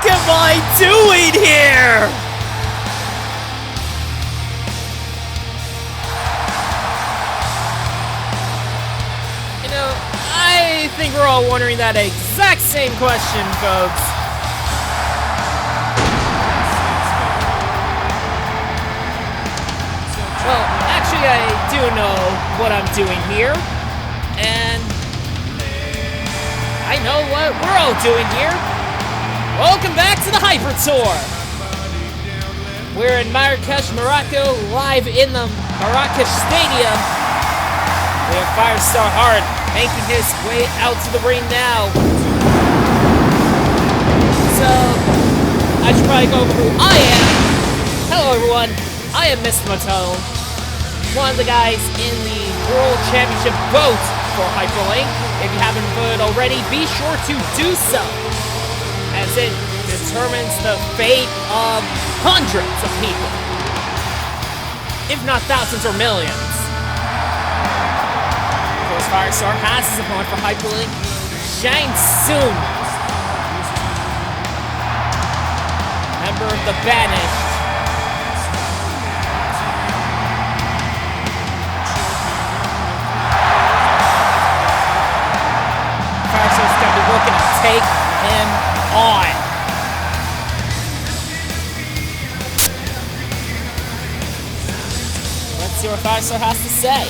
am I doing here? You know, I think we're all wondering that exact same question, folks. Well, actually, I do know what I'm doing here, and I know what we're all doing here. Welcome back to the Hyper Tour. We're in Marrakesh, Morocco, live in the Marrakech Stadium. We have Firestar Hart making his way out to the ring now. So, I should probably go over who I am. Hello, everyone. I am Mr. Matone, one of the guys in the World Championship vote for Hyperlink. If you haven't voted already, be sure to do so, as it determines the fate of hundreds of people, if not thousands or millions. Of course, Firestar has his opponent for Hyperlink, Shang Tsung, member of the Banished. Firestar's gonna be looking to take him on. Let's see what Firestar has to say.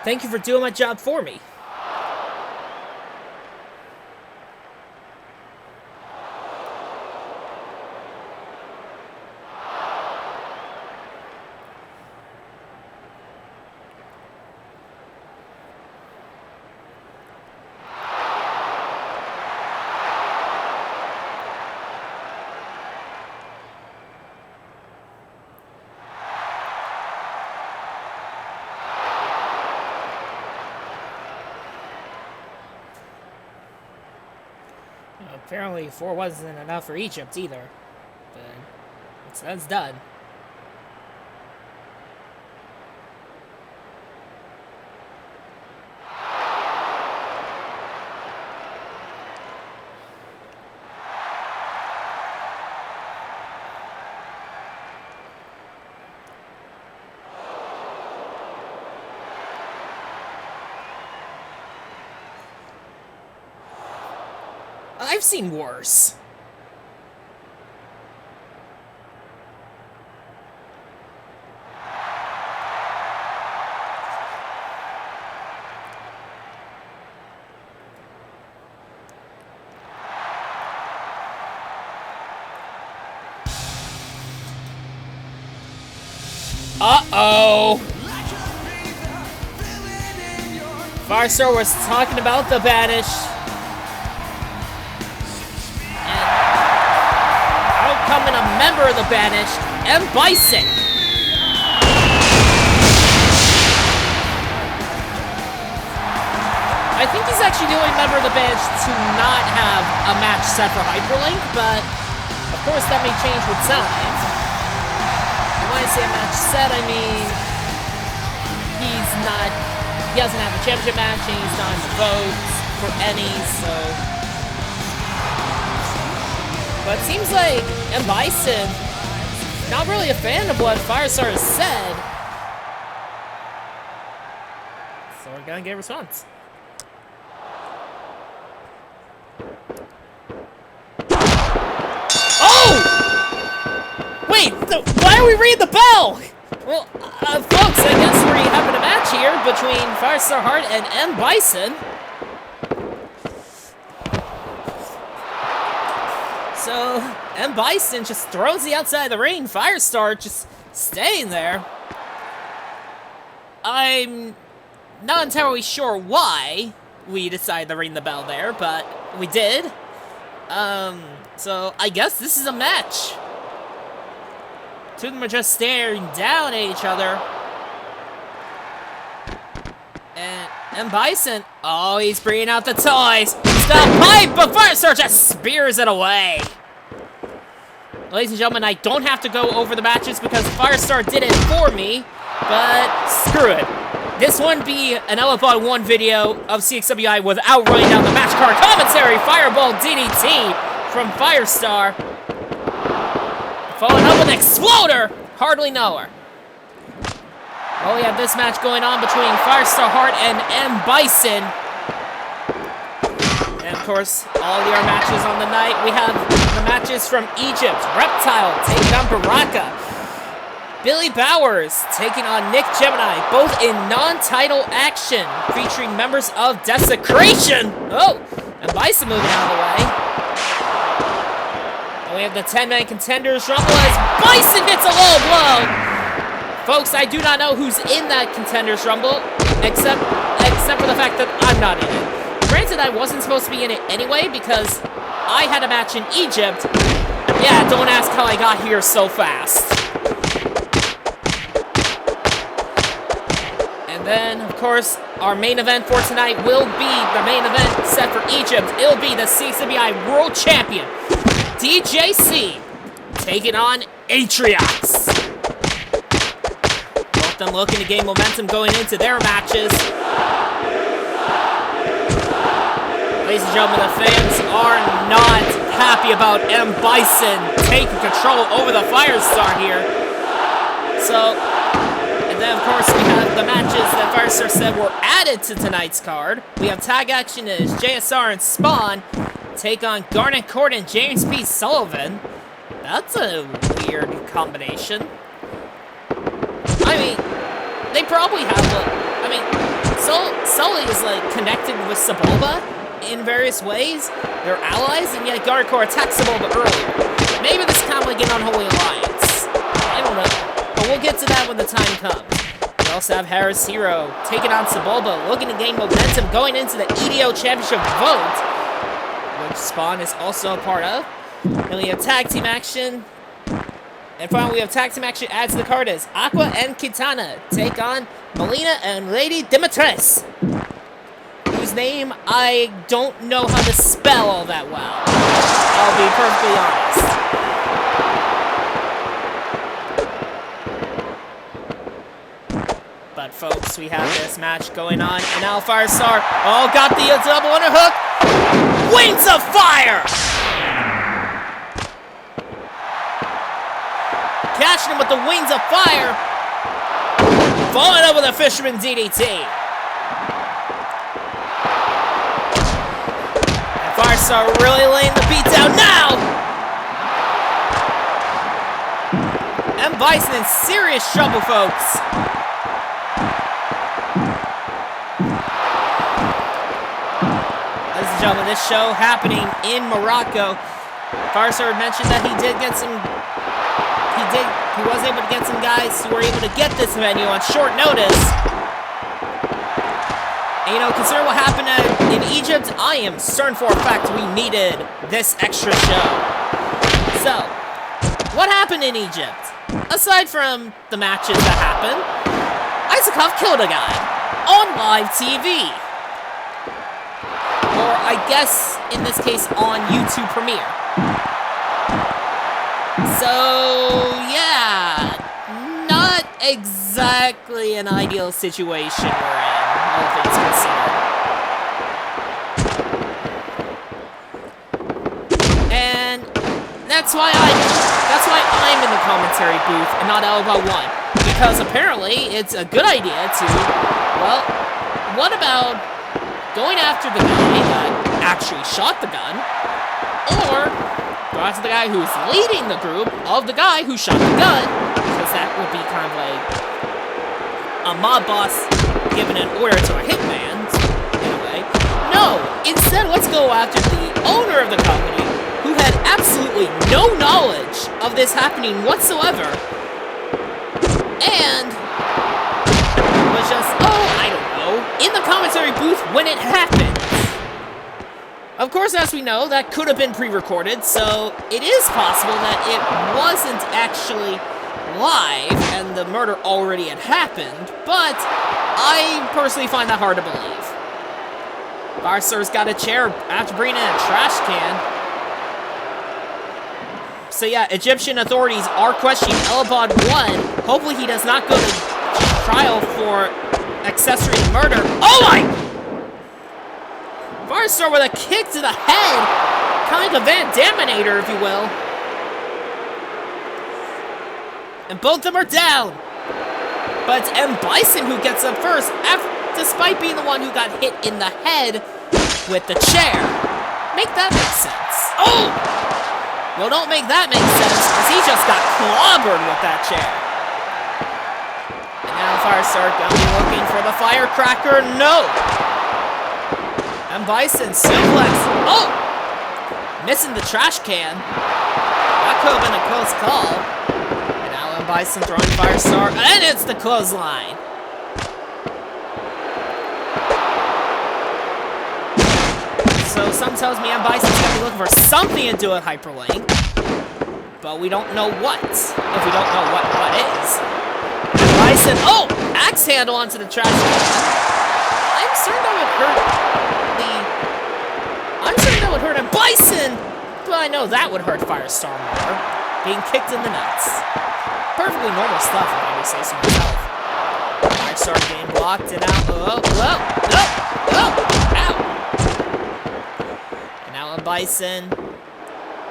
Thank you for doing my job for me. Apparently 4 wasn't enough for Egypt either, but that's done. I've seen worse. Uh-oh. Firestar was talking about the Banished. Becoming a member of the Banished, M. Bison. I think he's actually the only member of the Banished to not have a match set for Hyperlink, but of course that may change with time. And when I say a match set, I mean he doesn't have a championship match, and he's not in the votes for any, so. But it seems like M. Bison not really a fan of what Firestar has said. So we're gonna get a response. Oh! why are we ringing the bell? Well, folks, I guess we're having a match here between Firestar Hart and M. Bison. So, M. Bison just throws the outside of the ring. Firestar just staying there. I'm not entirely sure why we decided to ring the bell there, but we did. So I guess this is a match. Two of them are just staring down at each other. And M. Bison, oh, he's bringing out the toys. He's got a pipe, but Firestar just spears it away. Ladies and gentlemen, I don't have to go over the matches because Firestar did it for me, but screw it. This wouldn't be an LFI 1 video of CXWI without running down the match card commentary. Fireball DDT from Firestar. Following up with Exploder. Hardly know her. Well, we have this match going on between Firestar Hart and M. Bison. And of course, all the other matches on the night. We have the matches from Egypt. Reptile taking on Baraka. Billy Bowers taking on Nick Gemini, both in non-title action, featuring members of Desecration. Oh, and Bison moving out of the way. And we have the 10-man Contenders Rumble as Bison hits a low blow. Folks, I do not know who's in that Contenders Rumble, except for the fact that I'm not in it. Granted, I wasn't supposed to be in it anyway because I had a match in Egypt. Yeah, don't ask how I got here so fast. Then, of course, our main event for tonight will be the main event set for Egypt. It'll be the CXWI World Champion, DJC, taking on Atriox. Both of them looking to gain momentum going into their matches. Ladies and gentlemen, the fans are not happy about M. Bison taking control over the Firestar here. So... and then, of course, we have the matches that Firestar said were added to tonight's card. We have tag action as JSR and Spawn take on Garnett and James P. Sullivan. That's a weird combination. I mean, they probably have, Sully is, connected with Sebulba in various ways. They're allies, and yet Garnett attacks Sebulba earlier. Maybe this is kind of like an unholy alliance. I don't know. But we'll get to that when the time comes. We also have Harris Hero taking on Sebulba, looking to gain momentum going into the EDO Championship vote, which Spawn is also a part of. Then we have tag team action. And finally, we have tag team action adds to the card as Aqua and Kitana take on Mileena and Lady Dimitrescu, whose name I don't know how to spell all that well. I'll be perfectly honest. But folks, we have this match going on, and now Firestar, oh, got the double underhook, Wings of Fire! Catching him with the Wings of Fire, following up with a Fisherman DDT. And Firestar really laying the beat down now! M. Bison in serious trouble, folks. Gentlemen, this show happening in Morocco. Firestar mentioned that he was able to get some guys who were able to get this venue on short notice. And considering what happened in Egypt, I am certain for a fact we needed this extra show. So, what happened in Egypt? Aside from the matches that happened, Isakov killed a guy on live TV. Or, I guess, in this case, on YouTube Premiere. So, yeah, not exactly an ideal situation we're in, all things considered. And that's why I'm in the commentary booth and not LFI 1. Because apparently it's a good idea to, well, what about going after the guy that actually shot the gun, or go after the guy who's leading the group of the guy who shot the gun, a mob boss giving an order to a hitman, in a way. No, instead let's go after the owner of the company, who had absolutely no knowledge of this happening whatsoever, and was just, I don't know, in the commentary booth when it happened. Of course, as we know, that could have been pre-recorded, so it is possible that it wasn't actually live and the murder already had happened, but I personally find that hard to believe. Firestar's got a chair after bringing in a trash can. So yeah, Egyptian authorities are questioning Elabod 1. Hopefully he does not go to trial for accessory to murder. Oh my! Firestar with a kick to the head, kind of like a Van Daminator, if you will. And both of them are down. But it's M. Bison who gets up first, despite being the one who got hit in the head with the chair. Make that make sense. Oh! Well, don't make that make sense, because he just got clobbered with that chair. And now Firestar gonna be looking for the firecracker. No! And Bison suplex. Oh! Missing the trash can. That could have been a close call. And now M. Bison throwing Firestar. And it's the clothesline. So some tells me M. Bison's gonna be looking for something to do with Hyperlink. But we don't know what. If we don't know what is. And Bison. Oh! Axe handle onto the trash can. I'm certain that would hurt. I'm certain that would hurt him. Bison! But I know that would hurt Firestar more. Being kicked in the nuts. Perfectly normal stuff, if I may say so myself. Firestar getting blocked and out. Ow! And now a Bison.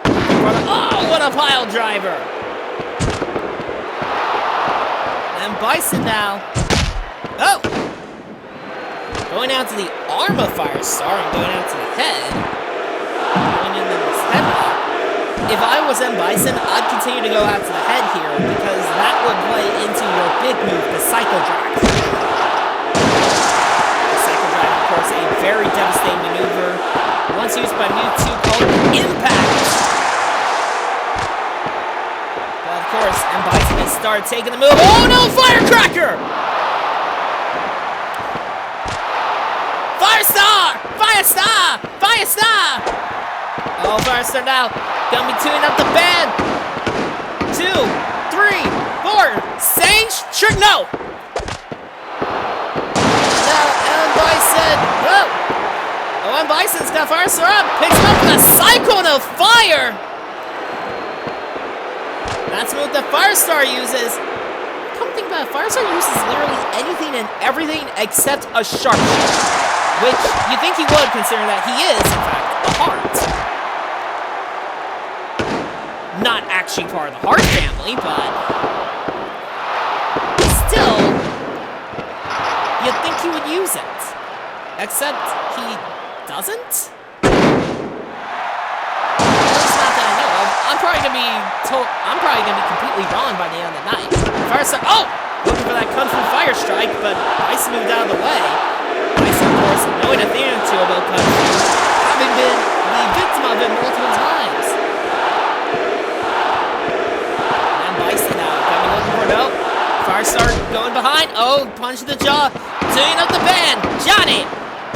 Oh, what a pile driver! And Bison now. Oh! Going out to the arm of Firestar and going out to the head. Going into this headlock. If I was M. Bison, I'd continue to go out to the head here because that would play into your big move, the Psycho Drive. The Psycho Drive, of course, a very devastating maneuver. Once used by Mewtwo called Impact. Well, of course, M. Bison has started taking the move. Oh no, Firecracker! Firestar! Oh, Firestar now. Gonna be tuning up the band. 2, 3, 4. Sage trick. No. Now M. Bison. Whoa. Oh, M. Bison's got Firestar up. Picks him up with a Cyclone of Fire. That's the move that Firestar uses. Come think about it, Firestar uses literally anything and everything except a sharpshooter. Which you think he would, considering that he is, in fact, a Hart. Not actually part of the Hart family, but still, you'd think he would use it. Except he doesn't? At least not that I know of. I'm probably gonna be completely wrong by the end of the night. Firestar, oh! Looking for that Kung Fu Fire Strike, but Ice moved out of the way. Bison, of course, knowing a thing or two about Kung Fu, having been the victim of it multiple times. And Bison now, gonna be looking for no. Firestar going behind. Oh, punch to the jaw. Tuning up the band. Johnny,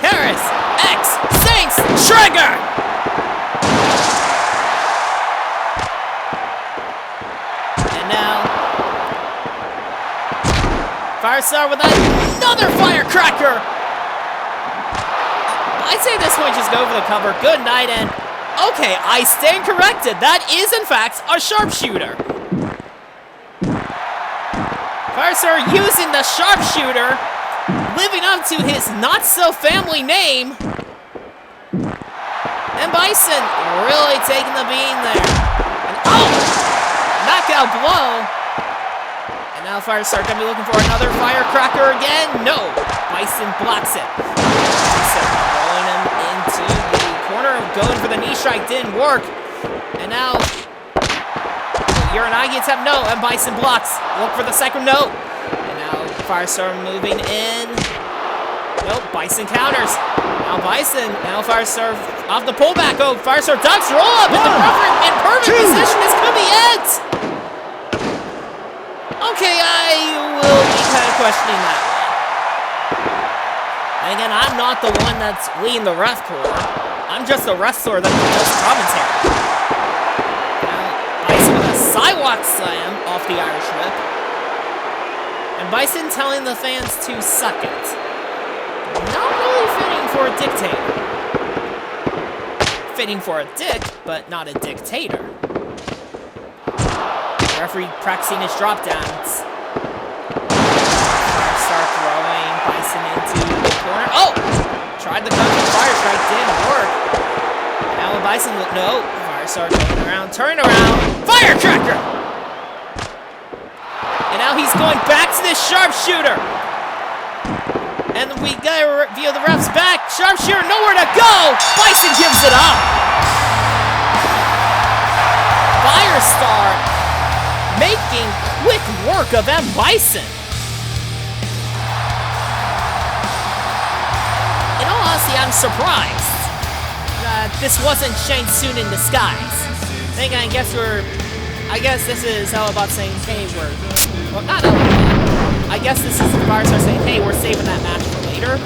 Harris, X, Sinks, Trigger! And now, Firestar with another Firecracker! I'd say this one just go for the cover. Good night, and okay, I stand corrected. That is, in fact, a sharpshooter. Firestar using the sharpshooter, living up to his not-so-family name. And Bison really taking the bean there. And, oh! Knockout blow. And now Firestar gonna be looking for another Firecracker again. No! Bison blocks it. Bison rolling him into the corner. Going for the knee strike didn't work. And now Uranagi attempt no. And Bison blocks. Look for the second no. And now Firestar moving in. Nope, Bison counters. Now Bison, now Firestar off the pullback. Oh, Firestar ducks, roll up, and the rubber in perfect position. This could be it. Okay, I will be kind of questioning that one. And again, I'm not the one that's leading the ref corps. I'm just a wrestler that does commentary. Now, Bison with a sidewalk slam off the Irish whip. And Bison telling the fans to suck it. Not really fitting for a dictator. Fitting for a dick, but not a dictator. The referee practicing his drop downs. Start throwing Bison into the corner. Oh! Tried the counter fire strike, didn't work. Now Bison, no. Firestar turning around. Firecracker! And now he's going back to this sharpshooter. And we got a view of the ref's back. Sharpshooter, nowhere to go. Bison gives it up. Firestar making quick work of M. Bison. In all honesty, I'm surprised that this wasn't Shane Soon in disguise. I guess this is how about saying, hey, well, not I guess this is Firestar saying, hey, we're saving that match for later.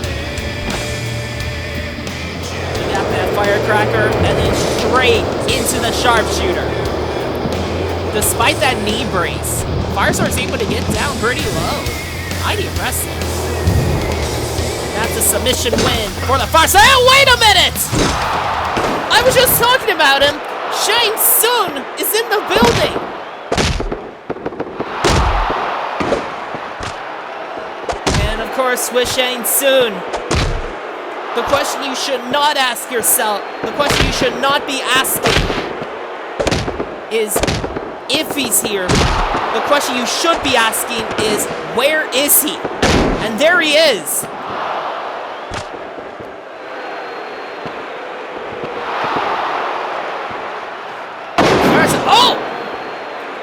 We got that firecracker, and then straight into the sharpshooter. Despite that knee brace, Firestar's able to get down pretty low. Mighty wrestling. That's a submission win for the Firestar. Oh, wait a minute! I was just talking about him. Shane Soon is in the building. Of course, with Shane Soon, the question you should not ask yourself, the question you should not be asking is if he's here. The question you should be asking is, where is he? And there he is. Oh!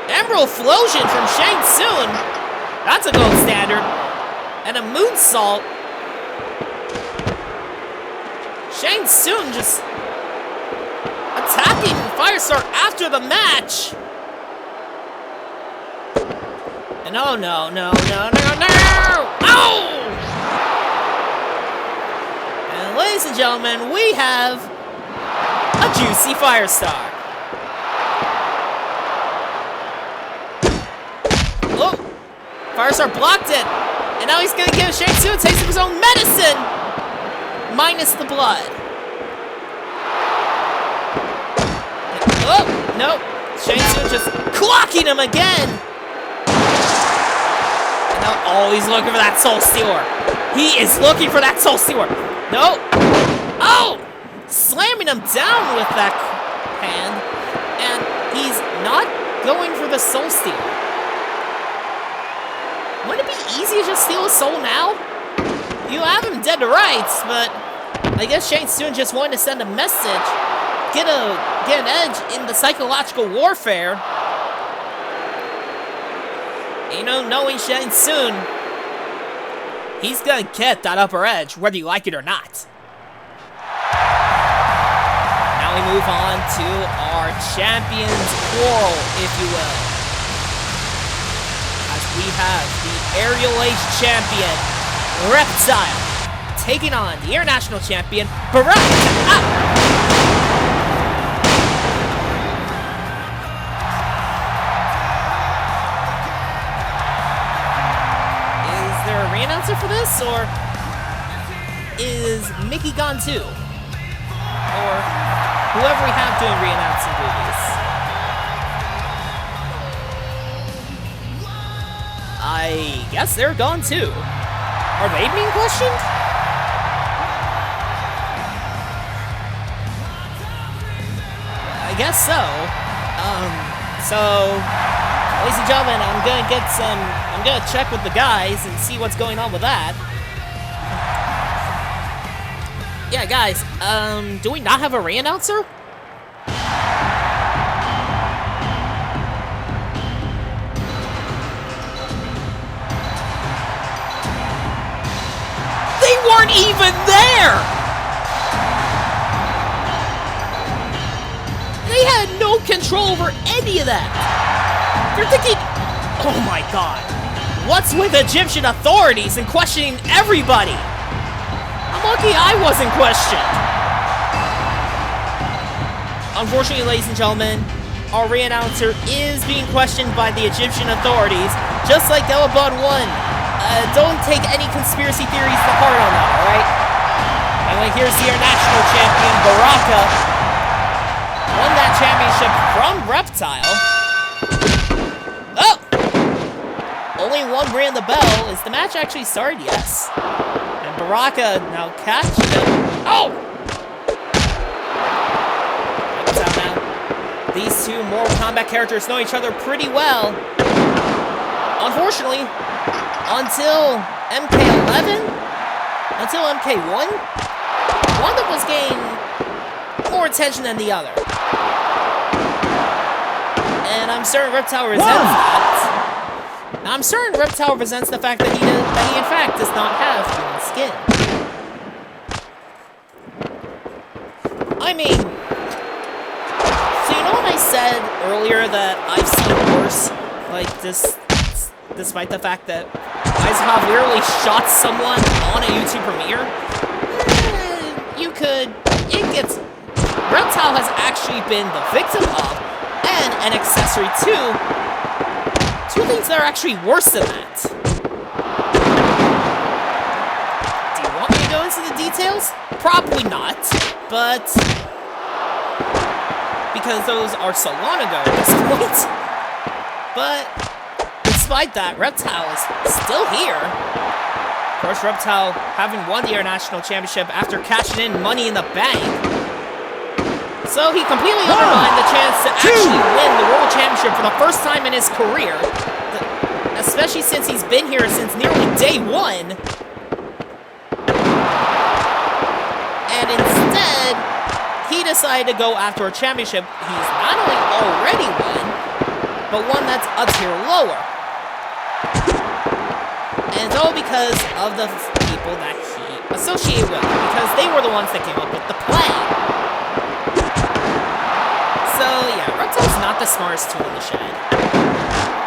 Emerald Flosion from Shane Soon. That's a gold standard. And a moonsault. Shane Soon just attacking Firestar after the match. And oh no. Ow! And ladies and gentlemen, we have a juicy Firestar. Oh! Firestar blocked it. And now he's gonna give Shane Soon a taste of his own medicine! Minus the blood. Oh, no. Shane Soon just clocking him again! And now, oh, he's looking for that Soul Stealer. He is looking for that Soul Stealer. No. Oh! Slamming him down with that hand. And he's not going for the Soul Stealer. Wouldn't it be easy to just steal his soul now? You have him dead to rights, but I guess Shane Soon just wanted to send a message, get an edge in the psychological warfare. You know, knowing Shane Soon, he's gonna get that upper edge, whether you like it or not. Now we move on to our champion's quarrel, if you will. We have the Aerial Ace champion, Reptile, taking on the international champion, Baraka. Is there a re-announcer for this, or is Mickey gone too? Or whoever we have doing re-announcing duties? I guess they're gone too. Are they being questioned? I guess so. Ladies and gentlemen, I'm gonna check with the guys and see what's going on with that. Yeah, guys, do we not have a re-announcer? weren't even there! They had no control over any of that! They're thinking, oh my god, what's with Egyptian authorities and questioning everybody? I'm lucky I wasn't questioned. Unfortunately, ladies and gentlemen, our re-announcer is being questioned by the Egyptian authorities, just like Elabud 1. Don't take any conspiracy theories to heart on that, alright? Anyway, here's the international champion, Baraka. Won that championship from Reptile. Oh! Only one rang the bell. Is the match actually started? Yes. And Baraka now catching him. Oh! These two Mortal Kombat characters know each other pretty well. Unfortunately, until MK11, until MK1, one of them was getting more attention than the other. And I'm certain Reptile resents that. I'm certain Reptile resents the fact that he in fact does not have human skin. I mean, I said earlier that I've seen worse, like despite the fact that I have literally shot someone on a YouTube premiere. Reptile has actually been the victim of, and an accessory to, two things that are actually worse than that. Do you want me to go into the details? Probably not, but because those are so long ago at this point. But despite that, Reptile is still here. Of course, Reptile having won the International Championship after cashing in Money in the Bank. So he completely undermined the chance to actually win the World Championship for the first time in his career. Especially since he's been here since nearly day one. And instead, he decided to go after a championship he's not only already won, but one that's a tier lower. And it's all because of the people that he associated with, because they were the ones that came up with the plan. So yeah, Reptile's not the smartest tool in the shed.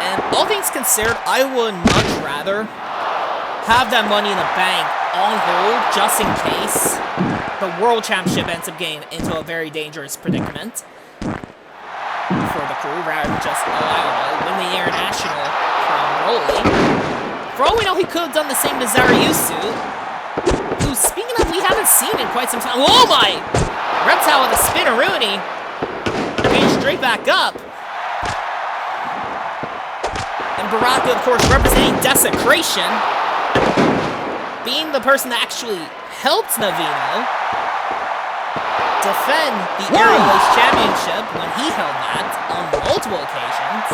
And all things considered, I would much rather have that Money in the Bank on hold just in case the World Championship ends up getting into a very dangerous predicament for the crew, rather than just, oh, I don't know, win the International from Broly. For all we know, he could have done the same to Zaryusu, who, speaking of, we haven't seen in quite some time. Oh my! Reptile with a spinneroonie, getting straight back up. And Baraka, of course, representing Desecration, being the person that actually helped Navino defend the Aerial Championship when he held that on multiple occasions.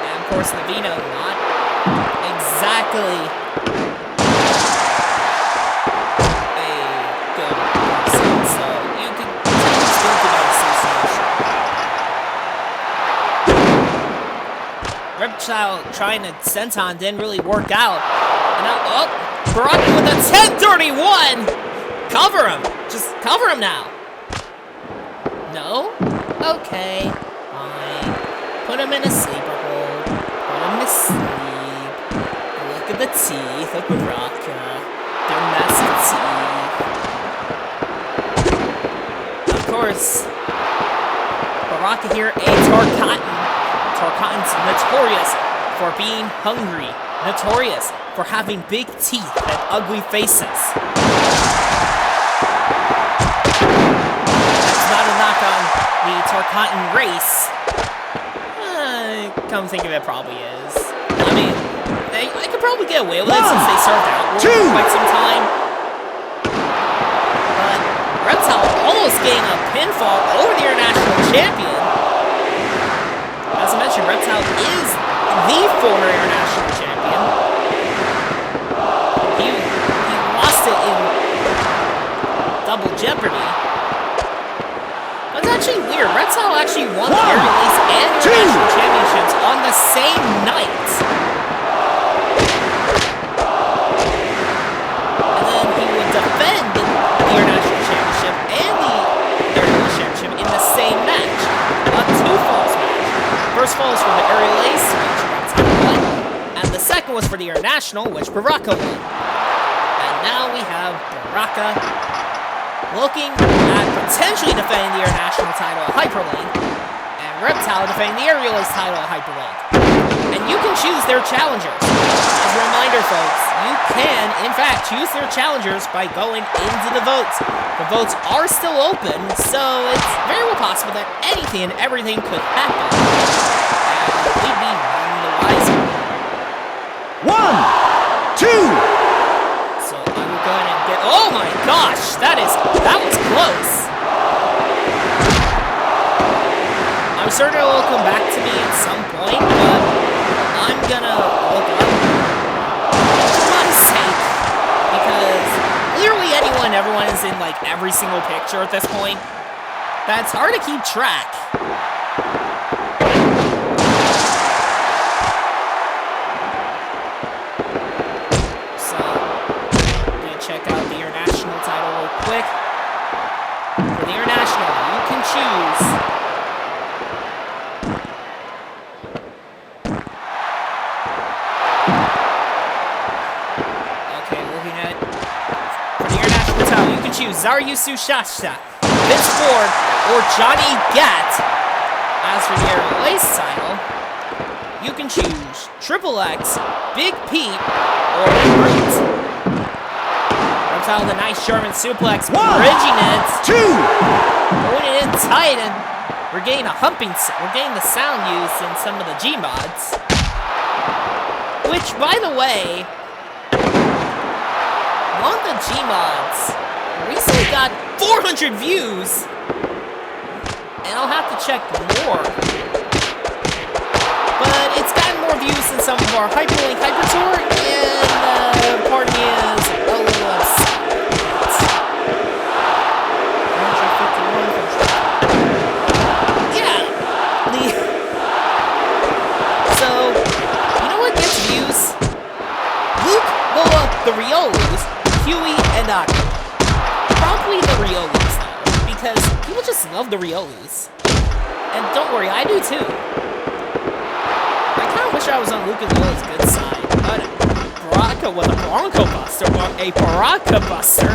And of course, Navino not exactly a good person, so you could tell he's going through that association. Reptile trying to senton didn't really work out. And now, oh, Baraka with a 1031! Cover him! Just cover him now! No? Okay, fine. Put him in a sleeper hold. Put him to sleep. Look at the teeth of Baraka. They're massive teeth. Of course, Baraka here, a Tarkatan. Tarkatan's notorious for being hungry, notorious for having big teeth and ugly faces. That's not a knock on the Tarkatan race. Come think of it, probably is. I mean, I could probably get away with it since they served out for quite some time. But Reptile almost getting a pinfall over the International Champion. As I mentioned, Reptile is the former International Champion. He lost it in Double Jeopardy. But it's actually weird reminder, Reptile actually won the Aerial Ace and International Championships on the same night. And then he would defend the International Championship and the Aerial Ace Championship in the same match. A two-falls match. First fall was for the Aerial Ace, which Reptile won. And the second was for the International, which Baraka won. And now we have Baraka looking at potentially defending the International title at Hyperlink, and Reptile defending the Aerial Ace title at Hyperlink. And you can choose their challengers. As a reminder, folks, you can, in fact, choose their challengers by going into the votes. The votes are still open, so it's very well possible that anything and everything could happen. And we'd be none the wiser. 1, 2. Go ahead and get. Oh my gosh, that was close. I'm certain it will come back to me at some point, but I'm gonna look up for my sake, because literally everyone is in like every single picture at this point. That's hard to keep track. Quick. For the International, you can choose. Okay, looking at. For the International title, you can choose Zaryusu Shashta, Vince Ford, or Johnny Gat. As for the Aerial Ace title, you can choose Triple X, Big Pete, or Brute. Reptile with a nice German suplex, bridging it. 2. Going it in tight, and we're getting the sound used in some of the G-mods. Which, by the way, one of the G-mods recently got 400 views. And I'll have to check more. But it's gotten more views than some of our Hyperlink Hypertour, and part of me is a little upset. The Riolis, Huey, and Aqua. Probably the Riolis, though, because people just love the Riolis. And don't worry, I do too. I kind of wish I was on Luke and Lola's good side, but Baraka was a Bronco Buster, or a Baraka Buster.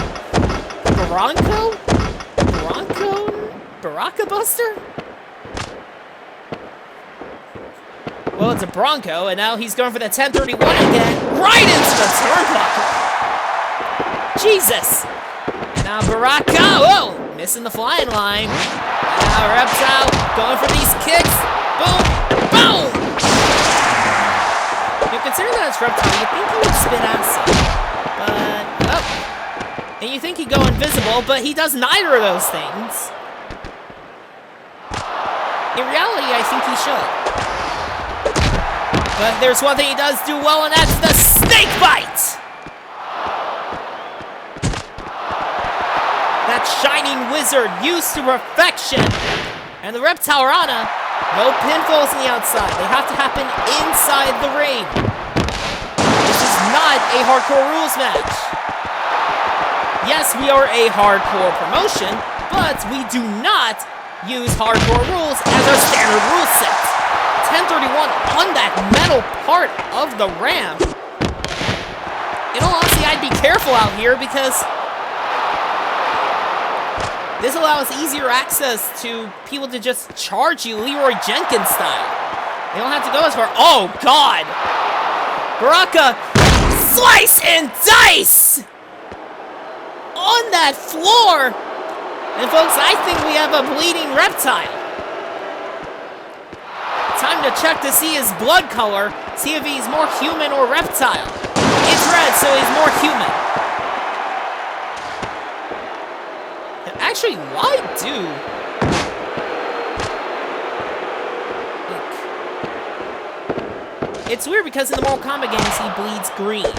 Baraka Buster? Well, it's a Bronco, and now he's going for the 1031 again, right into the turnbuckle. Jesus! And now Baraka, whoa, missing the flying line. And now Reptile going for these kicks. Boom, boom! You consider that it's Reptile, you think he would spin acid. But, oh. And you think he'd go invisible, but he does neither of those things. In reality, I think he should. But there's one thing he does do well, and that's the snake bite! That shining wizard used to perfection! And the Reptile Rana, no pinfalls on the outside. They have to happen inside the ring. This is not a hardcore rules match. Yes, we are a hardcore promotion, but we do not use hardcore rules as our standard rule set. 1031 on that metal part of the ramp. In all honesty, I'd be careful out here because this allows easier access to people to just charge you Leroy Jenkins style. They don't have to go as far. Oh, God! Baraka, slice and dice! On that floor! And folks, I think we have a bleeding Reptile. Time to check to see his blood color, see if he's more human or reptile. It's red, so he's more human. And actually, why do... Look. It's weird because in the Mortal Kombat games, he bleeds green.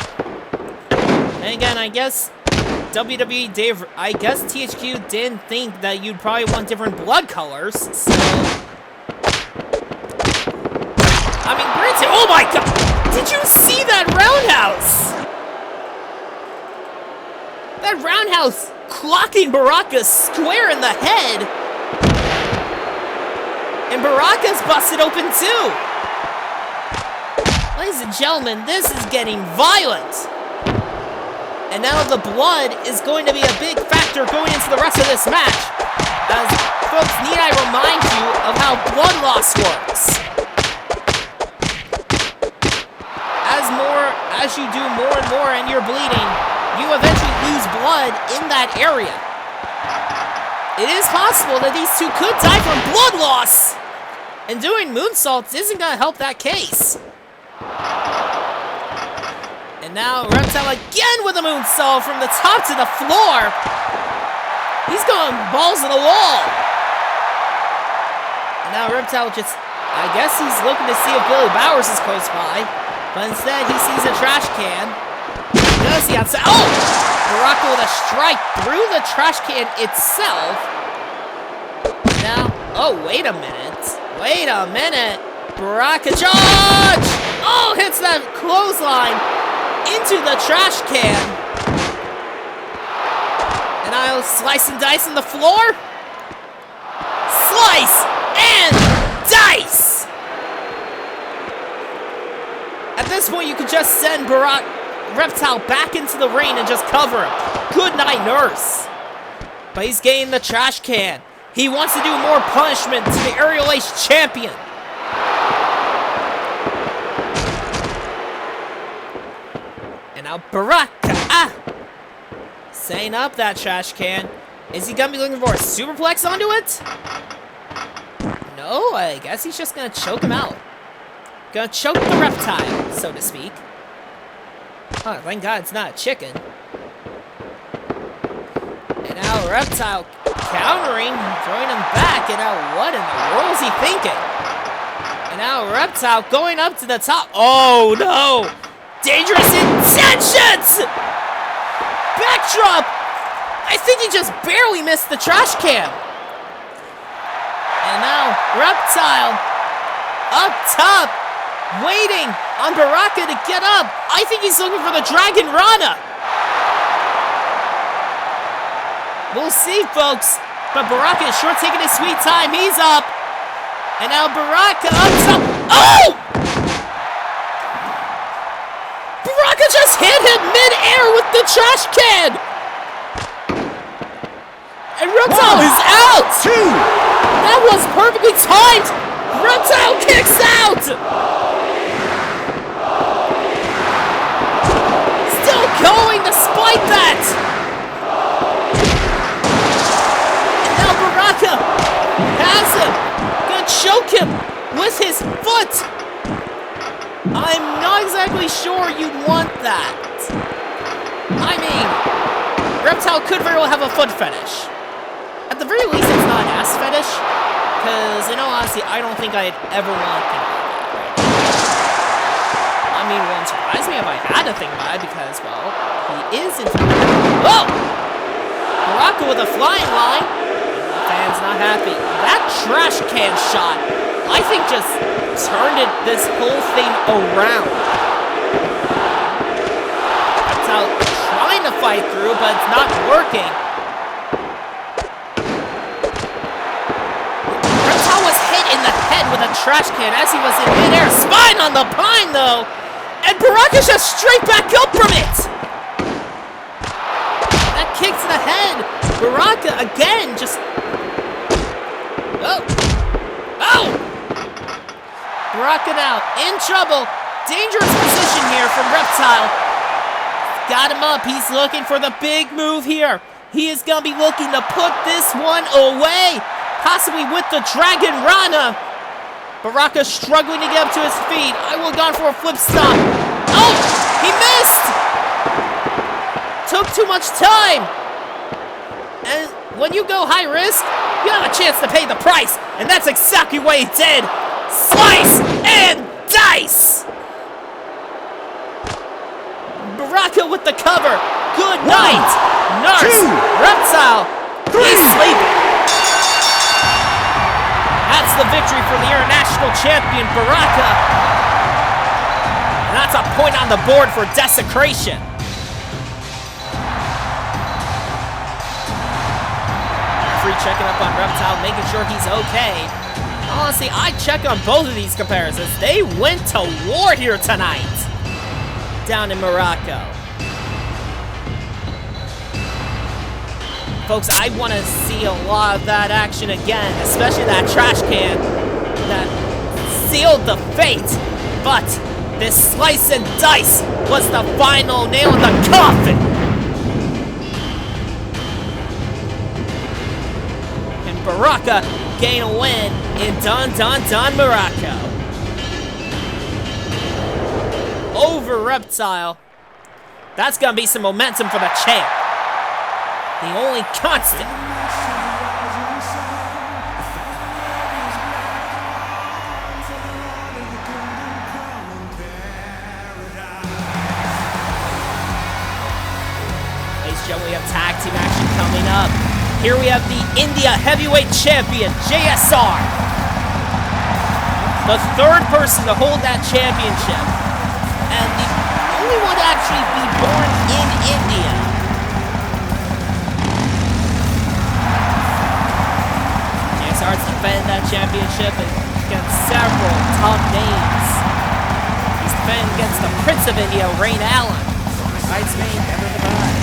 And again, I guess WWE Dave, I guess THQ didn't think that you'd probably want different blood colors, so... I mean, granted, oh my god! Did you see that roundhouse? That roundhouse clocking Baraka square in the head. And Baraka's busted open too. Ladies and gentlemen, this is getting violent. And now the blood is going to be a big factor going into the rest of this match. As folks, need I remind you of how blood loss works. As you do more and more and you're bleeding, you eventually lose blood in that area. It is possible that these two could die from blood loss. And doing moonsaults isn't going to help that case. And now Reptile again with a moonsault from the top to the floor. He's going balls to the wall. And now Reptile just, I guess he's looking to see if Billy Bowers is close by. But instead he sees a trash can. Does he outside? Oh! Baraka with a strike through the trash can itself. Now, oh, wait a minute. Wait a minute. Baraka charge! Oh, hits that clothesline into the trash can. And I'll slice and dice on the floor. Slice and dice! At this point, you could just send Reptile back into the ring and just cover him. Good night, nurse. But he's getting the trash can. He wants to do more punishment to the Aerial Ace champion. And now Baraka, setting up that trash can. Is he gonna be looking for a superplex onto it? No, I guess he's just gonna choke him out. Gonna choke the Reptile, so to speak. Oh, thank God it's not a chicken. And now Reptile countering, throwing him back, and now what in the world is he thinking? And now Reptile going up to the top. Oh no! Dangerous intentions! Backdrop! I think he just barely missed the trash can. And now Reptile up top, waiting on Baraka to get up. I think he's looking for the Dragon Rana. We'll see, folks. But Baraka is sure taking his sweet time. He's up. And now Baraka up top. Oh! Baraka just hit him mid-air with the trash can. And Reptile is out. That was perfectly timed. Reptile kicks out. Still going despite that. And now Baraka has him. Gonna choke him with his foot. I'm not exactly sure you'd want that. I mean, Reptile could very well have a foot fetish. At the very least, it's not an ass fetish. Because, in all honesty, I don't think I'd ever want to think about that. I mean, it wouldn't surprise me if I had to think about it, because, well, he is in fact. Whoa! Baraka with a flying line. The fan's not happy. That trash can shot, I think, just turned this whole thing around. That's how trying to fight through, but it's not working. With a trash can as he was in midair. Spine on the pine, though. And Baraka's just straight back up from it. That kick to the head. Baraka again just... Oh. Oh. Baraka now in trouble. Dangerous position here from Reptile. Got him up. He's looking for the big move here. He is going to be looking to put this one away. Possibly with the Dragon Rana. Baraka struggling to get up to his feet. I will have gone for a flip stomp. Oh! He missed! Took too much time. And when you go high risk, you have a chance to pay the price. And that's exactly what he did. Slice and dice! Baraka with the cover. Good night. nurse. Reptile, he's sleeping. That's the victory for the international champion, Baraka. And that's a point on the board for desecration. Referee checking up on Reptile, making sure he's okay. Honestly, I check on both of these comparisons. They went to war here tonight down in Morocco. Folks, I want to see a lot of that action again, especially that trash can that sealed the fate. But this slice and dice was the final nail in the coffin. And Baraka gain a win in Dun Morocco. Over Reptile. That's gonna be some momentum for the champ. The only constant. Ladies and gentlemen, we have tag team action coming up. Here we have the India Heavyweight Champion, JSR. The third person to hold that championship. And the only one to actually be born in India. JSR's defended that championship against several top names. He's defending against the Prince of India, Rain Allen. Fights me, never the bride.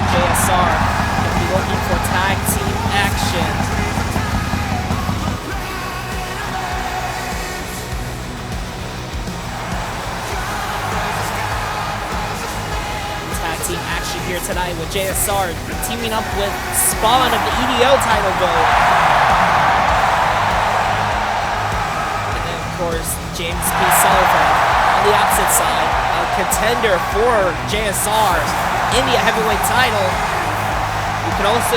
JSR going to be looking for tag team action. Tag team action here tonight with JSR teaming up with Spawn of the EDO title vote. And then, of course, James P. Sullivan on the opposite side, a contender for JSR's India heavyweight title. You can also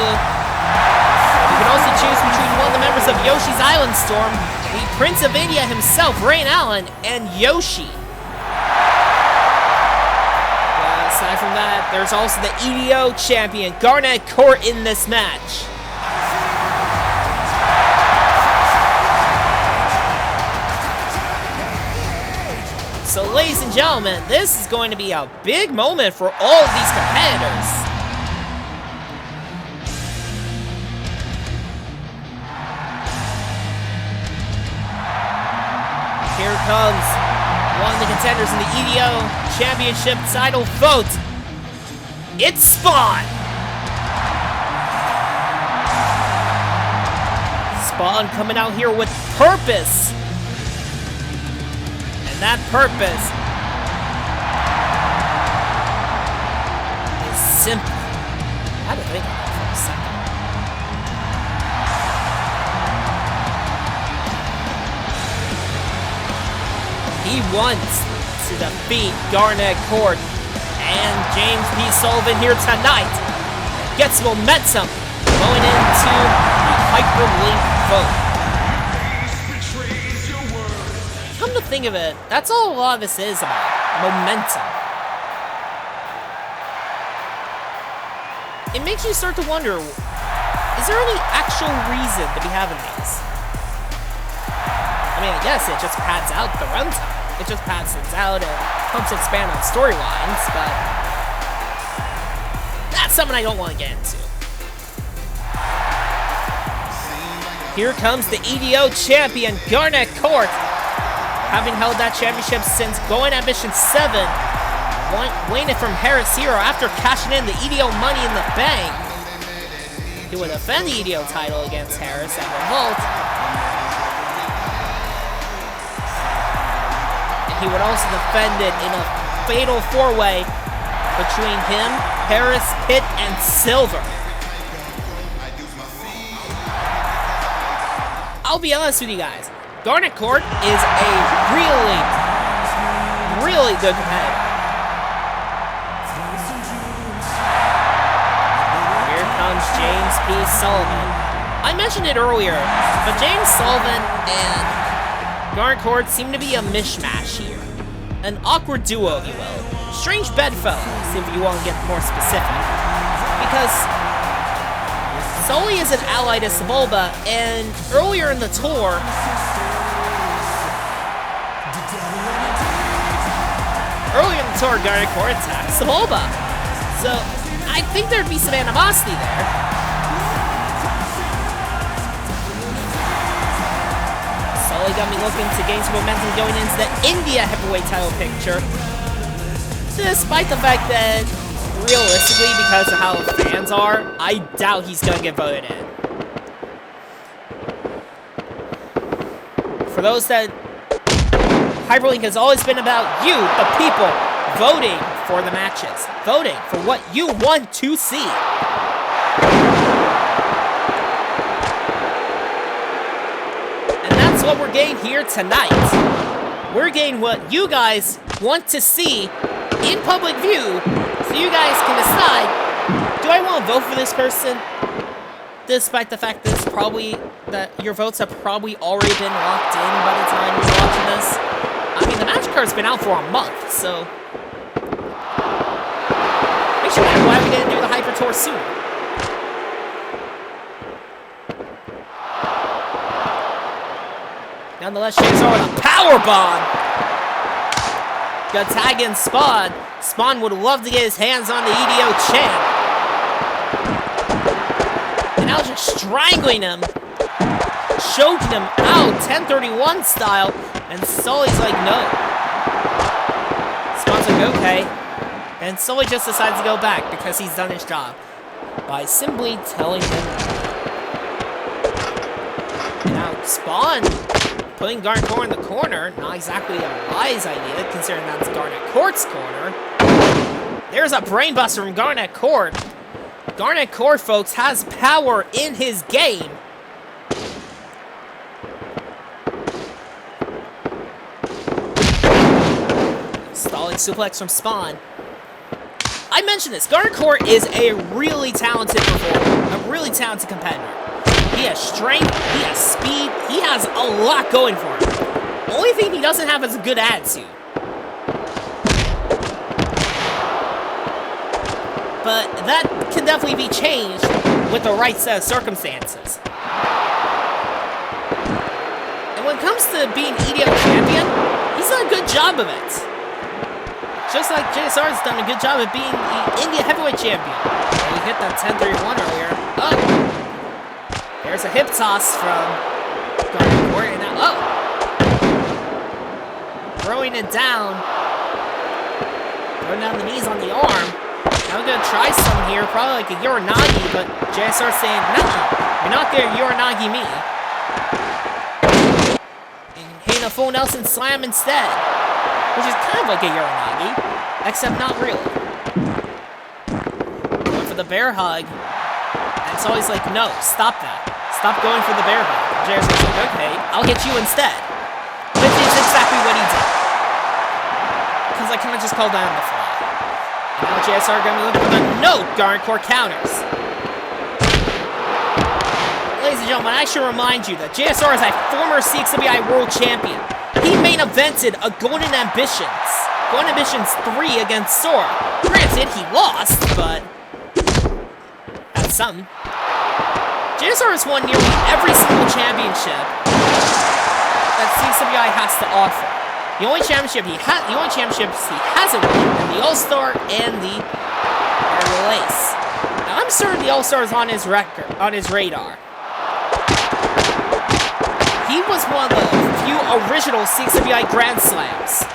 choose between one of the members of Yoshi's Island Storm, the Prince of India himself, Rain Allen, and Yoshi. Aside from that, there's also the EDO champion, Garnett Court, in this match. So, ladies and gentlemen, this is going to be a big moment for all of these competitors. Here comes one of the contenders in the EDO Championship title vote. It's Spawn. Spawn coming out here with purpose. That purpose is simple. I had to think about that for a second. He wants to defeat Garnett Court and James P. Sullivan here tonight. Gets momentum going into the Hyperlink vote. Come to think of it, that's all a lot of this is about. Momentum. It makes you start to wonder, is there any actual reason to be having these? I mean, I guess it just pads out the runtime. It just pads things out and helps expand on storylines, but that's something I don't want to get into. Here comes the EDO champion, Garnett Court. Having held that championship since going at Mission 7, winning it from Harris Hero after cashing in the EDO Money in the Bank. He would defend the EDO title against Harris at Revolt. And he would also defend it in a fatal four-way between him, Harris, Pitt, and Silver. I'll be honest with you guys. Garnett Court is a really good competitor. Here comes James P. Sullivan. I mentioned it earlier, but James Sullivan and Garnett Court seem to be a mishmash here. an awkward duo, if you will. Strange bedfellows, if you want to get more specific. Because Sully is an ally to Sebulba, and earlier in the tour, Garnett attacked Sebulba. So, I think there'd be some animosity there. Sully got me looking to gain some momentum going into the India heavyweight title picture. Despite the fact that, realistically, because of how fans are, I doubt he's gonna get voted in. For those that Hyperlink has always been about you, the people, voting for the matches, voting for what you want to see. And that's what we're getting here tonight. We're getting what you guys want to see in public view, so you guys can decide, do I want to vote for this person? Despite the fact that your votes have probably already been locked in by the time you're watching this. I mean, the match card's been out for a month, so makes you wonder why we didn't do the Hyper Tour sooner. Nonetheless, James are with a power bomb. Got tag in Spawn. Spawn would love to get his hands on the EDO champ. And now just strangling him. Choking him out, 1031 style. And Sully's like, no. Spawn's like, okay. And Sully just decides to go back because he's done his job. By simply telling him no. Now, Spawn putting Garnett in the corner, not exactly a wise idea, considering that's Garnett Court's corner. There's a brainbuster from Garnett Court. Garnett Court, folks, has power in his game. Stalling suplex from Spawn. I mentioned this. Garnett Court is a really talented performer, a really talented competitor. He has strength, he has speed, he has a lot going for him. Only thing he doesn't have is a good attitude. But that can definitely be changed with the right set of circumstances. And when it comes to being EDO champion, he's done a good job of it. Just like JSR has done a good job of being the India heavyweight champion. He hit that 1031 earlier. Oh! There's a hip toss from Garnett Court, and now, throwing it down. Throwing down the knees on the arm. Now we're gonna try something here, probably like a Uranagi, but JSR saying, no, you're not gonna Uranagi me. And hitting a full Nelson slam instead, which is kind of like a Uranagi, except not really. Going for the bear hug, and it's always like, no, stop that. Stop going for the bear hug. JSR's like, okay, I'll hit you instead. Which is exactly what he did. Because I kind of just called that on the fly. And now JSR going to be looking for the no Garnett Court counters. Ladies and gentlemen, I should remind you that JSR is a former CXWI World Champion. He main evented a Golden Ambitions 3 against Sora. Granted, he lost, but that's something. JSR has won nearly every single championship that CXWI has to offer. The only championships he hasn't won are the All-Star and the Aerial Ace. Now, I'm certain the All-Star is on his radar. He was one of the few original CXWI Grand Slams.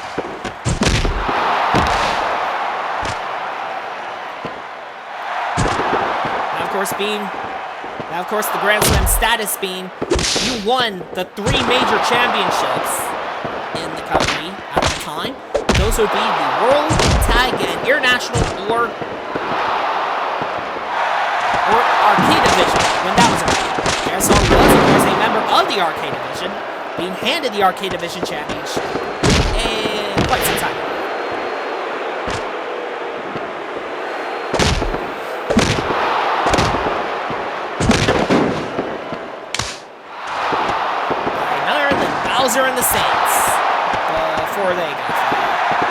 Now, of course, the Grand Slam status being you won the 3 major championships in the company at the time. Those would be the World, Tag, and International or Arcade Division when that was around. JSR was, of course, a member of the Arcade Division, being handed the Arcade Division Championship in quite some time. Bowser and the Saints before they got fired.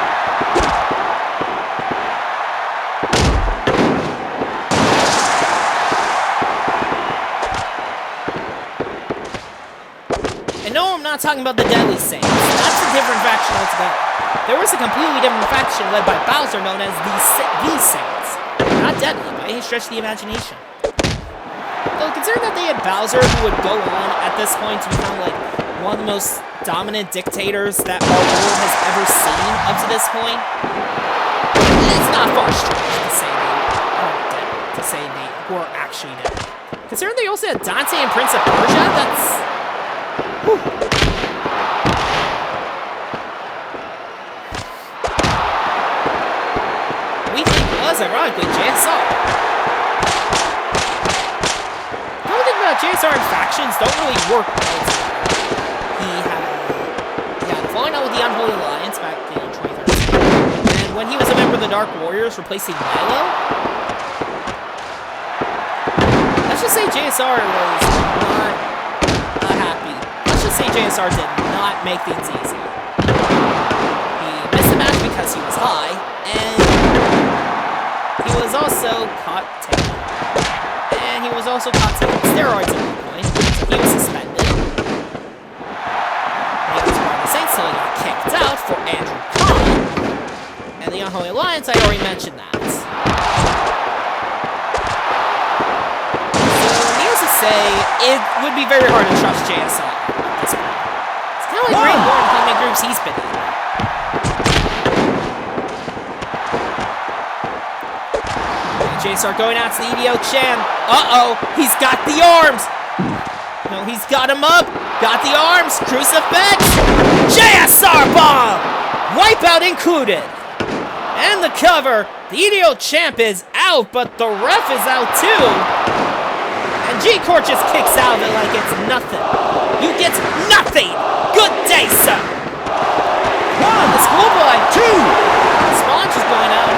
no, I'm not talking about the Deadly Saints. That's a different faction altogether. There was a completely different faction led by Bowser known as the Saints. Not deadly by any stretch of the imagination. Though, considering that they had Bowser, who would go on at this point to become like one of the most dominant dictators that our world has ever seen up to this point, it's not far-stretched to say they aren't dead, to say they were actually dead. Considering they also had Dante and Prince of Persia, that's... Whew. We think was, ironically, JSR. The only thing about JSR and factions don't really work well together. He had a falling out with the Unholy Alliance back in 2013. And when he was a member of the Dark Warriors replacing Milo, let's just say JSR was not happy. Let's just say JSR did not make things easy. He missed the match because he was high, and he was also caught taking. And he was also caught taking steroids at one point, so he was suspended. And he was part of the Saints, so he got kicked out for Andrew Khan. And the Unholy Alliance, I already mentioned that. Say it would be very hard to trust JSR at this point. It's kind of like Ray Warren, how many groups he's been in. JSR going out to the EDO Chan. Uh-oh, he's got the arms. No, he's got him up. Got the arms. Crucifix. JSR bomb. Wipeout included. And the cover. The EDO champ is out, but the ref is out too. And G-Court just kicks out of it like it's nothing. You get nothing! Good day, sir! Wow, the schoolboy, two! Sponge is going out.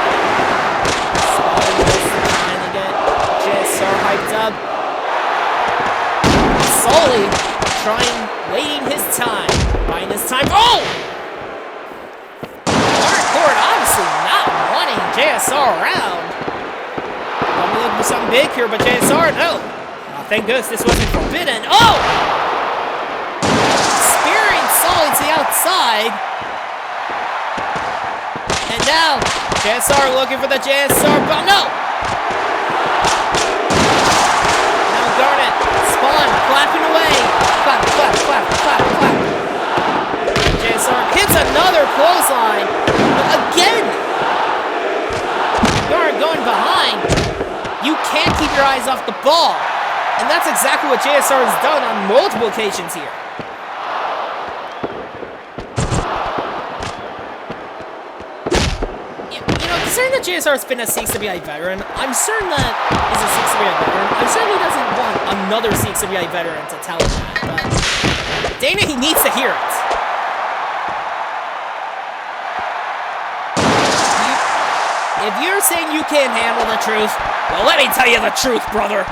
Sponge is trying to get JSR hyped up. Sully waiting his time. Buying his time. Oh! Garnett obviously not wanting JSR around. I'm looking for something big here, but JSR, no. Thank goodness this wasn't forbidden. Oh! Spearing Sully to the outside. And now, JSR looking for the JSR bomb. No! Now Garnett, Spawn, clapping away. Clap, clap, clap, clap, clap. JSR hits another clothesline. But again! Garnett going behind. You can't keep your eyes off the ball. And that's exactly what JSR has done on multiple occasions here. You know, considering that JSR has been a CXWI veteran, I'm certain that he's a CXWI veteran. I'm certain he doesn't want another CXWI veteran to tell him that, but Dana, he needs to hear it. If you're saying you can't handle the truth, well, let me tell you the truth, brother.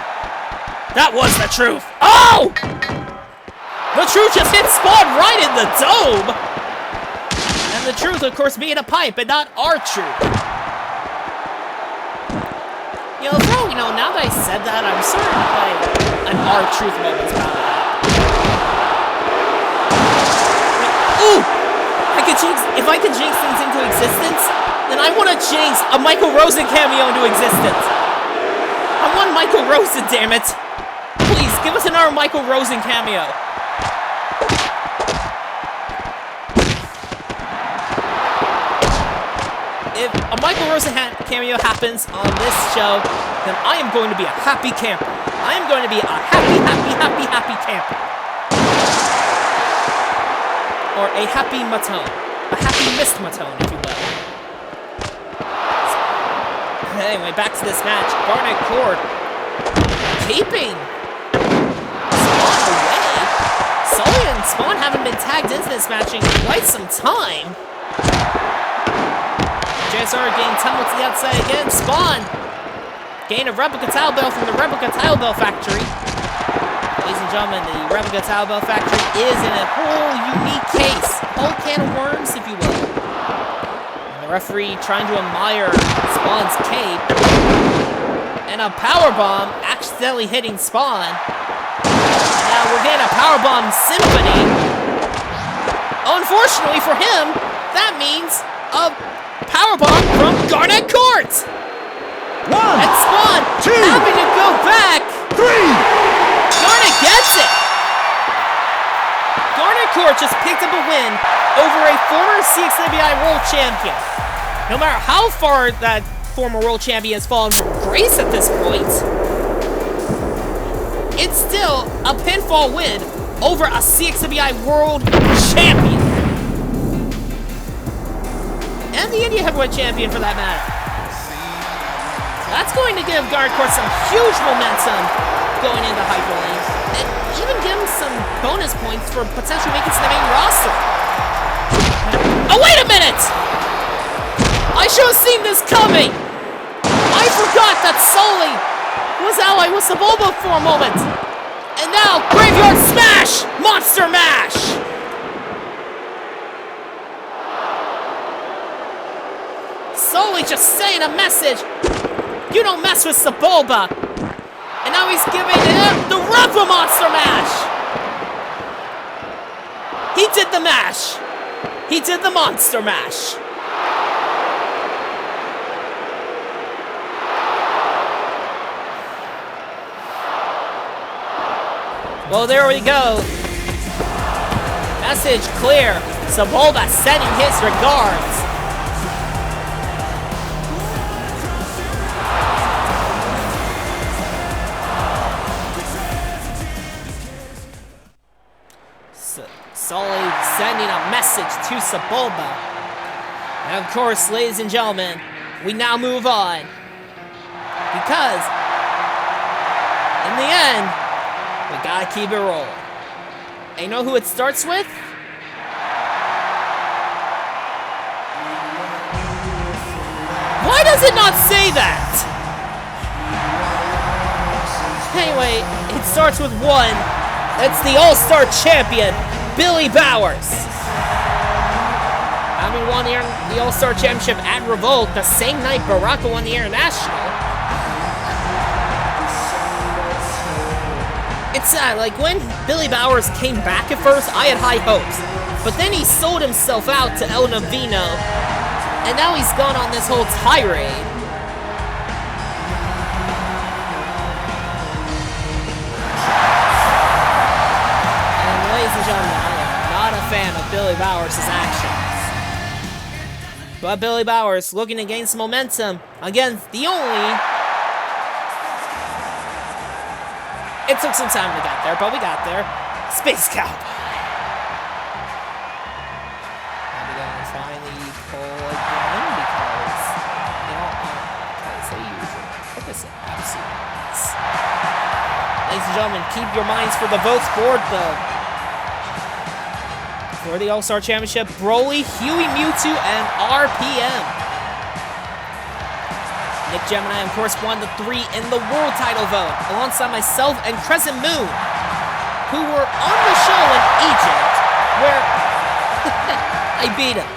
That was the truth. Oh! The truth just hit Spawn right in the dome! And the truth, of course, being a pipe and not our truth. You know, bro, now that I said that, I'm certain like an our truth moment's about to happen. Ooh! If I could jinx things into existence, then I want to jinx a Michael Rosen cameo into existence. I want Michael Rosen, damn it. Please, give us another Michael Rosen cameo. If a Michael Rosen cameo happens on this show, then I am going to be a happy camper. I am going to be a happy, happy, happy, happy camper. Or a happy Matone. A happy missed Matone, if you will. Anyway, back to this match. Garnett Cord keeping Spawn away. Sully and Spawn haven't been tagged into this match in quite some time. JSR getting tumbled to the outside again. Spawn gain a replica towel bell from the replica towel bell factory. Ladies and gentlemen, the replica towel bell factory is in a whole unique case. A whole can of worms, if you will. The referee trying to admire Spawn's cape. And a powerbomb accidentally hitting Spawn. And now we're getting a powerbomb Powerbomb Symphony. Unfortunately for him, that means a Powerbomb from Garnett Court. And Spawn, having to go back. 3. Garnett gets it. Garnett Court just picked up a win over a former CXWI World Champion. No matter how far that former World Champion has fallen from grace at this point, it's still a pinfall win over a CXWI World Champion. And the India Heavyweight Champion for that matter. That's going to give Garnett Court some huge momentum going into Hyperlink, and even give him some bonus points for potentially making it to the main roster. Oh, wait a minute! I should have seen this coming! I forgot that Sully was allied with Sebulba for a moment. And now, Graveyard Smash! Monster Mash! Sully just saying a message. You don't mess with Sebulba. And now he's giving him the Rubber Monster Mash. He did the mash. He did the Monster Mash. Well, there we go. Message clear. Sebulba sending his regards. Sully sending a message to Sebulba. And of course, ladies and gentlemen, we now move on. Because, in the end, we gotta keep it rolling. And you know who it starts with? Why does it not say that? Anyway, it starts with one. That's the All-Star Champion, Billy Bowers. Having won the All-Star Championship at Revolt the same night Baraka won the International. It's sad, like when Billy Bowers came back at first, I had high hopes. But then he sold himself out to El Navino, and now he's gone on this whole tirade. Fan of Billy Bowers' actions. But Billy Bowers looking to gain some momentum against the only... It took some time to get there, but we got there. Space Cowboy. And we're gonna finally pull again because, you know, as they usually put this in absolute minds. Ladies and gentlemen, keep your minds for the votes board, though. For the All-Star Championship, Broly, Huey Mewtwo, and RPM. Nick Gemini, of course, won the 3 in the world title vote, alongside myself and Crescent Moon, who were on the show in Egypt, where I beat him.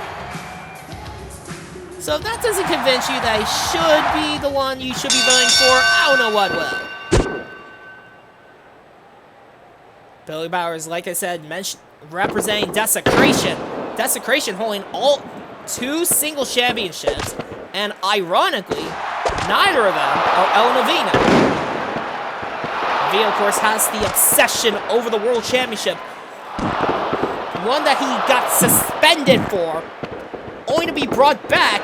So if that doesn't convince you that I should be the one you should be voting for, I don't know what will. Billy Bowers, like I said, representing Desecration. Desecration holding all 2 single championships, and ironically, neither of them are El Navino. Navino, of course, has the obsession over the World Championship, one that he got suspended for, only to be brought back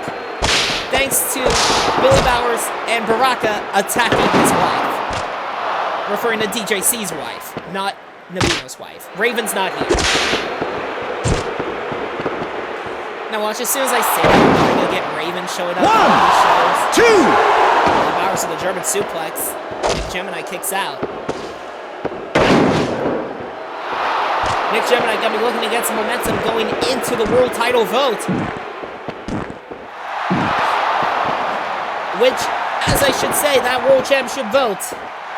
thanks to Billy Bowers and Baraka attacking his wife. Referring to DJC's wife, not Navino's wife. Raven's not here. Now watch, as soon as I say that, we're gonna get Raven showing up on these shows. 2! Bowers with a German suplex. Nick Gemini kicks out. Nick Gemini gonna be looking to get some momentum going into the world title vote. Which, as I should say, that world championship vote,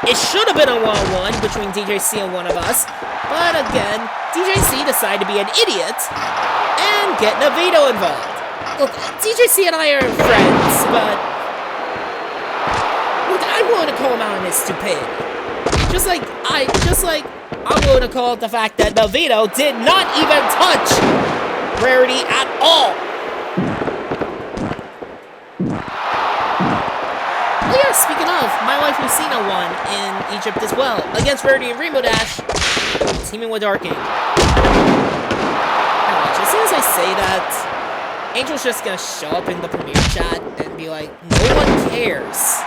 it should have been a 1-on-1 between DJC and one of us, but again, DJC decided to be an idiot and get Navino involved. Look, DJC and I are friends, but look, I'm willing to call him out on his stupidity. Just like I'm going to call it the fact that Melvino did not even touch Rarity at all. Oh yeah, speaking of, my wife Lucina won in Egypt as well against Rarity and Rainbow Dash, teaming with Dark Angel. As soon as I say that, Angel's just gonna show up in the premiere chat and be like, no one cares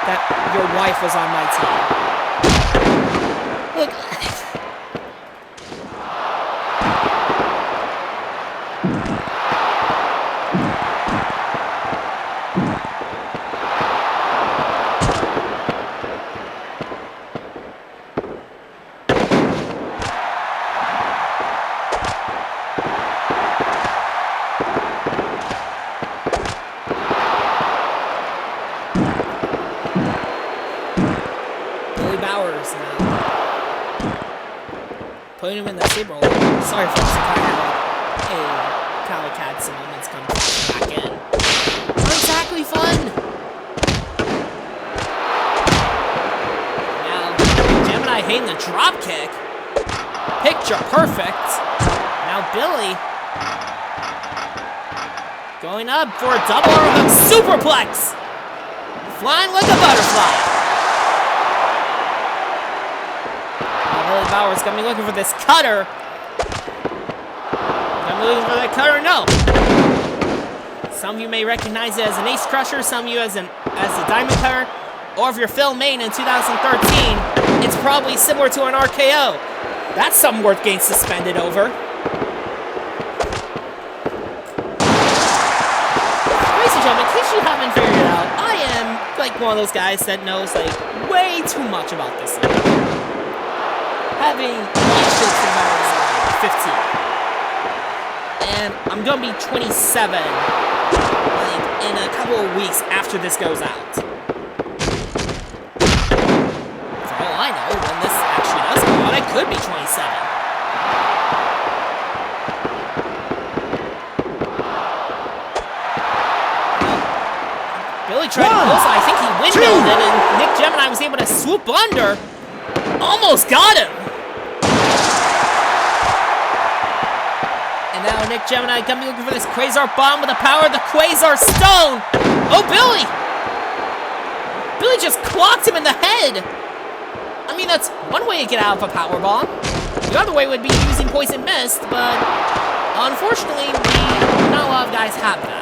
that your wife was on my team. Look, putting him in the Saber. Sorry folks, if I have a Calicat some moments come back in. Not exactly fun! Now, Gemini hitting the drop kick. Picture perfect. Now Billy going up for a double overhook superplex. Flying like a butterfly. Bowers gonna be looking for this cutter. Gonna be looking for that cutter. No. Some of you may recognize it as an Ace Crusher. Some of you as a Diamond Cutter. Or if you're Phil Main in 2013, it's probably similar to an RKO. That's something worth getting suspended over. Ladies and gentlemen, in case you haven't figured it out, I am like one of those guys that knows like way too much about this league. Having watched it since I was 15. And I'm gonna be 27 like in a couple of weeks after this goes out. For all I know, when this actually does come out, I could be 27. Billy tried to close. I think he windmilled it, and Nick Gemini was able to swoop under. Almost got him. And now Nick Gemini gonna be looking for this Quasar Bomb with the power of the Quasar Stone. Oh, Billy! Billy just clocked him in the head. I mean, that's one way to get out of a power bomb. The other way would be using Poison Mist, but unfortunately, not a lot of guys have that.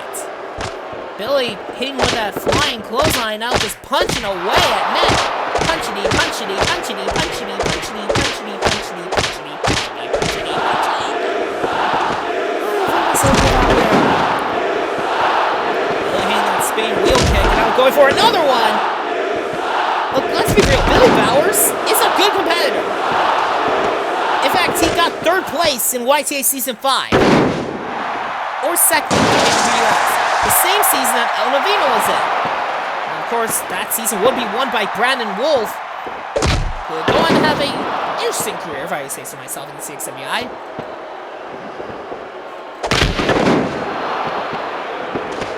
Billy hitting with that flying clothesline now, just punching away at Nick. Punchity, punchity, punchity, punchity, punchity, punchity, punchity, punchity, punchity, punchity, punchity. So good out there. Billy hitting that spin wheel kick, and now going for another one. Look, let's be real. Billy Bowers is a good competitor. In fact, he got 3rd place in YTA Season 5. Or 2nd in the US. The same season that El Navino was in. And of course, that season would be won by Brandon Wolf, who will go on to have an interesting career, if I say so myself, in the CXWI.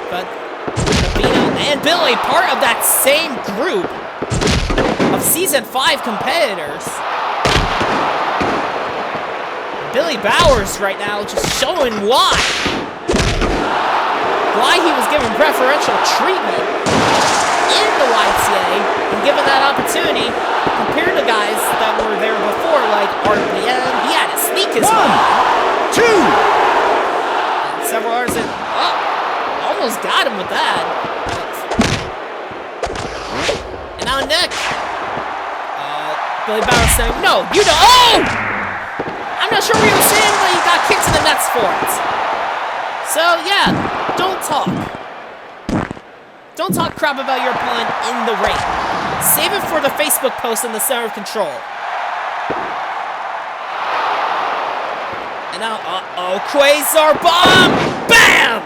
But Navino and Billy, part of that same group of Season 5 competitors. Billy Bowers right now just showing why he was given preferential treatment in the YTA and given that opportunity compared to guys that were there before, like RPM. He had to sneak his way. 2! And several others that almost got him with that. And now Nick. Billy Bowers saying, no, you don't. Oh! I'm not sure what he was saying, but he got kicked in the nuts for it. So, yeah, don't talk. Don't talk crap about your opponent in the ring. Save it for the Facebook post in the center of control. And now, Quasar Bomb! Bam!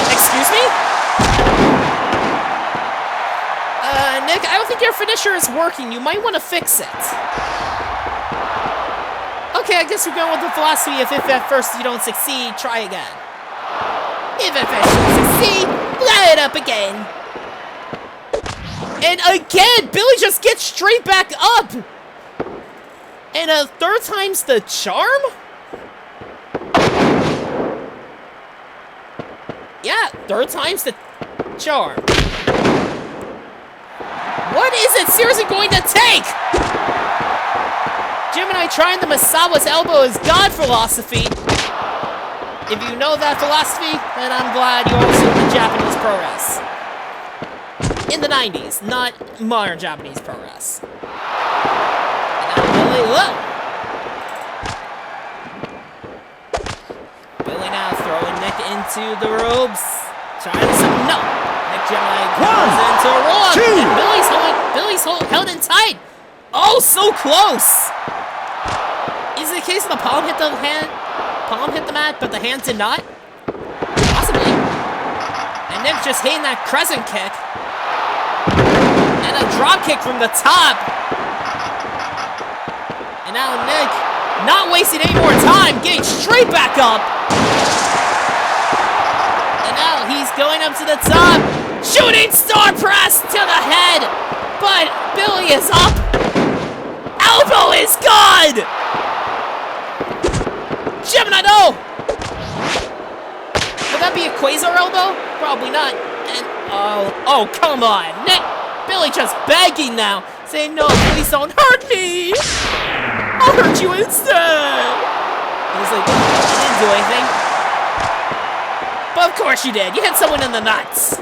Excuse me? Nick, I don't think your finisher is working. You might want to fix it. Okay, I guess we're going with the philosophy of if at first you don't succeed, try again. If at first you don't succeed, blow it up again. And again, Billy just gets straight back up. And a third time's the charm? Yeah, third time's the charm. What is it seriously going to take? Gemini trying the Masawa's elbow is God philosophy. If you know that philosophy, then I'm glad you also in the Japanese pro wrestling. In the 90s, not modern Japanese pro wrestling. Billy, look! Billy now throwing Nick into the ropes. Trying to no! Nick Gemini comes into a roll up. And Billy's held in tight. Oh, so close! Is it a case of the palm hit the mat, but the hand did not? Possibly. And Nick just hitting that crescent kick. And a drop kick from the top. And now Nick, not wasting any more time, getting straight back up. And now he's going up to the top. Shooting star press to the head. But Billy is up. Elbow is gone. Gemini, no! Would that be a Quasar elbow? Probably not. And oh, come on. Nick, Billy just begging now, saying, no, please don't hurt me. I'll hurt you instead. And he's like, I didn't do anything. But of course you did. You hit someone in the nuts.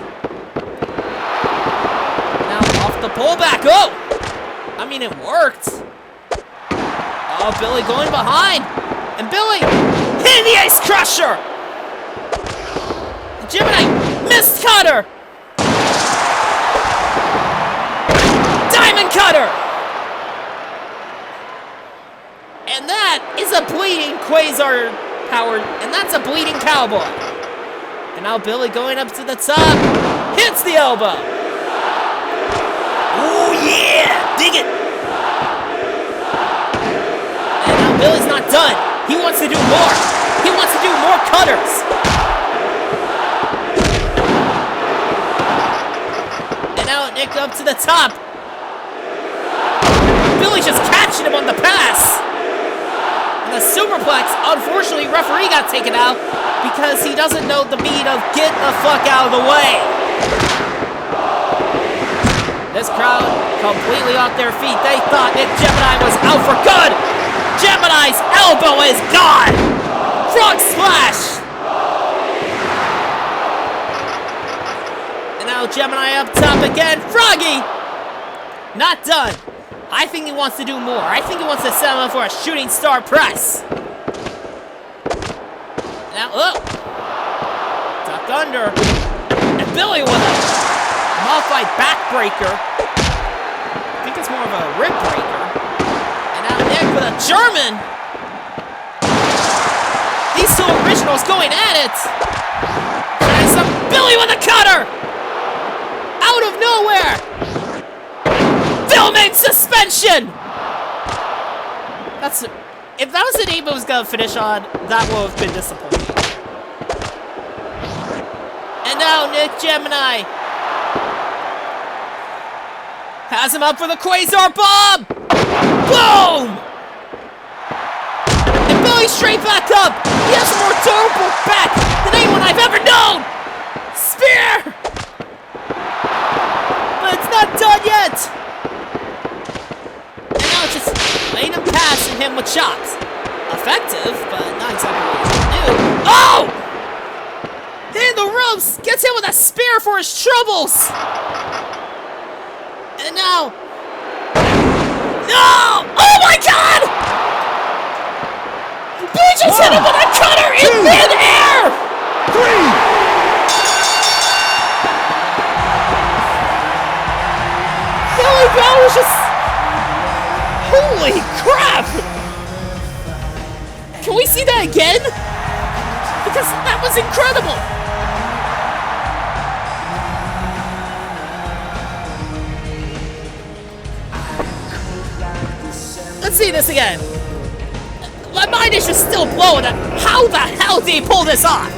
Now off the pullback. Oh! I mean, it worked. Oh, Billy going behind. And Billy hitting the Ace Crusher. Gemini missed cutter. Diamond cutter. And that is a bleeding Quasar powered, and that's a bleeding cowboy. And now Billy going up to the top, hits the elbow. Oh yeah, dig it. And now Billy's not done. He wants to do more. He wants to do more cutters. And now Nick up to the top. Billy just catching him on the pass. And the superplex, unfortunately, referee got taken out because he doesn't know the meaning of get the fuck out of the way. This crowd completely off their feet. They thought Nick Gemini was out for good. Gemini's elbow is gone! Frog splash! And now Gemini up top again. Froggy! Not done. I think he wants to do more. I think he wants to set him up for a shooting star press. Now, duck under. And Billy with a modified backbreaker. I think it's more of a rib breaker. Nick with a German. These two originals going at it. Trying some Billy with a cutter. Out of nowhere. Filming suspension. If that was the name it was gonna finish on, that would have been disappointing. And now Nick Gemini has him up for the Quasar bomb. Boom! And Billy straight back up. He has a more durable back than anyone I've ever known. Spear! But it's not done yet. And now it's just laying him past and him with shots. Effective, but not exactly what he's gonna do. Oh! Hitting the ropes. Gets hit with a spear for his troubles. And now... No! Oh my god! Billy just hit him with a cutter in mid-air! 3! Billy Bell was just... Holy crap! Can we see that again? Because that was incredible! Let's see this again. My mind is just still blowing up. How the hell did he pull this off?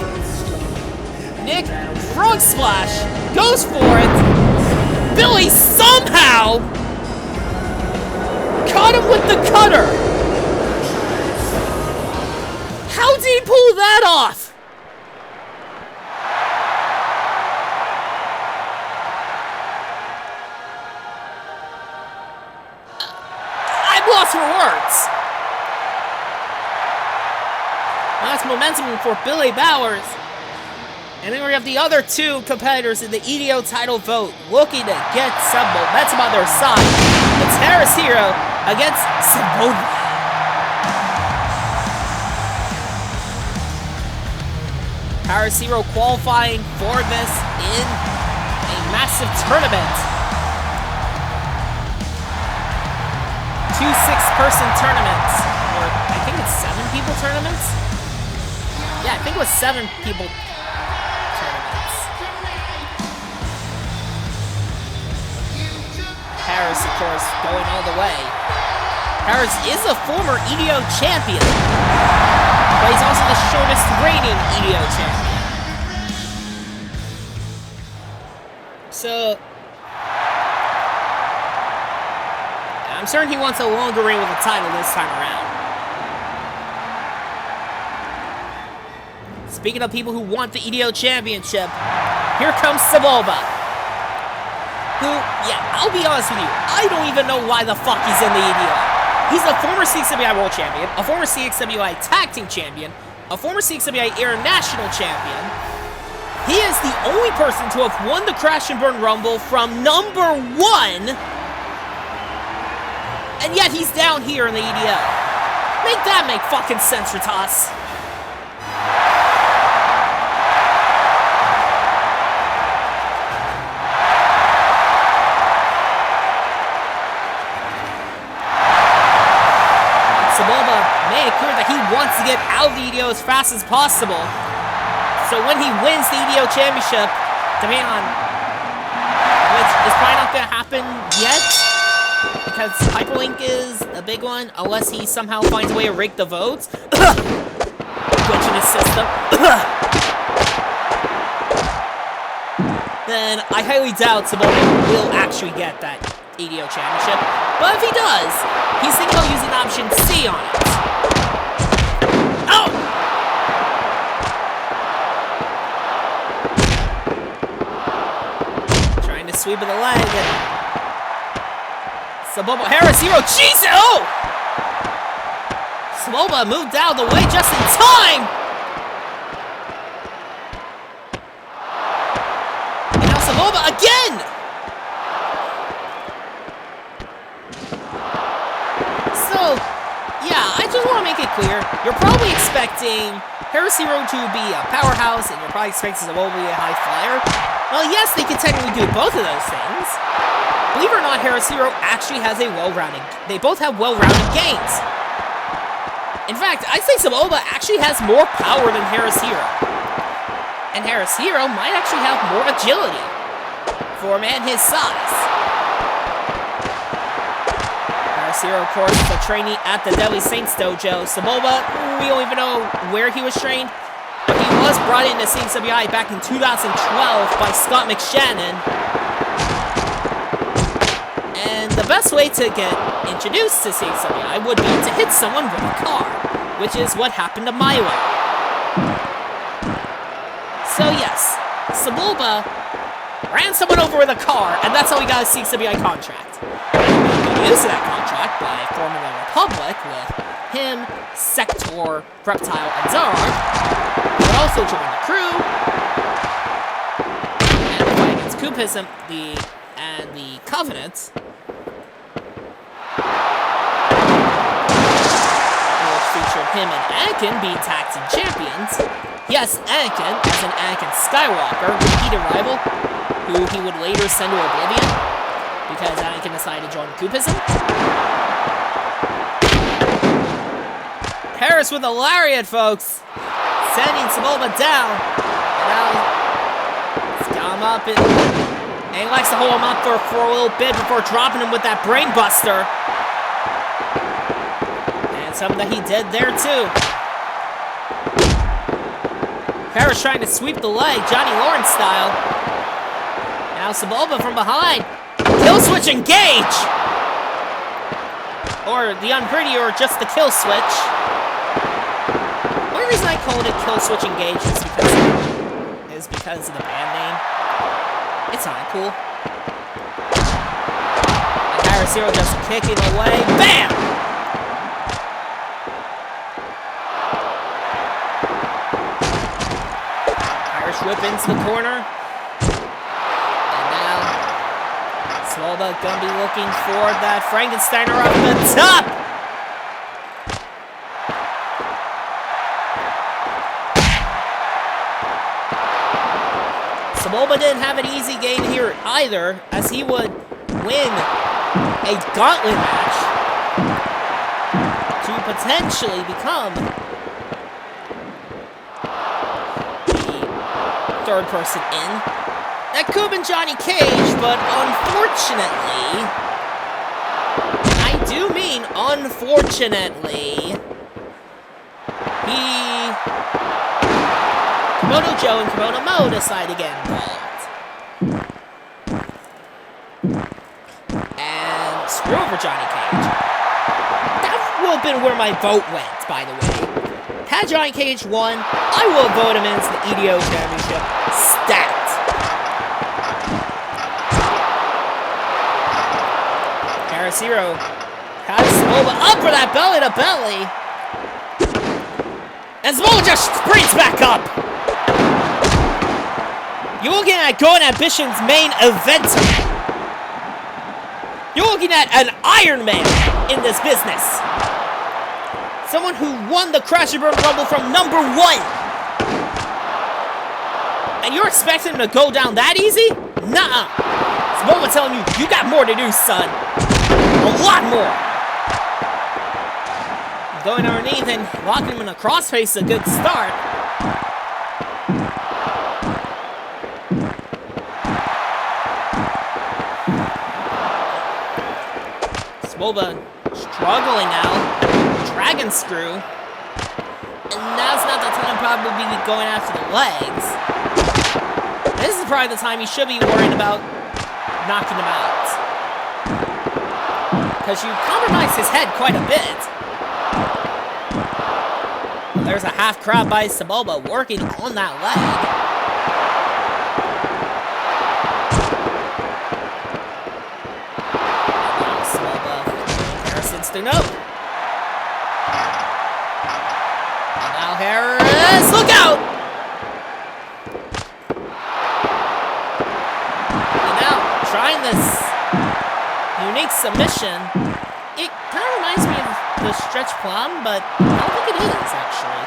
Nick, frog splash, goes for it. Billy somehow caught him with the cutter. How did he pull that off? I'm lost for words. That's momentum for Billy Bowers. And then we have the other two competitors in the EDO title vote looking to get some momentum on their side. It's Harris Hero against Sebulba. Harris Hero qualifying for this in a massive tournament. 2 6-person tournaments. Or I think it's 7-people tournaments? Yeah, I think it was 7-people tournaments. Harris, of course, going all the way. Harris is a former EDO champion, but he's also the shortest reigning EDO champion. So, I'm certain he wants a longer reign with the title this time around. Speaking of people who want the EDO championship, here comes Sebulba. Who, yeah, I'll be honest with you, I don't even know why the fuck he's in the EDO. He's a former CXWI World Champion, a former CXWI Tag Team Champion, a former CXWI International Champion. He is the only person to have won the Crash and Burn Rumble from number 1, and yet he's down here in the EDO. Make that make fucking sense, Ritas. Sebulba made it clear that he wants to get out of the EDO as fast as possible. So when he wins the EDO championship, depending on, which is probably not going to happen yet, because Hyperlink is a big one, unless he somehow finds a way to rig the votes. Glitch in his system. Then I highly doubt Sebulba will actually get that EDO championship. But if he does, he's thinking about using option C on it. Oh! Trying to sweep of the leg. Sebulba, Harris Hero, Jesus! Oh! Sebulba moved out of the way just in time! And now Sebulba again! So, yeah, I just want to make it clear, you're probably expecting Harris Hero to be a powerhouse, and you're probably expecting Sebulba to be a high flyer. Well, yes, they can technically do both of those things. Believe it or not, Harris Hero actually has a well-rounded... They both have well-rounded games. In fact, I'd say Sebulba actually has more power than Harris Hero. And Harris Hero might actually have more agility for a man his size. Harris Hero, of course, is a trainee at the Deadly Saints dojo. Sebulba, we don't even know where he was trained. But he was brought into CXWI back in 2012 by Scott McShannon. And the best way to get introduced to CXWI would be to hit someone with a car, which is what happened to Mileena. So yes, Sebulba ran someone over with a car, and that's how he got a CXWI contract. He used that contract by forming the Republic with him, Sector, Reptile, and Zarg. He would also join the crew and fight against Coupism and the Covenant. Featured him and Anakin being tag team champions. Yes, Anakin, as an Anakin Skywalker, repeated rival, who he would later send to oblivion, because Anakin decided to join Coupism. Harris with a lariat, folks! Sending Sebulba down. And now, he's got him up, and he likes to hold him up for a little bit before dropping him with that brain buster. Something that he did there, too. Harris trying to sweep the leg, Johnny Lawrence style. Now Sebulba from behind. Kill switch engage! Or the unpretty, or just the kill switch. The only reason I called it kill switch engage is because of the band name. It's not cool. And Harris-Zero just kicking away. Bam! Irish whip into the corner. And now Sebulba gonna be looking for that Frankensteiner up the top! Sebulba didn't have an easy game here either, as he would win a gauntlet match to potentially become the third person in. That could have been Johnny Cage, but unfortunately, I do mean unfortunately, Kimono Joe and Kimono Mo decide to get involved. And screw over Johnny Cage. That would have been where my vote went, by the way. Had Johnny Cage won, I will vote him into the EDO Championship stat. Harris-Zero has Sebulba up for that belly to belly. And Sebulba just springs back up. You're looking at Go Ambition's main event. You're looking at an Iron Man in this business. Someone who won the Crash and Burn Rumble from #1. And you're expecting him to go down that easy? Nuh-uh. Sebulba telling you, you got more to do, son. A lot more. Going underneath and locking him in a crossface is a good start. Sebulba struggling now. Dragon screw. And now's not the time probably be going after the legs. This is probably the time you should be worried about knocking him out. Because you compromised his head quite a bit. There's a half crab by Sebulba working on that leg. To know. And now Harris, look out! And now trying this unique submission. It kind of reminds me of the stretch plum, but I don't think it is actually.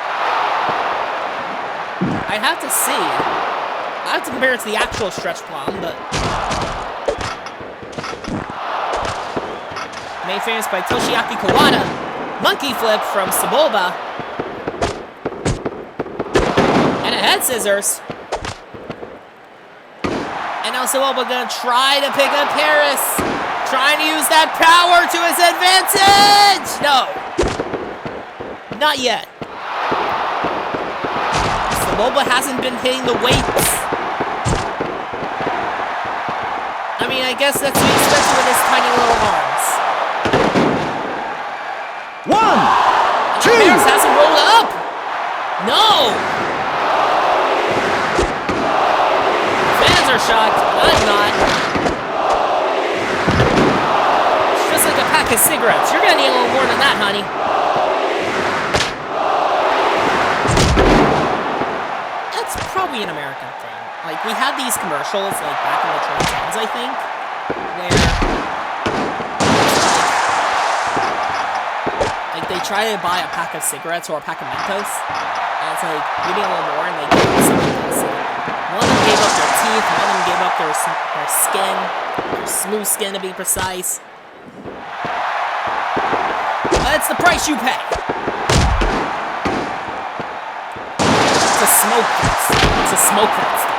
I'd have to see. I have to compare it to the actual stretch plum, but. Made famous by Toshiaki Kawada. Monkey flip from Sebulba. And a head scissors. And now Sebulba gonna try to pick up Harris. Trying to use that power to his advantage! No. Not yet. Sebulba hasn't been hitting the weights. I mean, I guess that's what he's expected with his tiny little arms. 1, 2. Harris hasn't rolled up. No. Fans are shocked. I'm not. It's just like a pack of cigarettes. You're gonna need a little more than that, honey. That's probably an American thing. Like, we had these commercials, like, back in the 2010s, I think, where they try to buy a pack of cigarettes or a pack of Mentos, and it's like, you need a little more, and they give you something else. One of them gave up their teeth, one of them gave up their skin, their smooth skin to be precise. But it's the price you pay. To smoke this. To smoke that stuff.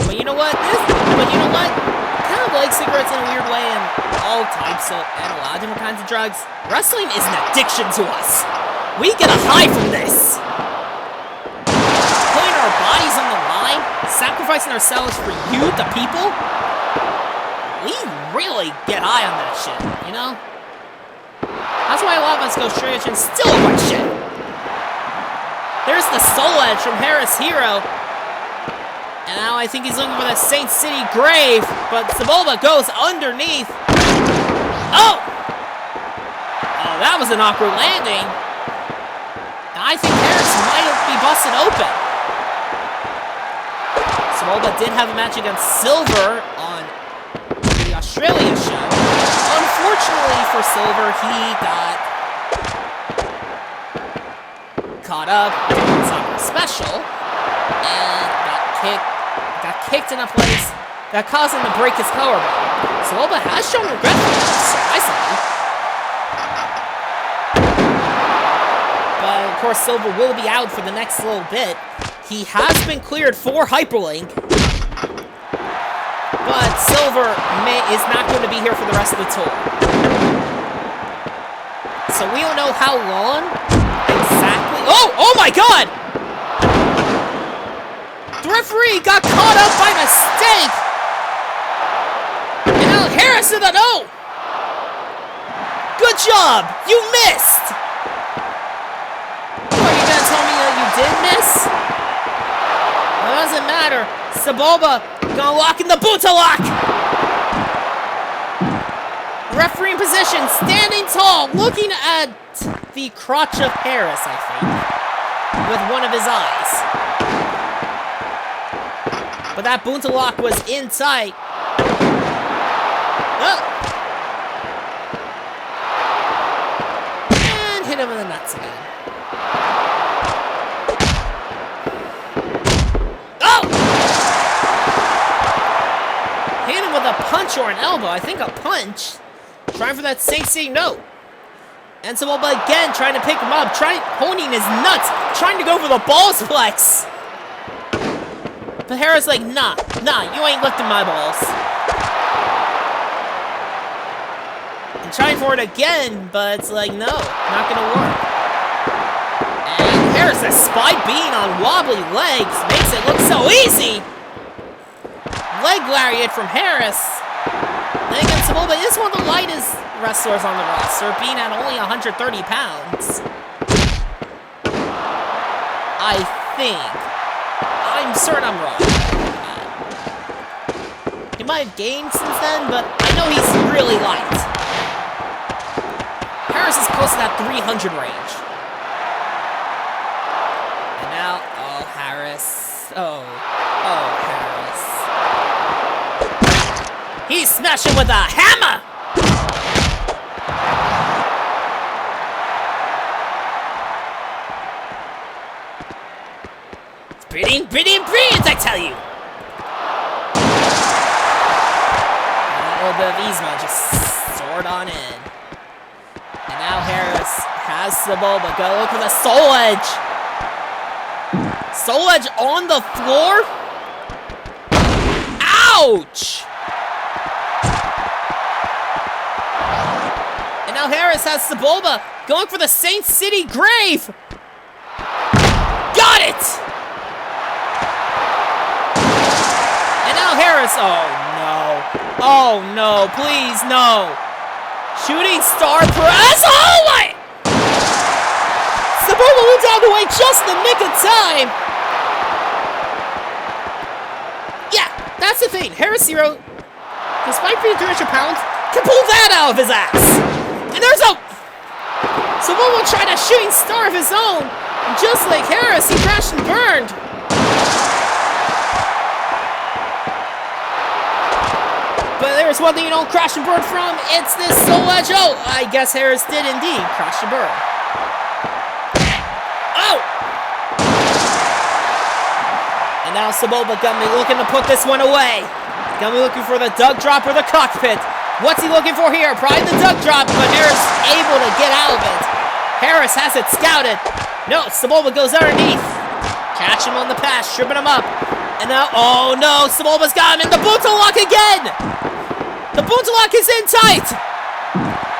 But you know what? Like cigarettes in a weird way and all types of, and a lot of different kinds of drugs. Wrestling is an addiction to us. We get a high from this. Putting our bodies on sacrificing ourselves for you, the people? We really get high on that shit, you know? That's why a lot of us go straight edge and still win shit. There's the soul edge from Harris Hero. And now I think he's looking for the Saint City grave, but Sebulba goes underneath. Oh! Oh, that was an awkward landing. And I think Harris might be busted open. Sebulba did have a match against Silver on the Australia show. Unfortunately for Silver, he got caught up doing something special and got kicked in a place that caused him to break his collarbone. Sebulba has shown regret for this, surprisingly. But of course, Silver will be out for the next little bit. He has been cleared for Hyperlink. But Silver is not going to be here for the rest of the tour. So we don't know how long exactly. Oh my god! The referee got caught up by mistake! And now Harris to the no! Good job! You missed! What, are you gonna tell me that you did miss? Well, it doesn't matter. Sebulba gonna lock in the Bootalock! Referee in position, standing tall, looking at the crotch of Harris, I think, with one of his eyes. But that Bootalock was in sight. Oh. And hit him in the nuts again. With a punch or an elbow. I think a punch. Trying for that Saint City note. And Sebulba again trying to pick him up. Honing his nuts. Trying to go for the balls flex. But Harris like, nah, you ain't lifting my balls. And trying for it again, but it's like, no, not gonna work. And Harris, a spy being on wobbly legs, makes it look so easy. Leg lariat from Harris. Then again, Sebulba is one of the lightest wrestlers on the roster, being at only 130 pounds. I think. I'm certain I'm wrong. He might have gained since then, but I know he's really light. Harris is close to that 300 range. And now, oh, Harris. Oh, Harris. He's smashing with a hammer! It's brilliant, I tell you! A little bit of Yzma just soared on in. And now Harris has Sebulba go look for the Soul Edge! Soul Edge on the floor? Ouch! Now Harris has Sebulba going for the Saint City grave. Got it! And now Harris, oh no, please no. Shooting star press, oh my! Sebulba moves out of the way just in the nick of time. Yeah, that's the thing. Harris Hero, despite being 300 pounds, can pull that out of his ass. And there's a... Sebulba tried a shooting star of his own. And just like Harris, he crashed and burned. But there's one thing you don't crash and burn from. It's this Soul Edge. Oh, I guess Harris did indeed crash and burn. Oh! And now Sebulba gonna be looking to put this one away. Gonna be looking for the Doug drop or the cockpit. What's he looking for here? Probably the Doug drop, but Harris able to get out of it. Harris has it scouted. No, Sebulba goes underneath. Catch him on the pass, tripping him up. And now, oh no, Sebulba's got him in the Bootalock again! The Bootalock is in tight!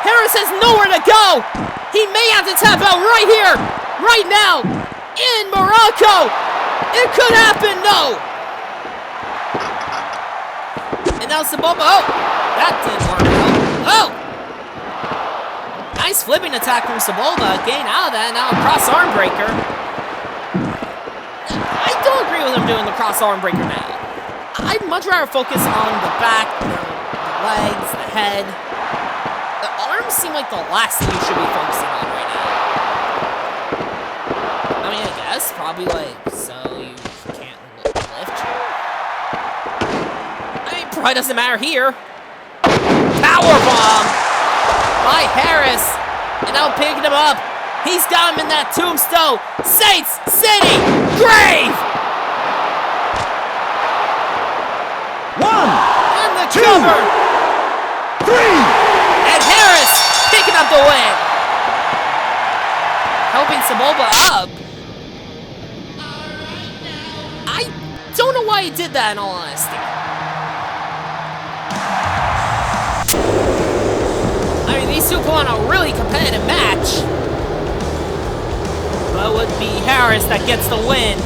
Harris has nowhere to go! He may have to tap out right here, right now, in Morocco! It could happen, no! now, Sebulba. Oh! That didn't work out. Oh! Nice flipping attack from Sebulba. Getting out of that. Now a cross arm breaker. I don't agree with him doing the cross arm breaker now. I'd much rather focus on the back, the legs, the head. The arms seem like the last thing you should be focusing on right now. I mean, I guess probably like so you can't lift you. I mean, probably doesn't matter here. Powerbomb by Harris, and now picking him up. He's got him in that tombstone. Saints City Grave. And the cover. 3. And Harris picking up the win. Helping Sebulba up. I don't know why he did that in all honesty. I mean, these two put on a really competitive match. But it would be Harris that gets the win.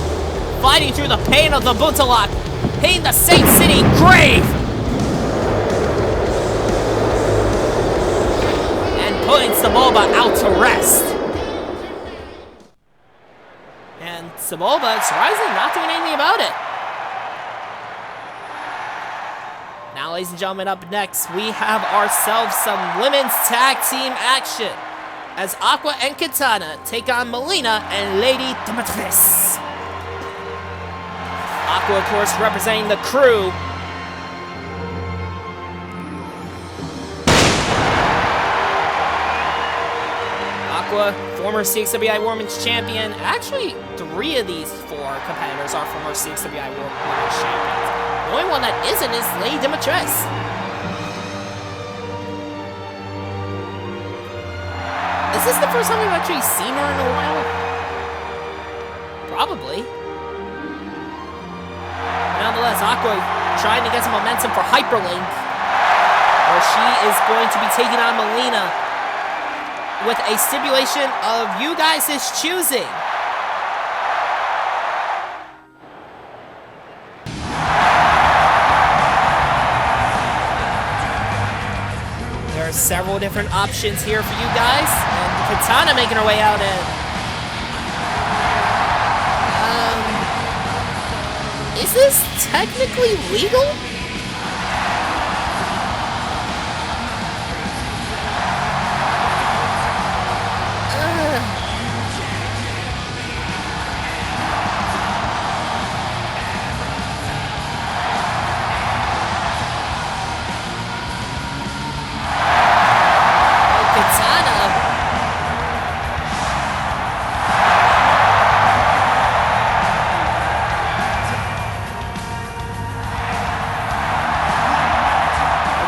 Fighting through the pain of the Butalock. Hitting the Saint City Grave. And putting Sebulba out to rest. And Sebulba, surprisingly, not doing anything about it. Now, ladies and gentlemen, up next, we have ourselves some women's tag team action. As Aqua and Kitana take on Mileena and Lady Dimitrescu. Aqua, of course, representing the crew. Aqua, former CXWI Women's Champion. Actually, 3 of these 4 competitors are former CXWI Women's Champions. The only one that isn't is Lady Dimitrescu. Is this the first time we've actually seen her in a while? Probably. Nonetheless, Aqua trying to get some momentum for Hyperlink, where she is going to be taking on Mileena with a stipulation of you guys' choosing. There are several different options here for you guys, and Kitana making her way out in. Is this technically legal?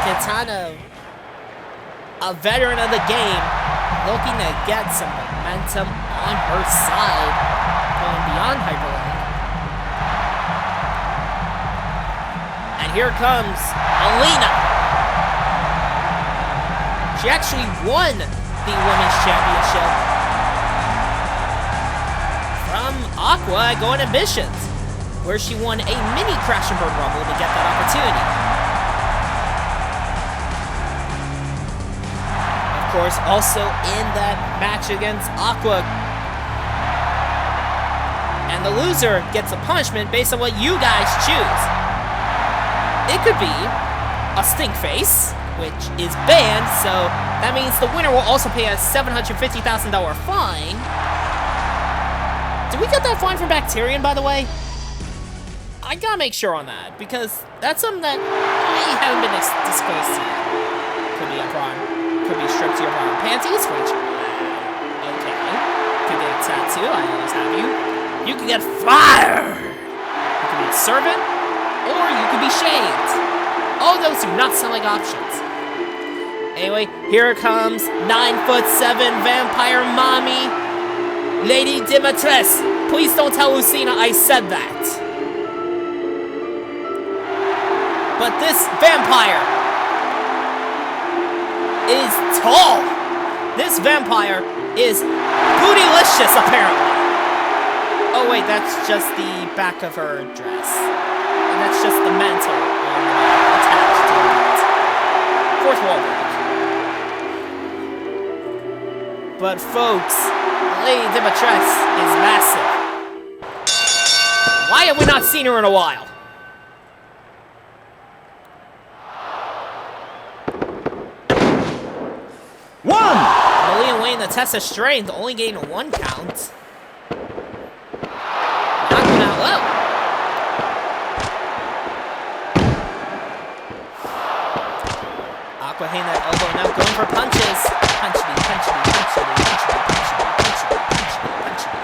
Kitana, a veteran of the game, looking to get some momentum on her side, going beyond Hyperlink. And here comes Mileena. She actually won the Women's Championship from Aqua at Going Ambitions, where she won a mini Crash and Burn Rumble to get that opportunity. Of course, also in that match against Aqua. And the loser gets a punishment based on what you guys choose. It could be a stink face, which is banned, so that means the winner will also pay a $750,000 fine. Did we get that fine from Bacterian, by the way? I gotta make sure on that, because that's something that I haven't been disclosed to yet. Could be a crime. Could be stripped to your brown panties, which, okay. Could get a tattoo, I always have you. You could get fired! You could be a servant, or you could be shaved. All those do not sound like options. Anyway, here comes 9'7" vampire mommy, Lady Dimitrescu. Please don't tell Lucina I said that. But this vampire is tall. This vampire is bootylicious, apparently. Oh wait, that's just the back of her dress. And that's just the mantle attached to her fourth wall break. But folks, Lady Dimitrescu is massive. Why have we not seen her in a while? Mileena winning the test of strength, only getting a 1 count. Knocking out low. Aqua hitting that elbow, now going for punches. Punch me, punch me, punch me, punch me, punch me, punch me, punch me, punch me.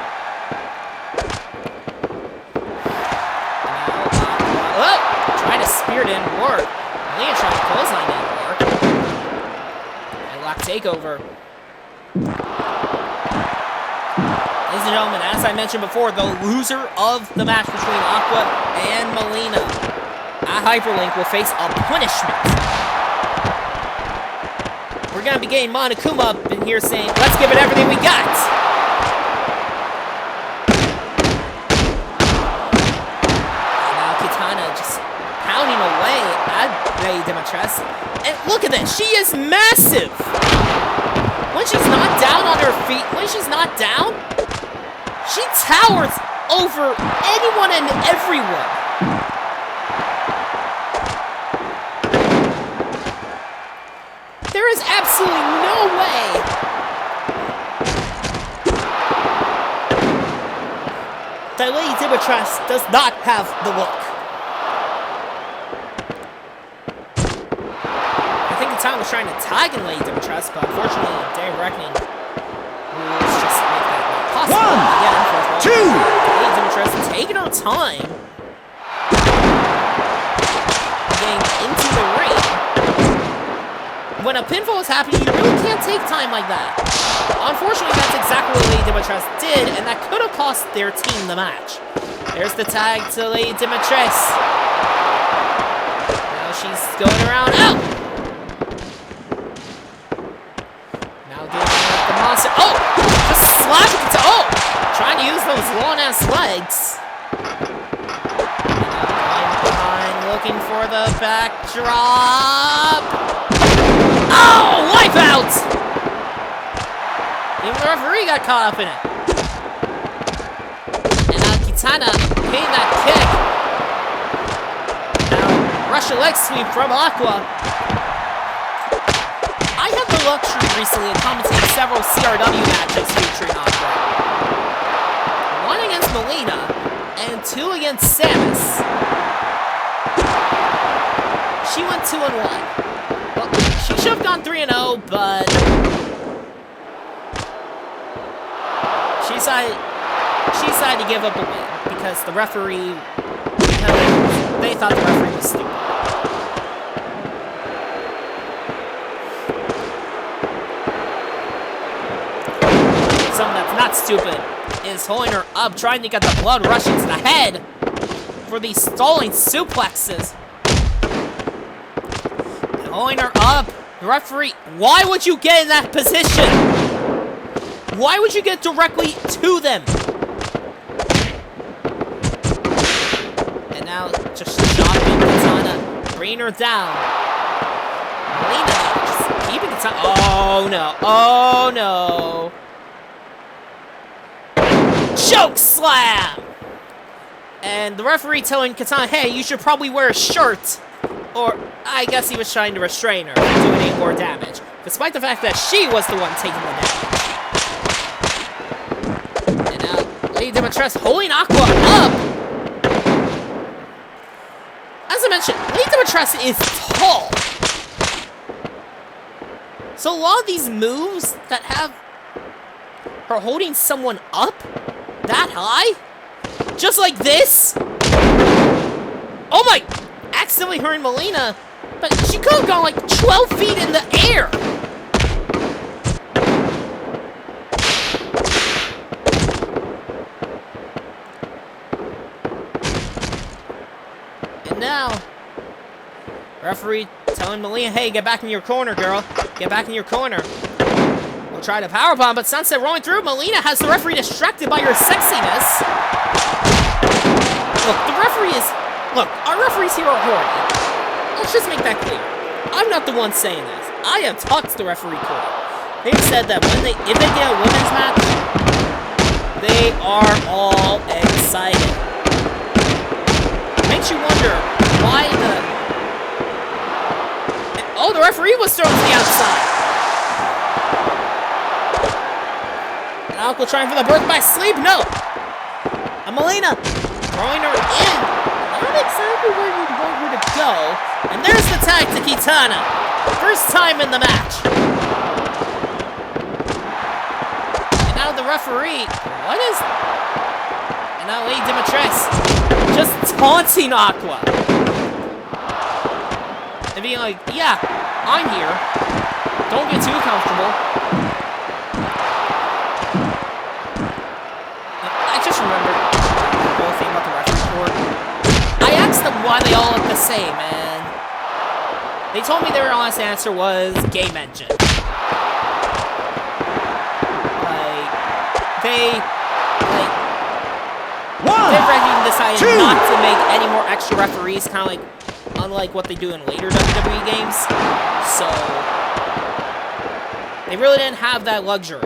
Now, oh! Trying to spear it didn't work. Mileena trying to clothesline didn't work. Takeover. Ladies and gentlemen, as I mentioned before, the loser of the match between Aqua and Mileena at Hyperlink will face a punishment. We're going to be getting Monokuma up in here saying, let's give it everything we got. And now Kitana just pounding away at Lady Dimitrescu. And look at this, she is massive! When she's not down on her feet, when she's not down, she towers over anyone and everyone. There is absolutely no way that Lady Dimitrescu does not have the look. Time was trying to tag in Lady Dimitrescu, but unfortunately, Day of Reckoning rules just make that not possible. Again, Lady Dimitrescu taking her time, getting into the ring. When a pinfall is happening, you really can't take time like that. Unfortunately, that's exactly what Lady Dimitrescu did, and that could have cost their team the match. There's the tag to Lady Dimitrescu. Now she's going around. Oh! Oh! Just slapping it to, oh! Trying to use those long-ass legs. Behind, looking for the backdrop. Oh! Wipeout! Even the referee got caught up in it. And now Kitana hitting that kick. Now, Russian leg sweep from Aqua. I had the luxury recently of commentating several CRW matches featuring Aqua. 1 against Mileena, and 2 against Samus. She went 2-1. Well, she should have gone 3-0, but she decided to give up a win because the referee, they thought the referee was stupid. Something that's not stupid is holding her up, trying to get the blood rushing to the head for these stalling suplexes. And holding her up, the referee, why would you get in that position? Why would you get directly to them? And now just shocking Kitana, bringing her down. Mileena just keeping Kitana. Oh no! Oh no! Choke slam! And the referee telling Kitana, hey, you should probably wear a shirt. Or, I guess he was trying to restrain her from doing any more damage, despite the fact that she was the one taking the damage. And now, Lady Dimitrescu holding Aqua up! As I mentioned, Lady Dimitrescu is tall. So a lot of these moves that have her holding someone up that high? Just like this? Oh my! Accidentally hurting Mileena, but she could have gone like 12 feet in the air! And now, referee telling Mileena, hey, get back in your corner, girl. Get back in your corner. We'll try to powerbomb, but Sunset rolling through. Mileena has the referee distracted by her sexiness. Look, the referee is... Look, our referees here are horny. Let's just make that clear. I'm not the one saying this. I have talked to the referee court. They've said that if they get a women's match, they are all excited. Makes you wonder why the referee was thrown to the outside. And Aqua trying for the birth by sleep? No. And Mileena throwing her in. Not exactly where you'd want her to go. And there's the tag to Kitana. First time in the match. And now the referee. What is... And now Lady Dimitrescu just taunting Aqua. And being like, yeah, I'm here. Don't get too comfortable. I just remembered the whole thing about the referee court. I asked them why they all look the same, and they told me their honest answer was game engine. They decided not to make any more extra referees, kind of like unlike what they do in later WWE games. So they really didn't have that luxury.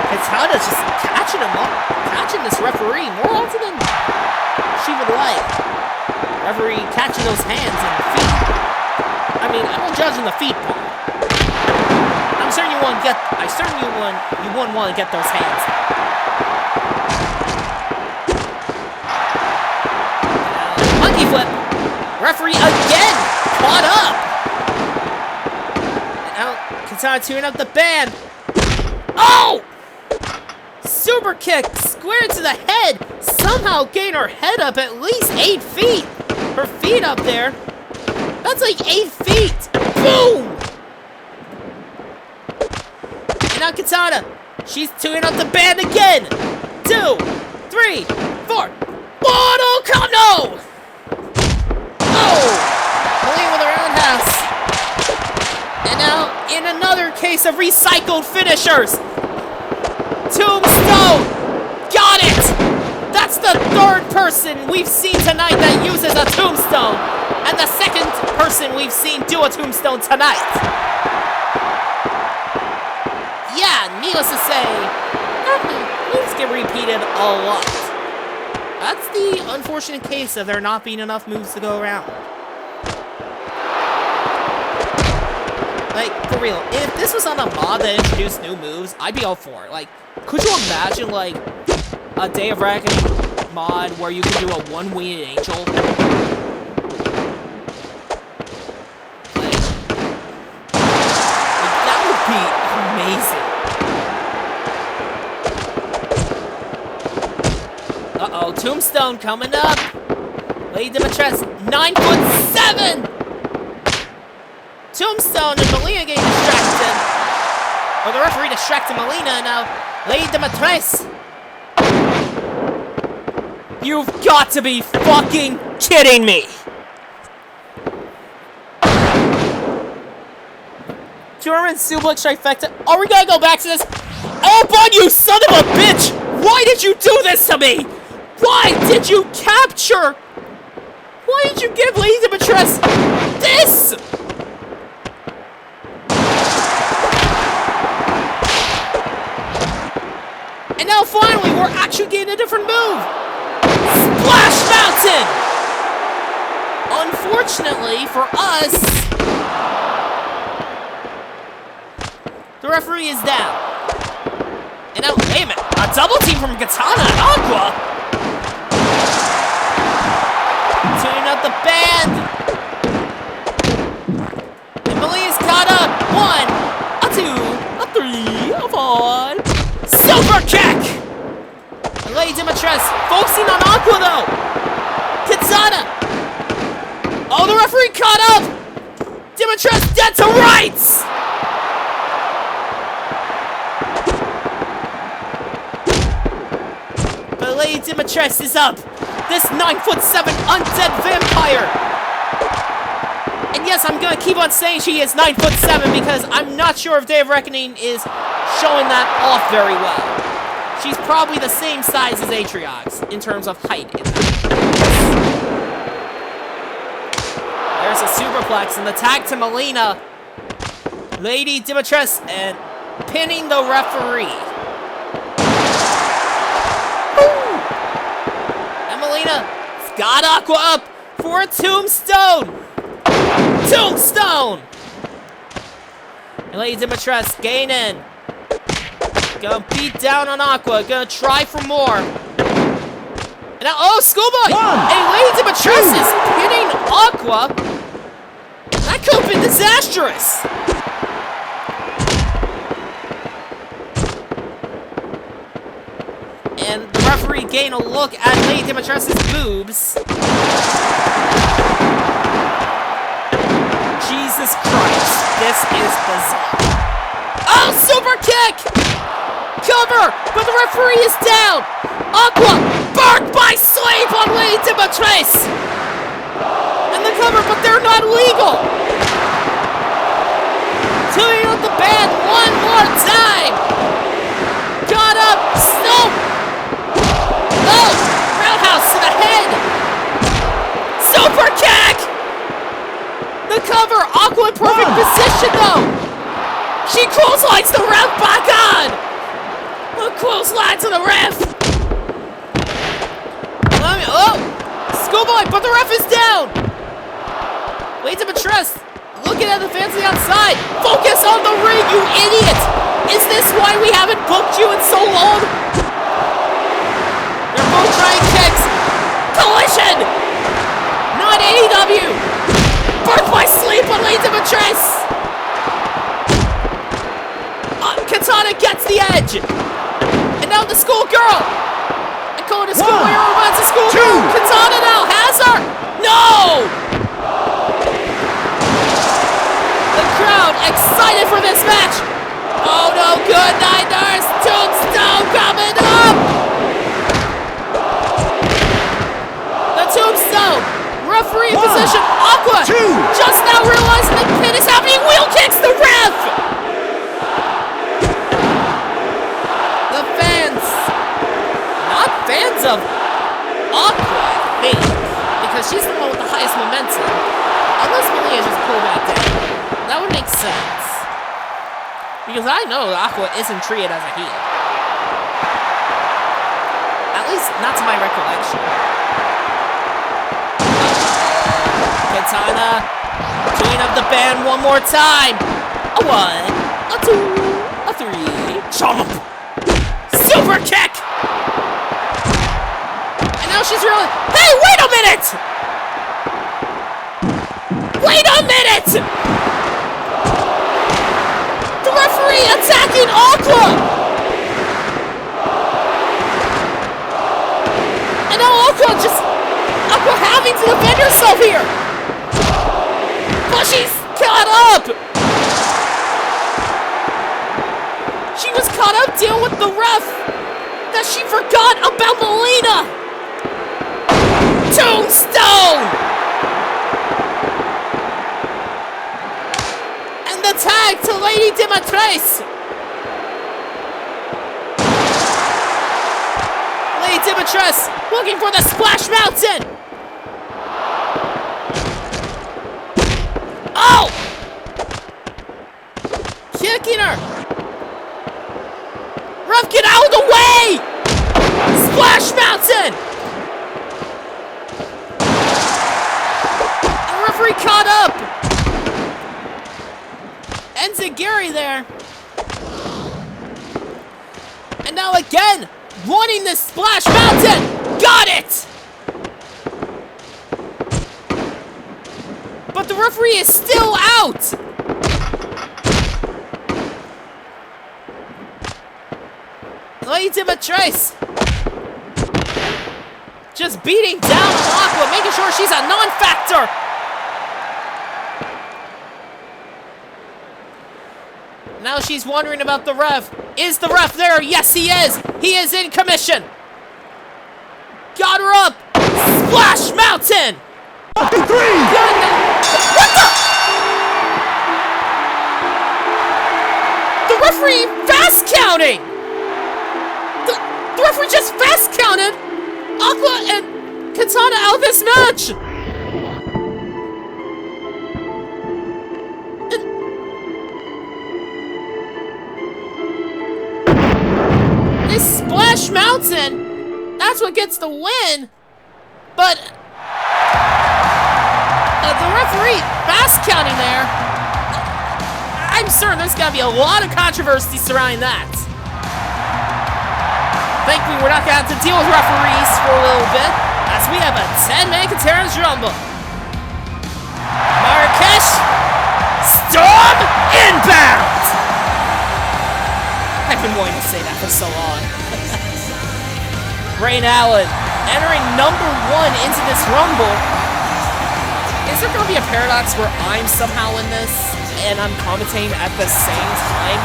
Kitana's just catching this referee more often than she would like. Referee catching those hands and the feet. I mean, I'm not judging the feet part. I certainly wouldn't want to get those hands. Monkey flip. Referee again caught up. And now Kitana tuning up the band. Oh! Super kick square to the head. Somehow getting her head up at least 8 feet. Her feet up there. That's like 8 feet. Boom! Now Kitana, she's tuning up the band again. 2, 3, 4. Oh, no! Oh! Mileena with a roundhouse. And now, in another case of recycled finishers. Tombstone! Got it! That's the third person we've seen tonight that uses a tombstone. And the second person we've seen do a tombstone tonight. Yeah, needless to say, moves get repeated a lot. That's the unfortunate case of there not being enough moves to go around. Like, for real, if this was on a mod that introduced new moves, I'd be all for it. Like, could you imagine, like, a Day of Reckoning mod where you could do a one-winged angel? That would be amazing. Uh-oh, Tombstone coming up. Lady Dimitrescu, 9'7". Tombstone and Mileena getting distracted. Or the referee distracted Mileena. Now, Lady Dimitrescu. You've got to be fucking kidding me. German suplex trifecta. Are we gonna go back to this? Oh, Bun, you son of a bitch! Why did you do this to me? Why did you capture? Why did you give Lady Dimitrescu this? And now finally, we're actually getting a different move. Splash Mountain! Unfortunately for us, the referee is down. And now, wait a minute, a double team from Kitana and Aqua. Tuning up the band. And Mileena's caught up. 1, a 2, a 3, a 4. Silver kick! And Lady Dimitrescu focusing on Aqua though. Kitana. Oh, the referee caught up. Dimitrescu dead to rights. But Lady Dimitrescu is up. This 9'7" undead vampire. And yes, I'm gonna keep on saying she is 9'7" because I'm not sure if Day of Reckoning is showing that off very well. She's probably the same size as Atriox in terms of height. superplex and the tag to Mileena. Lady Dimitrescu and pinning the referee. And Mileena got Aqua up for a tombstone. Tombstone! And Lady Dimitrescu gaining. Gonna beat down on Aqua. Gonna try for more. And now, oh, Schoolboy! And Lady Dimitrescu is pinning Aqua. That could have been disastrous. And the referee gained a look at Lady Dimitrescu's boobs. Jesus Christ, this is bizarre. Oh, super kick! Cover, but the referee is down. Aqua, barked by sleep on Lady Dimitrescu. And the cover, but they're not legal. Tuning up the band one more time. Got up, Snoop. Oh, roundhouse to the head. Super kick. The cover, Aqua in perfect position though. She clotheslines the ref back on. A clothesline to the ref. Oh, Schoolboy, but the ref is down. Lady Dimitrescu, looking at the fans on the outside. Focus on the ring, you idiot. Is this why we haven't booked you in so long? They're both trying kicks. Collision. Not AEW. Birth by sleep on Lady Dimitrescu. Kitana gets the edge. And now the schoolgirl. And going to school where reminds the schoolgirl. Kitana now has her. No. The crowd excited for this match. Oh no, good night nurse. Tombstone coming up. The tombstone. Referee position. Aqua just now realizing the pin is happening. Wheel kicks the ref. The fans, not fans of Aqua, I think, because she's the one with the highest momentum. Unless Mileena just pulled back down. That would make sense. Because I know Aqua isn't treated as a heel. At least, not to my recollection. Kitana, tuning up the band one more time. A 1, a 2, a 3, chomp. Super kick. And now she's really, hey, wait a minute. Wait a minute. The referee attacking Aqua. And now Aqua having to defend herself here. But she's caught up! She was caught up dealing with the ref that she forgot about Mileena! Tombstone! And the tag to Lady Dimitrescu! Lady Dimitrescu looking for the Splash Mountain! Oh! Kicking her! Ref, get out of the way! Splash Mountain! The referee caught up! Enziguri there. And now again, wanting this Splash Mountain! Got it! But the referee is still out! Lady Dimitrescu just beating down Aqua, making sure she's a non-factor! Now she's wondering about the ref. Is the ref there? Yes, he is! He is in commission! Got her up! Splash Mountain! 3! What the? The referee fast counting! The referee just fast counted Aqua and Kitana out of this match! counts in. That's what gets the win. But the referee fast counting there. I'm certain there's got to be a lot of controversy surrounding that. Thankfully, we're not going to have to deal with referees for a little bit, as we have a 10-man Contenders Rumble. Marrakesh, Storm inbound! I've been wanting to say that for so long. Rain Allen entering number 1 into this Rumble. Is there going to be a paradox where I'm somehow in this and I'm commentating at the same time?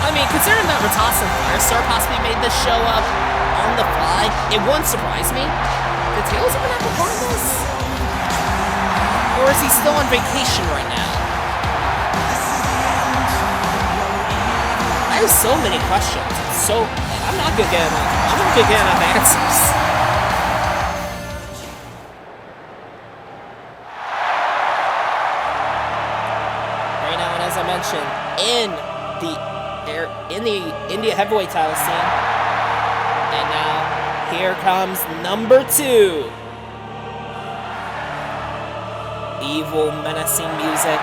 I mean, considering that Reptile and Firestar possibly made this show up on the fly, it wouldn't surprise me. Did Tails even have a part of this? Or is he still on vacation right now? I have so many questions. I'm not good getting enough answers. Right now, and as I mentioned, in the India heavyweight title scene, and now here comes number 2. Evil, menacing music.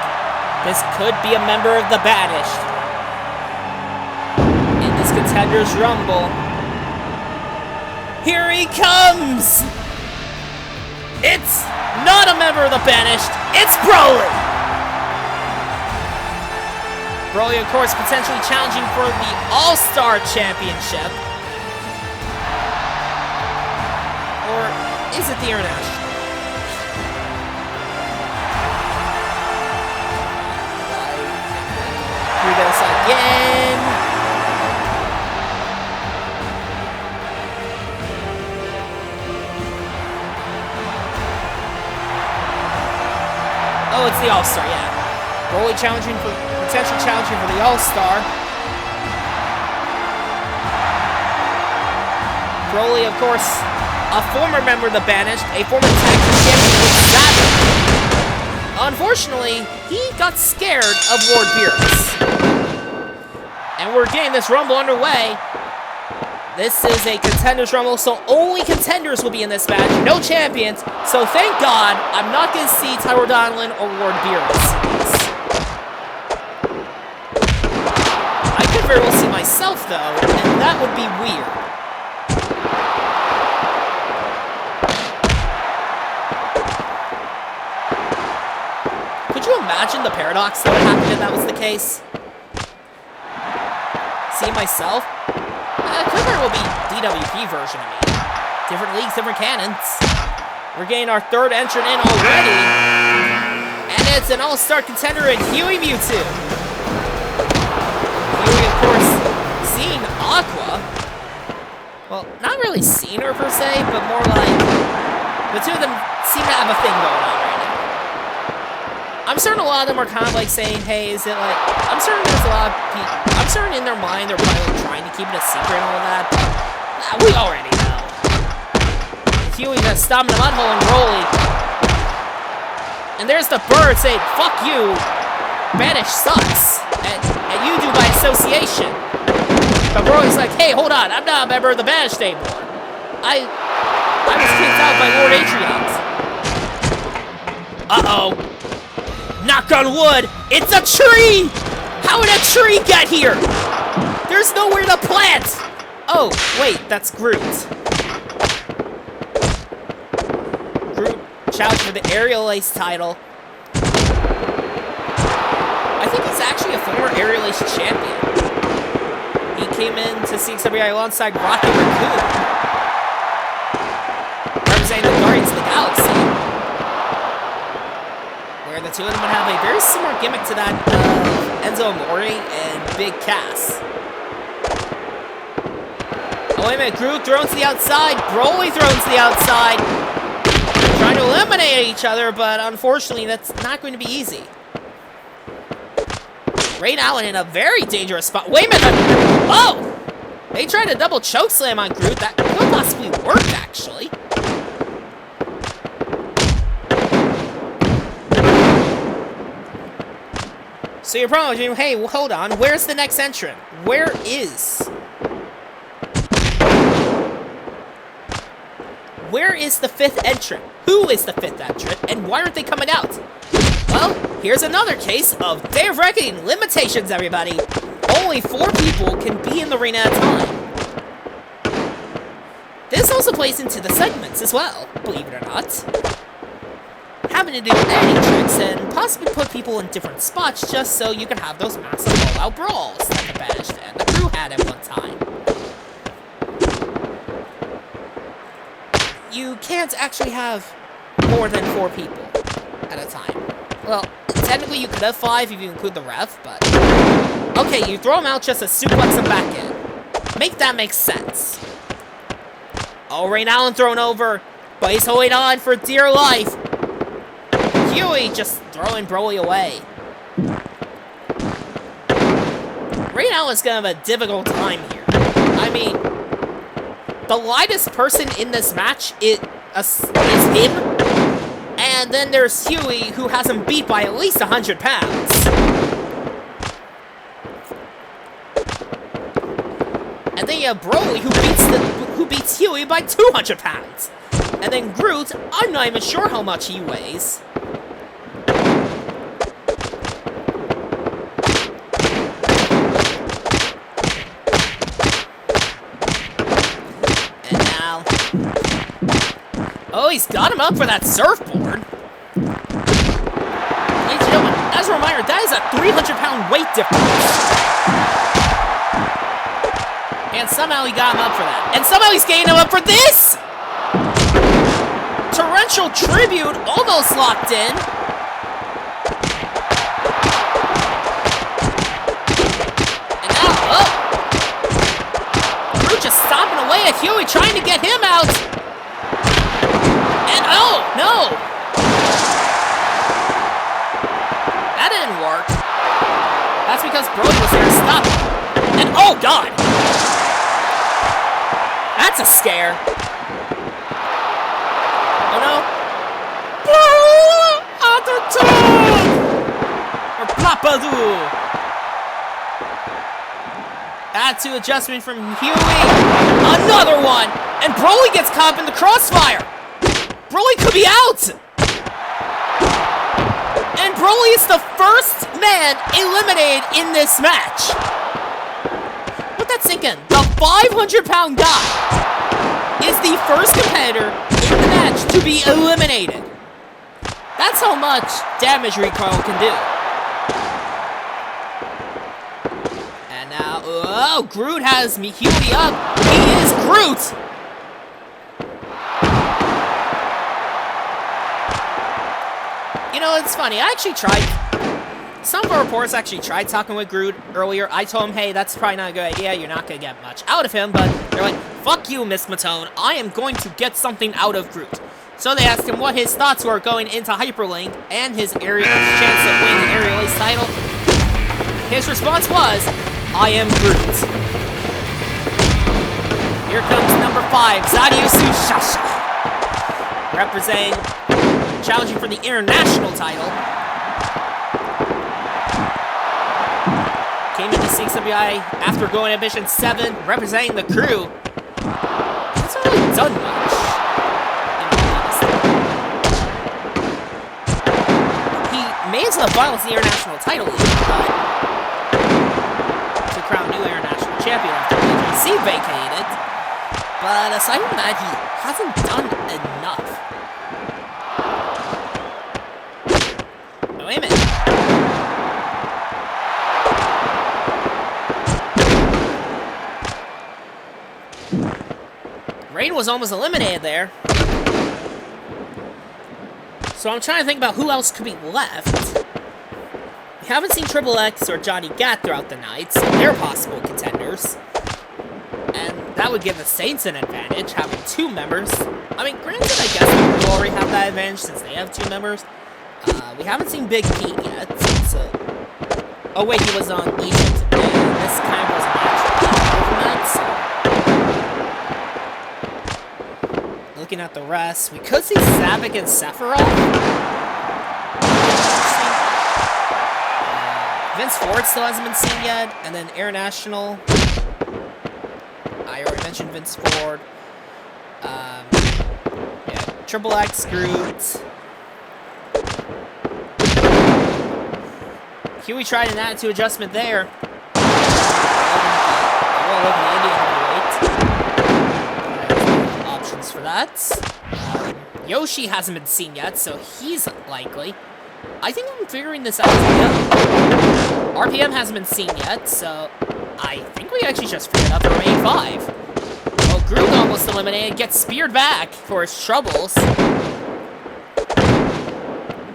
This could be a member of the Banished. In this Contenders Rumble. Here he comes! It's not a member of the Banished, it's Broly! Broly, of course, potentially challenging for the All-Star Championship. Or is it the International? Do this again. Oh, it's the All-Star, yeah. Broly potentially challenging for the All-Star. Broly, of course, a former member of the Banished, a former tag team champion with Savage. Unfortunately, he got scared of Lord Beerus. And we're getting this Rumble underway. This is a Contenders Rumble, so only contenders will be in this match, no champions. So thank God I'm not going to see Tyrell Donlin or Lord Beerus. I could very well see myself, though, and that would be weird. Could you imagine the paradox that would happen if that was the case? See myself? Could very well be DWP version of me. Different leagues, different cannons. We're getting our 3rd entrant in already. And it's an all-star contender in Huey Mewtwo. Huey, of course, seeing Aqua. Well, not really seeing her per se, but more like the two of them seem to have a thing going on right now. I'm certain a lot of them are kind of like saying, hey, is it like... I'm certain there's a lot of people... I'm certain in their mind they're probably like trying to keep it a secret and all that. We already know. Huey's gonna stop in the mudhole and Broly. And there's the bird saying, fuck you, Banish sucks. And you do by association. But Broly's like, hey, hold on, I'm not a member of the Banished anymore. I was kicked out by Lord Atriox. Uh-oh. Knock on wood, it's a tree! How did a tree get here? There's nowhere to plant! Oh, wait, that's Groot. Groot challenged for the Aerial Ace title. I think he's actually a former Aerial Ace champion. He came in to CXWI alongside Rocket Raccoon, representing the Guardians of the Galaxy. Where the two of them would have a very similar gimmick to that Enzo Amore and Big Cass. Oh, wait a minute. Groot thrown to the outside. Broly thrown to the outside. Trying to eliminate each other, but unfortunately, that's not going to be easy. Rain Allen in a very dangerous spot. Wait a minute. Oh! They tried a double choke slam on Groot. That could possibly work, actually. So you're probably wondering, hey, well, hold on, where's the next entrant? Where is the fifth entrant? Who is the fifth entrant, and why aren't they coming out? Well, here's another case of Day of Reckoning limitations, everybody. Only 4 people can be in the arena at a time. This also plays into the segments as well, believe it or not. Having to do any tricks and possibly put people in different spots just so you can have those massive all-out brawls that the Banished and the crew had at one time. You can't actually have more than 4 people at a time. Well, technically you could have 5 if you include the ref, but... Okay, you throw him out just to suplex him back in. Make that make sense. Oh, Rain Allen thrown over, but he's holding on for dear life. Huey just throwing Broly away. Rain Allen's gonna have a difficult time here. I mean, the lightest person in this match is him, and then there's Huey, who has him beat by at least 100 pounds. And then you have Broly, who beats Huey by 200 pounds. And then Groot, I'm not even sure how much he weighs. And now... Oh, he's got him up for that surfboard. Ladies and gentlemen, as a reminder, that is a 300-pound weight difference. And somehow he got him up for that. And somehow he's getting him up for this! Torrential Tribute almost locked in. And now, oh! Drew just stomping away at Huey, trying to get him out. And oh, no! That didn't work. That's because Broly was there to stop him. And oh, God! That's a scare. Oh no. Or Plapadoo. Attitude adjustment from Huey. Another one. And Broly gets caught up in the crossfire. Broly could be out. And Broly is the first man eliminated in this match. Let that sink in. The 500-pound guy is the first competitor in the match to be eliminated. That's how much damage recoil can do. And now, oh, Groot has Huey up. He is Groot. You know, it's funny. I actually tried. Some of our reporters actually tried talking with Groot earlier. I told him, hey, that's probably not a good idea. You're not going to get much out of him. But they're like, fuck you, Miss Matone. I am going to get something out of Groot. So they asked him what his thoughts were going into Hyperlink and his chance of winning the Aerial Ace title. His response was, I am Groot. Here comes number 5, Zadiusu Shasha. Representing, challenging for the international title. Came into NewCXWI after going to Mission 7, representing the crew. Hasn't really done much. He made it to the finals of the International title league, but to crown new International champion after BJC vacated. But aside from that, he hasn't done enough. Oh, wait a minute. Rain was almost eliminated there. So I'm trying to think about who else could be left. We haven't seen Triple X or Johnny Gat throughout the night, so they're possible contenders. And that would give the Saints an advantage, having 2 members. I mean, granted, I guess we already have that advantage since they have 2 members. We haven't seen Big Pete yet, so... Oh wait, he was on Egypt, and this kind of was an actual that, so... Looking at the rest, we could see Zavik and Sephiroth. Vince Ford still hasn't been seen yet, and then International. I already mentioned Vince Ford. Yeah, Triple X, Groot. Huey tried an attitude adjustment there. Options for that. Yoshi hasn't been seen yet, so he's likely. I think I'm figuring this out together. RPM hasn't been seen yet, so I think we actually just figured out the remaining 5. Well, Groot almost eliminated, gets speared back for his troubles.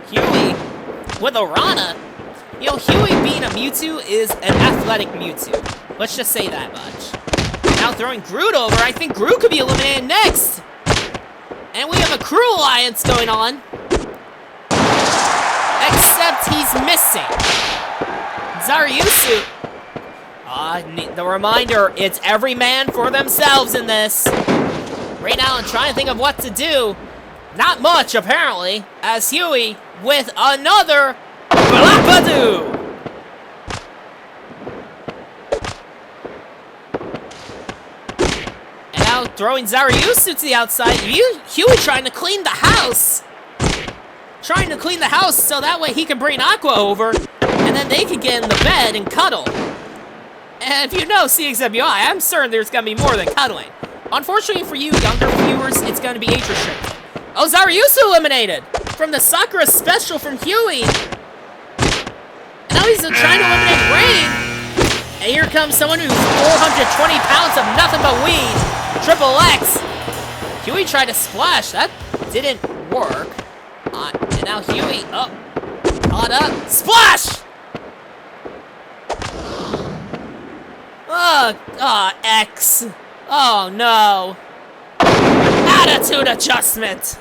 Huey with a Rana. You know, Huey being a Mewtwo is an athletic Mewtwo. Let's just say that much. Now throwing Groot over, I think Groot could be eliminated next. And we have a crew alliance going on. Except he's missing. Zaryusu. The reminder, it's every man for themselves in this. Right now I'm trying to think of what to do. Not much, apparently, as Huey with another Blapadu. And now throwing Zaryusu to the outside. Huey trying to clean the house. Trying to clean the house so that way he can bring Aqua over, and then they can get in the bed and cuddle. And if you know CXWI, I'm certain there's going to be more than cuddling. Unfortunately for you younger viewers, it's going to be age restricted. Oh, Zaryusu eliminated from the Sakura special from Huey. And now he's trying to eliminate Rain. And here comes someone who's 420 pounds of nothing but weed. Triple X. Huey tried to splash. That didn't work. And now Huey, caught up. Splash! X. Oh, no. Attitude adjustment.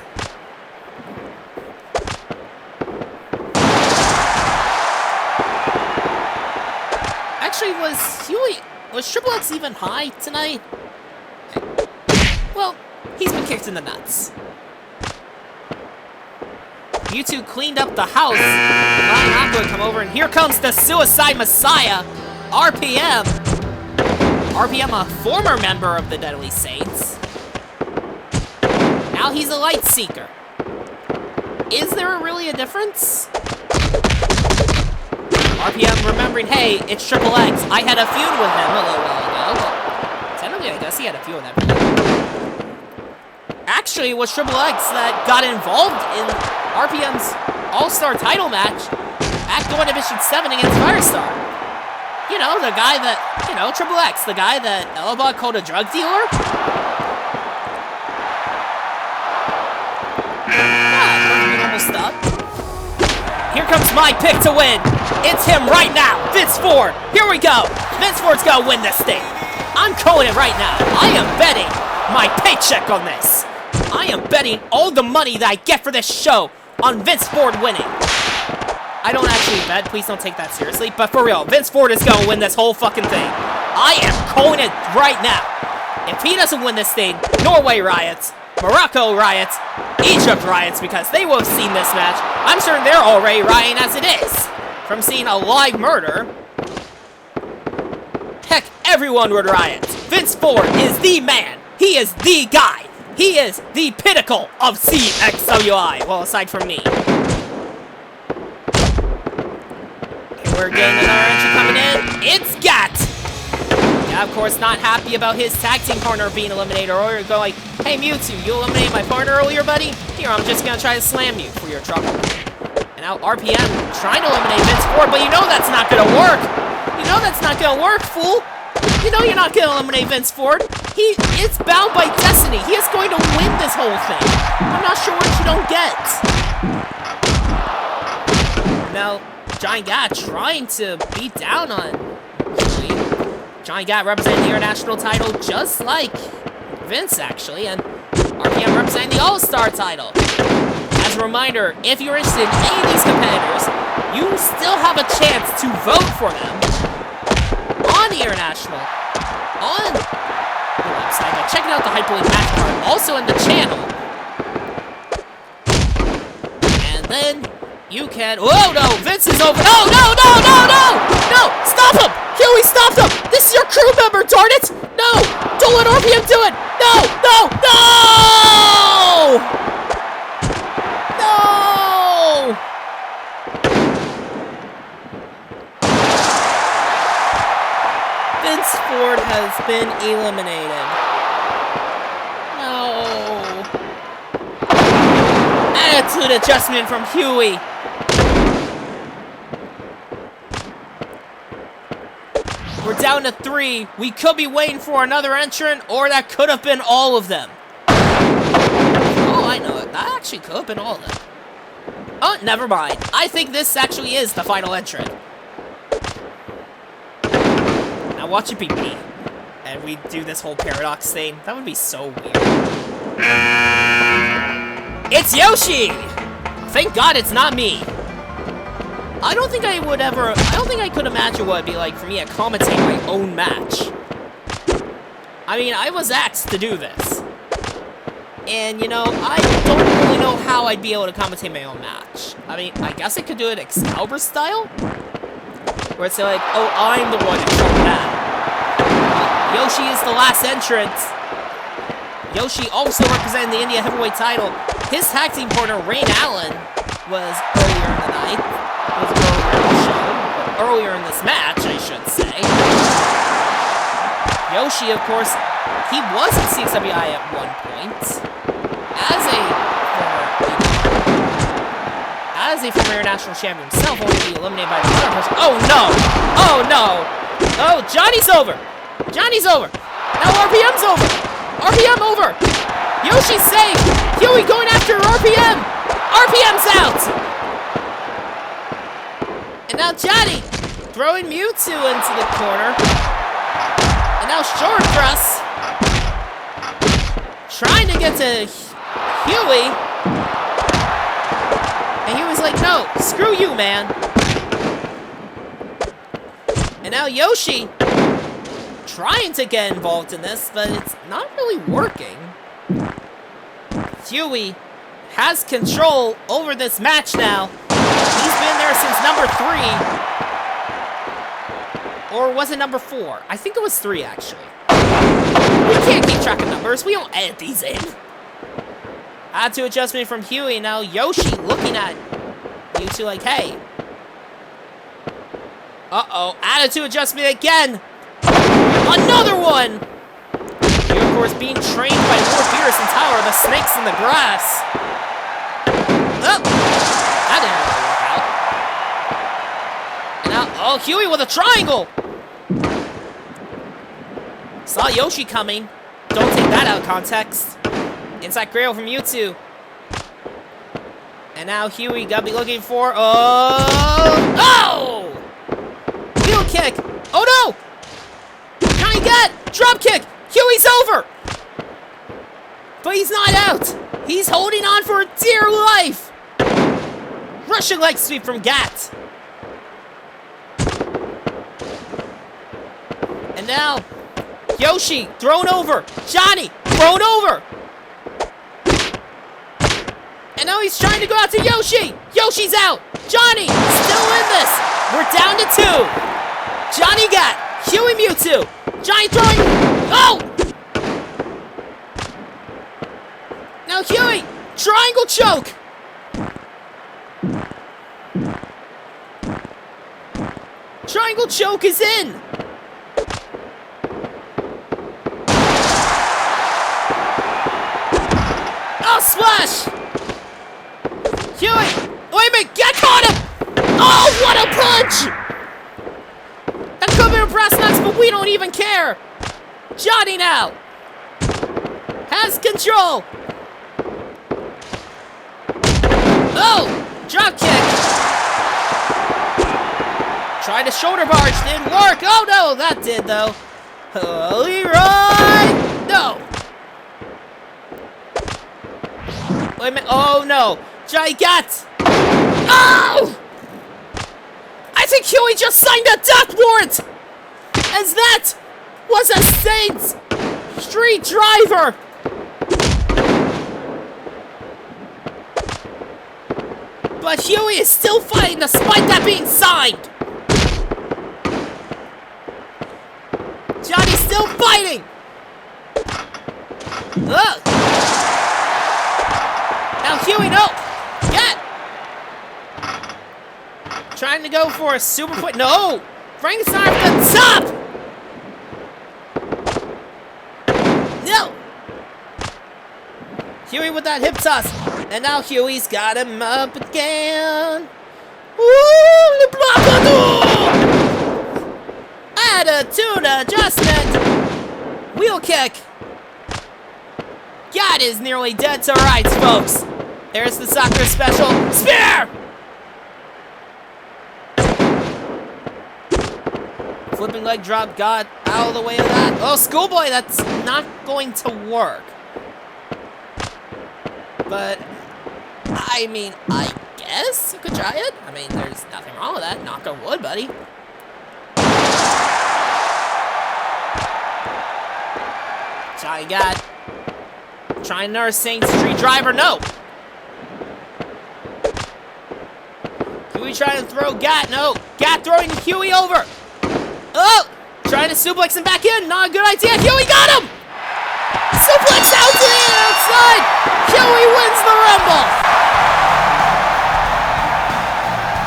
Actually, was Triple X even high tonight? Well, he's been kicked in the nuts. Mewtwo cleaned up the house. Letting Aqua come over, and here comes the Suicide Messiah, RPM. RPM, a former member of the Deadly Saints. Now he's a Light Seeker. Is there really a difference? RPM remembering, hey, it's Triple X. I had a feud with him a little while ago. Technically, I guess he had a feud with him. Actually, it was Triple X that got involved in RPM's All-Star title match at Going Division 7 against Firestar. You know, the guy that, Triple X, the guy that Elba called a drug dealer. Almost up. Here comes my pick to win. It's him right now, Vince Ford. Here we go. Vince Ford's gonna win this thing. I'm calling it right now. I am betting my paycheck on this. I am betting all the money that I get for this show on Vince Ford winning. I don't actually bet, please don't take that seriously, but for real, Vince Ford is gonna win this whole fucking thing. I am calling it right now. If he doesn't win this thing, Norway riots, Morocco riots, Egypt riots, because they will have seen this match. I'm certain they're already rioting as it is, from seeing a live murder. Heck, everyone would riot. Vince Ford is the man. He is the guy. He is the pinnacle of CXWI. Well, aside from me. Okay, we're getting another entry coming in. It's Gat. Yeah, of course, not happy about his tag team partner being eliminated earlier. Go like, hey Mewtwo, you eliminated my partner earlier, buddy? Here, I'm just gonna try to slam you for your trouble. And now RPM trying to eliminate Vince Ford, but you know that's not gonna work. You know that's not gonna work, fool. You know you're not gonna eliminate Vince Ford. It's bound by destiny. He is going to win this whole thing. I'm not sure what you don't get. Now, Giant Gat trying to beat down on Giant Gat representing the international title just like Vince, actually, and RPM representing the All-Star title. As a reminder, if you're interested in any of these competitors, you still have a chance to vote for them on the international, on the website, by checking out the Hyperlink match card, also in the channel. And then You can. Oh no! Vince is over. No! No! No! No! No! No! Stop him! Huey, stop him! This is your crew member, darn it! No! Don't let RPM do it! No! No! No! No! Vince Ford has been eliminated. No. Attitude adjustment from Huey. We're down to 3. We could be waiting for another entrant, or that could have been all of them. Oh, I know it. That actually could have been all of them. Oh, never mind. I think this actually is the final entrant. Now watch it be me. And we do this whole paradox thing. That would be so weird. It's Yoshi! Thank God it's not me. I don't think I could imagine what it'd be like for me to commentate my own match. I mean, I was asked to do this. And, you know, I don't really know how I'd be able to commentate my own match. I mean, I guess I could do it Excalibur style? Where it's like, oh, I'm the one who showed that. Yoshi is the last entrant. Yoshi also representing the India Heavyweight title. His tag team partner, Rain Allen, was earlier in the night. Earlier in this match, I should say. Yoshi, of course, he was in CXWI at one point. As a former international champion himself, only to be eliminated by the other person. Oh no! Oh no! Oh, Johnny's over! Johnny's over! Now RPM's over! RPM over! Yoshi's safe! Huey going after RPM! RPM's out! And now Johnny throwing Mewtwo into the corner. And now Short Thrust trying to get to Huey. And Huey's like, no, screw you, man. And now Yoshi trying to get involved in this, but it's not really working. Huey has control over this match now. He's been there since number 3. Or was it number 4? I think it was 3, actually. We can't keep track of numbers. We don't edit these in. Attitude adjustment from Huey. Now Yoshi looking at Mewtwo like, hey. Uh-oh. Attitude adjustment again. Another one. You're, of course, being trained by Lord Beerus and Tower, the snakes in the grass. Oh. That didn't really work out. And now, oh, Huey with a triangle. Saw Yoshi coming. Don't take that out of context. Inside Grail from Mewtwo. And now Huey gotta be looking for... Oh! Heel kick! Oh no! Giant gut! Drop kick! Huey's over! But he's not out! He's holding on for dear life! Russian leg sweep from Gat. And now... Yoshi, thrown over. Johnny, thrown over. And now he's trying to go out to Yoshi. Yoshi's out. Johnny, still in this. We're down to 2. Johnny got Huey Mewtwo. Johnny throwing. Oh! Now Huey, triangle choke. Triangle choke is in. Splash! Huey! Wait a minute! Get caught him! Oh, what a punch! That could have been a brass knucks, but we don't even care! Johnny now! Has control! Oh! Drop kick! Tried a shoulder barge, didn't work! Oh no, that did though! Leroy! No! Wait a minute. Oh no! Johnny got! Oh! I think Huey just signed a death warrant! As that was a Saints Street Driver! But Huey is still fighting despite that being signed. Johnny's still fighting. Ugh. Now Huey, no. Get. Trying to go for a super foot. No. Frankenstein at the top. No. Huey with that hip toss. And now Huey's got him up again. Ooh, le blockador! Attitude adjustment. Wheel kick. God is nearly dead to rights, folks. There's the soccer special. Spear! Flipping leg drop got out of the way of that. Oh, schoolboy, that's not going to work. But, I mean, I guess you could try it. I mean, there's nothing wrong with that. Knock on wood, buddy. Johnny got. Trying nursing. Street driver, no. Huey trying to throw Gat, no. Gat throwing Huey over. Oh! Trying to suplex him back in. Not a good idea. Huey got him! Suplex out to the outside! Huey wins the Rumble!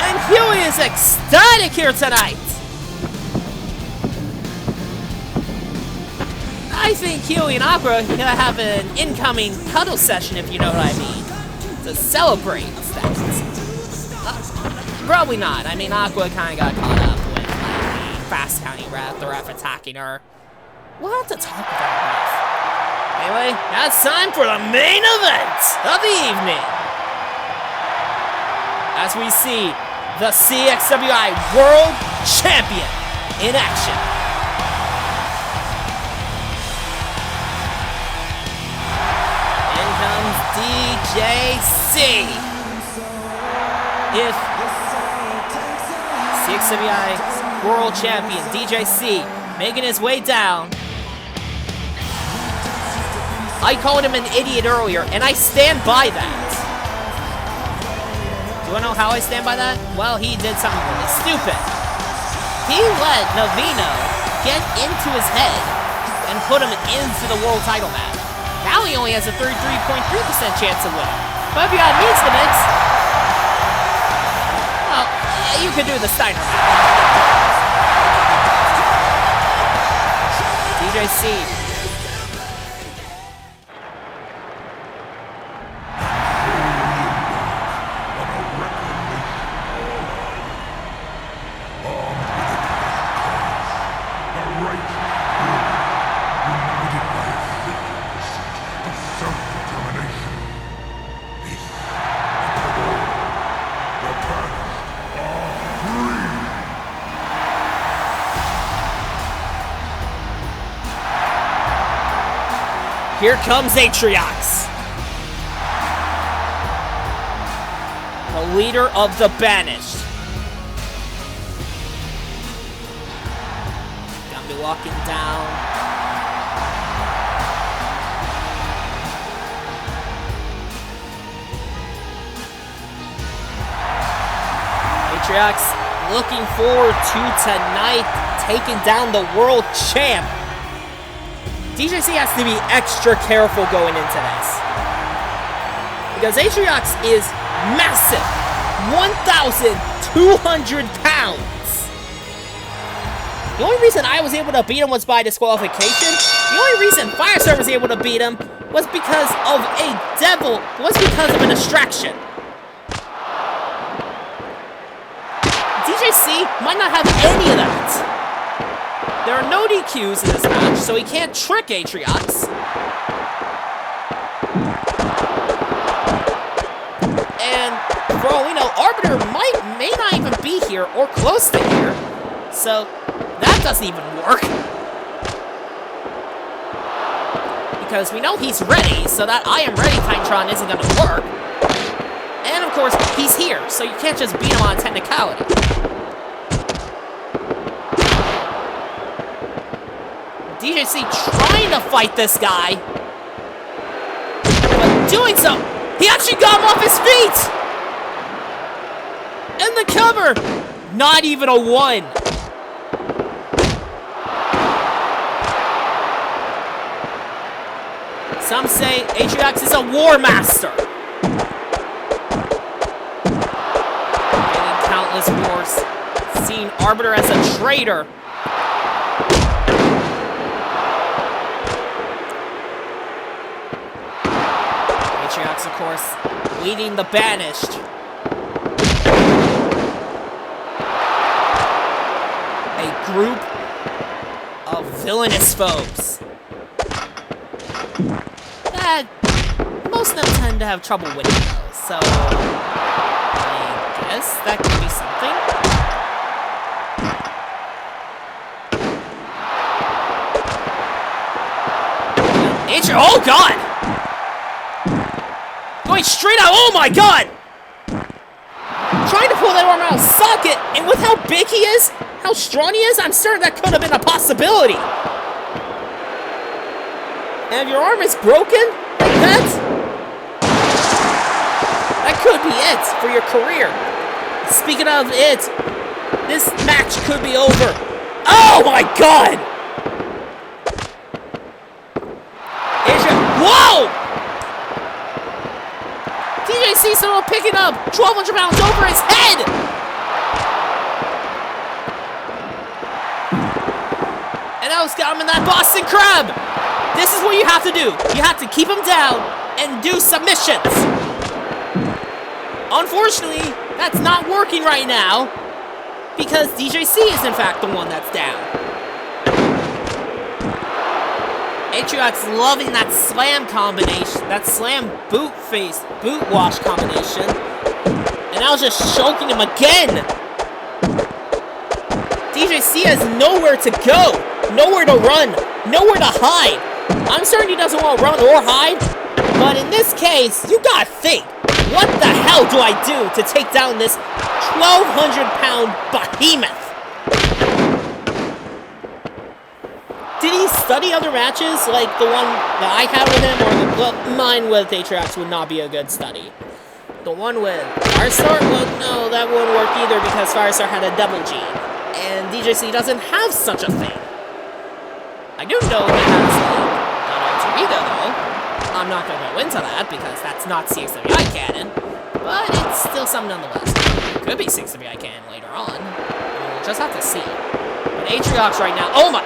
And Huey is ecstatic here tonight! I think Huey and Aqua are gonna have an incoming cuddle session, if you know what I mean. To celebrate that. Probably not. I mean, Aqua kinda got caught up with like, the fast counting ref, the ref attacking her. We'll have to talk about that. Anyway, now it's time for the main event of the evening. As we see the CXWI World Champion in action. In comes DJC. If CXWI World Champion DJC making his way down. I called him an idiot earlier, and I stand by that. Do you want to know how I stand by that? Well, he did something really stupid. He let Navino get into his head and put him into the world title match. Now he only has a 33.3% chance of winning. But if you got means to mix, well, you could do the Steiner match. DJC. Here comes Atriox, the leader of the Banished. Gonna be walking down. Atriox looking forward to tonight, taking down the world champ. DJC has to be extra careful going into this. Because Atriox is massive. 1,200 pounds. The only reason I was able to beat him was by disqualification. The only reason Firestar was able to beat him was because of a distraction. DJC might not have any of that. There are no DQs in this match, so he can't trick Atriox. And for all we know, Arbiter may not even be here or close to here. So that doesn't even work. Because we know he's ready, so that I am ready Titantron isn't going to work. And of course, he's here, so you can't just beat him on a technicality. DJC trying to fight this guy, but doing so, he actually got him off his feet! And the cover! Not even a 1. Some say Atriox is a war master. Getting countless wars. Seeing Arbiter as a traitor. Atriox, of course, leading the banished. A group of villainous foes that most of them tend to have trouble winning those, so I guess that could be something. Oh god! Going straight out, oh my god! Trying to pull that arm out of socket, and with how big he is, how strong he is, I'm certain that could have been a possibility. And if your arm is broken like that, that could be it for your career. Speaking of it, this match could be over. Oh my god! Whoa! DJC still picking up 1,200 pounds over his head! And Alex got him in that Boston Crab! This is what you have to do. You have to keep him down and do submissions. Unfortunately, that's not working right now because DJC is in fact the one that's down. Atriox loving that slam combination, that slam boot wash combination. And now just choking him again. DJC has nowhere to go, nowhere to run, nowhere to hide. I'm certain he doesn't want to run or hide, but in this case, you gotta think, what the hell do I do to take down this 1,200-pound behemoth? Did he study other matches, like the one that I had with him, or well, mine with Atriox would not be a good study? The one with Firestar? Well, no, that wouldn't work either because Firestar had a double G, and DJC doesn't have such a thing. I do know he has, like, an alter ego, though. I'm not going to go into that because that's not CXWI canon, but it's still something nonetheless. It could be CXWI canon later on. We'll just have to see. But Atriox right now, oh my...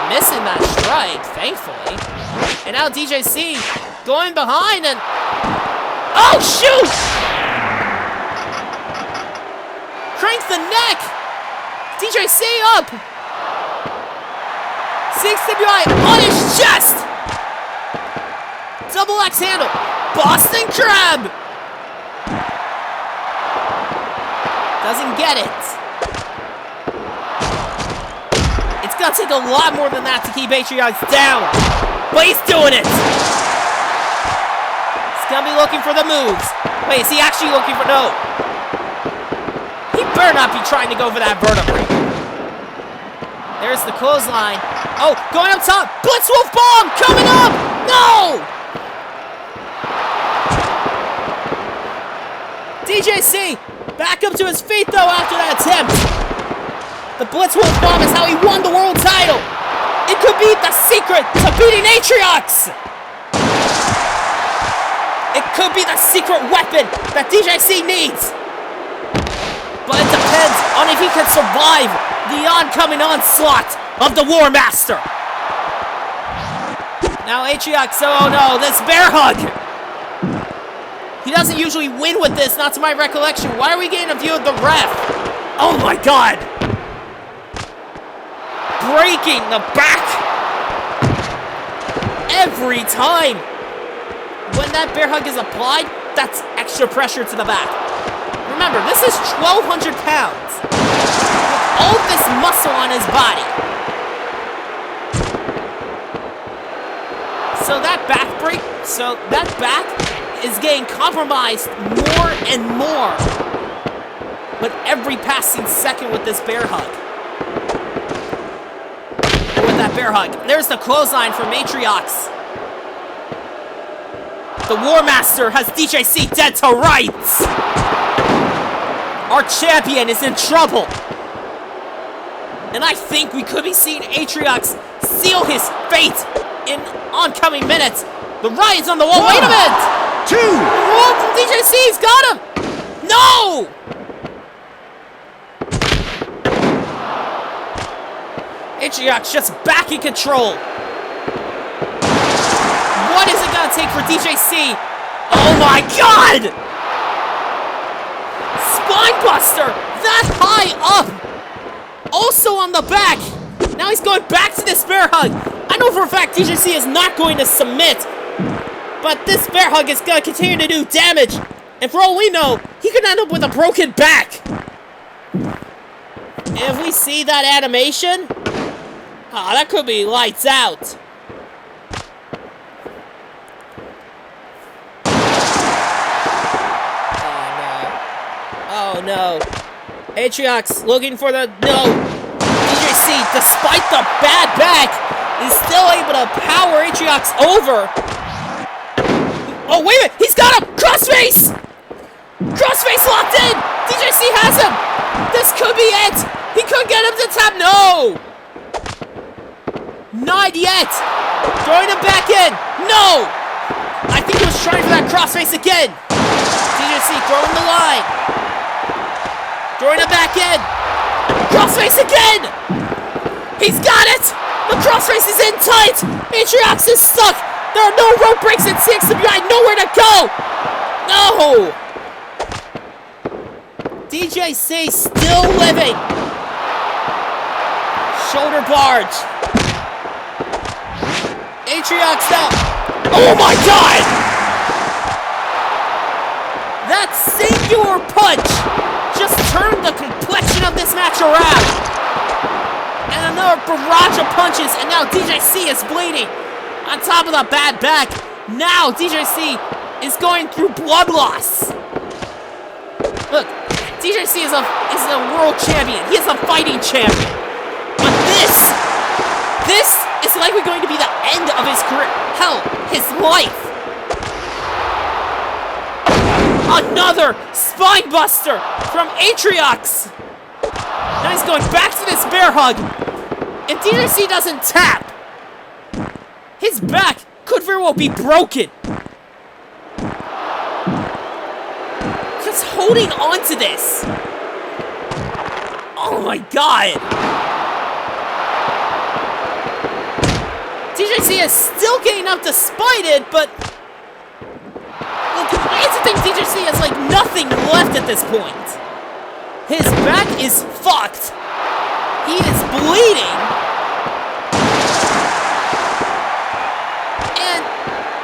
Missing that strike, thankfully. And now DJC going behind and... Oh, shoot! Cranks the neck! DJC up! CXWI on his chest! Double X handle. Boston Crab! Doesn't get it. It's gonna take a lot more than that to keep Atriox down. But he's doing it! He's gonna be looking for the moves. Wait, is he actually looking for... No. He better not be trying to go for that vertebrae. There's the clothesline. Oh, going up top. Blitzwolf bomb coming up! No! DJC back up to his feet, though, after that attempt. The Blitzwolf bomb is how he won the world title. It could be the secret to beating Atriox. It could be the secret weapon that DJC needs. But it depends on if he can survive the oncoming onslaught of the War Master. Now Atriox, oh no, this bear hug. He doesn't usually win with this, not to my recollection. Why are we getting a view of the ref? Oh my god. Breaking the back every time. When that bear hug is applied, that's extra pressure to the back. Remember, this is 1,200 pounds with all this muscle on his body. So that back is getting compromised more and more with every passing second with this bear hug. Bear hug. There's the clothesline from Atriox. The War Master has DJC dead to rights. our champion, is in trouble. And I think we could be seeing Atriox seal his fate in oncoming minutes. The riot's on the wall. Wait a minute! 2! What? DJC's got him! No! Atriox just back in control. What is it gonna take for DJC? Oh my god! Spinebuster! That high up! Also on the back! Now he's going back to this bear hug. I know for a fact DJC is not going to submit, but this bear hug is gonna continue to do damage. And for all we know, he could end up with a broken back. And if we see that animation, that could be lights out. Oh no. Atriox looking for the... No. DJC, despite the bad back, is still able to power Atriox over. Oh, wait a minute. He's got him. Crossface. Crossface locked in. DJC has him. This could be it. He could get him to tap. No. Not yet. Throwing him back in. No. I think he was trying for that crossface again. DJC throwing the line. Throwing it back in. Crossface again. He's got it. The crossface is in tight. Atriox is stuck. There are no rope breaks in 6 to behind. Nowhere to go. No. DJC still living. Shoulder barge. Atriox out. Oh my god. That singular punch just turned the complexion of this match around. And another barrage of punches, and now DJC is bleeding. On top of the bad back, now DJC is going through blood loss. Look, DJC is a world champion. He is a fighting champion. But this is likely going to be the end of his career. Hell, his life. Another spine buster from Atriox. Now he's going back to this bear hug. If DJC doesn't tap, his back could very well be broken. Just holding on to this. Oh my god. DJC is still getting up despite it, but look, I have to think DJC has like nothing left at this point. His back is fucked. He is bleeding. And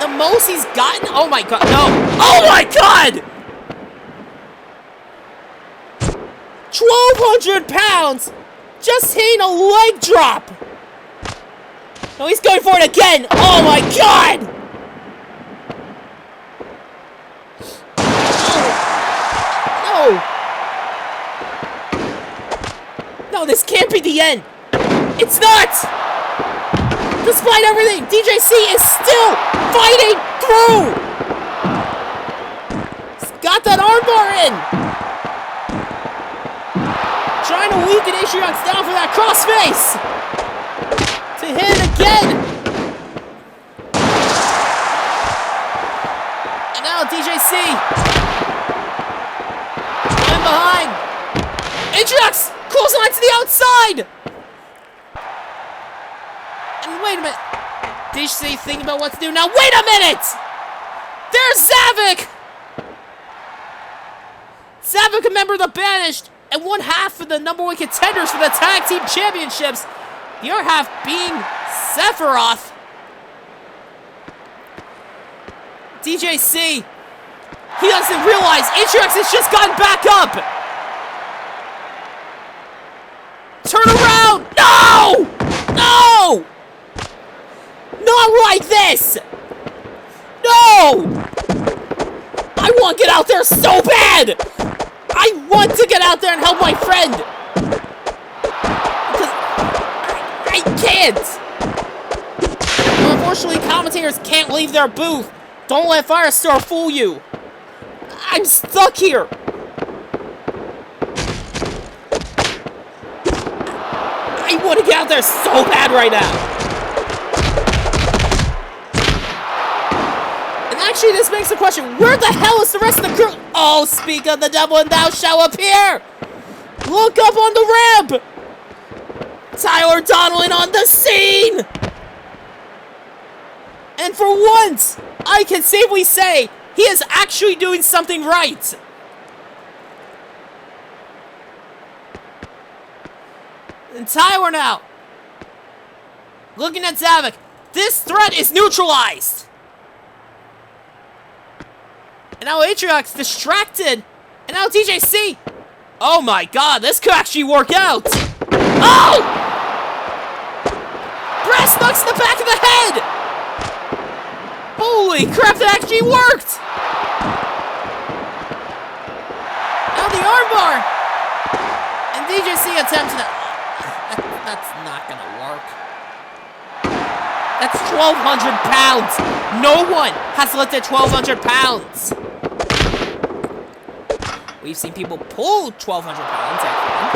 the most he's gotten, oh my god, no. Oh my god! 1,200 pounds just hitting a leg drop. No, he's going for it again. Oh my god! No, this can't be the end. It's not! Despite everything, DJC is still fighting through! He's got that armbar in! Trying to weaken Atriox down for that crossface! To hit it again! And now DJC going behind. Atriox! Clothesline to the outside! And wait a minute. DJC thinking about what to do now. Wait a minute! There's Zavik! Zavik, a member of the Banished, and one half of the #1 contenders for the Tag Team Championships. The other half being Sephiroth. DJC. He doesn't realize Atriox has just gotten back up. Turn around! No! No! Not like this! No! I want to get out there so bad! I want to get out there and help my friend! Because I can't! Unfortunately, commentators can't leave their booth. Don't let Firestar fool you. I'm stuck here. be out there so bad right now. And actually, this makes the question, where the hell is the rest of the crew? Oh, speak of the devil and thou shalt appear. Look up on the ramp. Tyler Donlin on the scene. And for once, I can safely say he is actually doing something right. And Tyler now, looking at Zavik. This threat is neutralized. And now Atriox distracted. And now DJC. Oh my god, this could actually work out. Oh! Brass knucks in the back of the head. Holy crap, that actually worked. Now the armbar. And DJC attempts to... That's not gonna work. That's 1,200 pounds. No one has lifted 1,200 pounds. We've seen people pull 1,200 pounds, I think.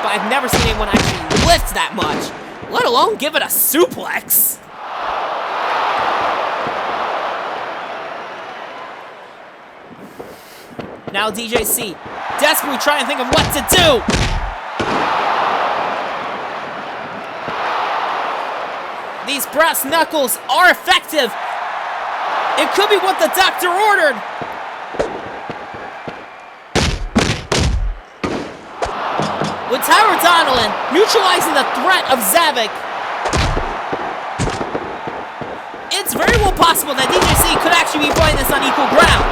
But I've never seen anyone actually lift that much, let alone give it a suplex. Now DJC, desperately trying to think of what to do. These brass knuckles are effective. It could be what the doctor ordered. With Tyler Donlin neutralizing the threat of Zavik, it's very well possible that DJC could actually be fighting this on equal ground.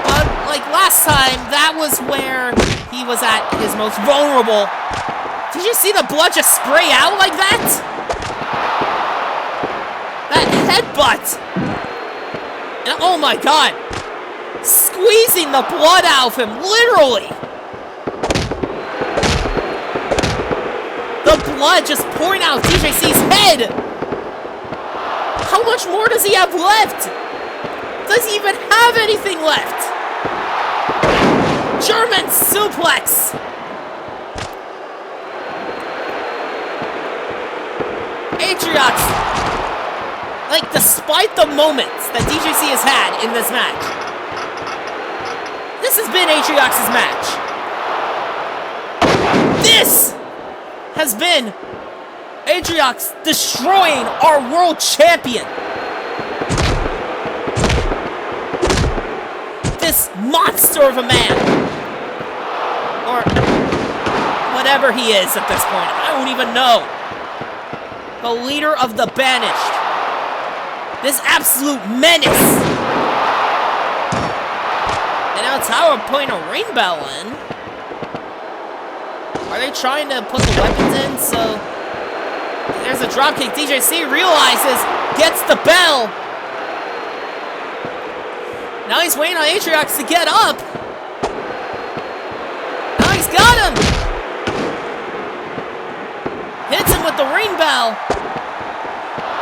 But like last time, that was where he was at his most vulnerable. Did you see the blood just spray out like that? That headbutt! And oh my god! Squeezing the blood out of him, literally! The blood just pouring out of DJC's head! How much more does he have left? Does he even have anything left? German suplex! Atriox! Like, despite the moments that DJC has had in this match, this has been Atriox's match. This has been Atriox destroying our world champion. This monster of a man. Or whatever he is at this point. I don't even know. The leader of the banished. This absolute menace! And now Tower putting a ring bell in. Are they trying to put the weapons in? So there's a dropkick. DJC realizes, gets the bell. Now he's waiting on Atriox to get up. Now he's got him! Hits him with the ring bell.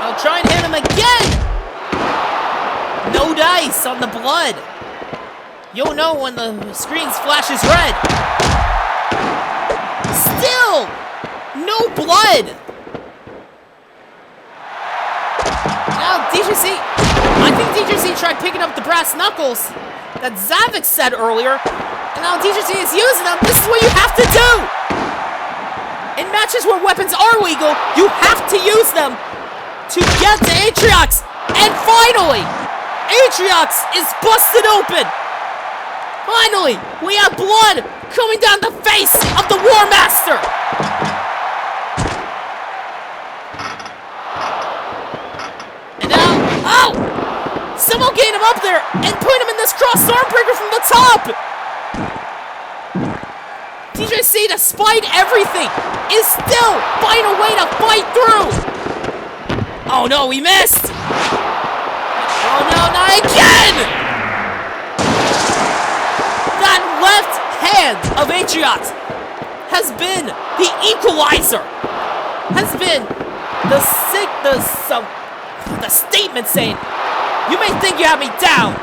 I'll try and hit him again! No dice on the blood. You'll know when the screen flashes red. Still, no blood. Now DJC, I think DJC tried picking up the brass knuckles that Zavik said earlier, and now DJC is using them. This is what you have to do. In matches where weapons are legal, you have to use them to get to Atriox. And finally, Atriox is busted open! Finally, we have blood coming down the face of the War Master! And now, oh! Someone get him up there and put him in this cross arm breaker from the top! DJC, despite everything, is still finding a way to fight through! Oh no, we missed! Oh no, not again! That left hand of Atriox has been the equalizer. Has been the statement saying, you may think you have me down,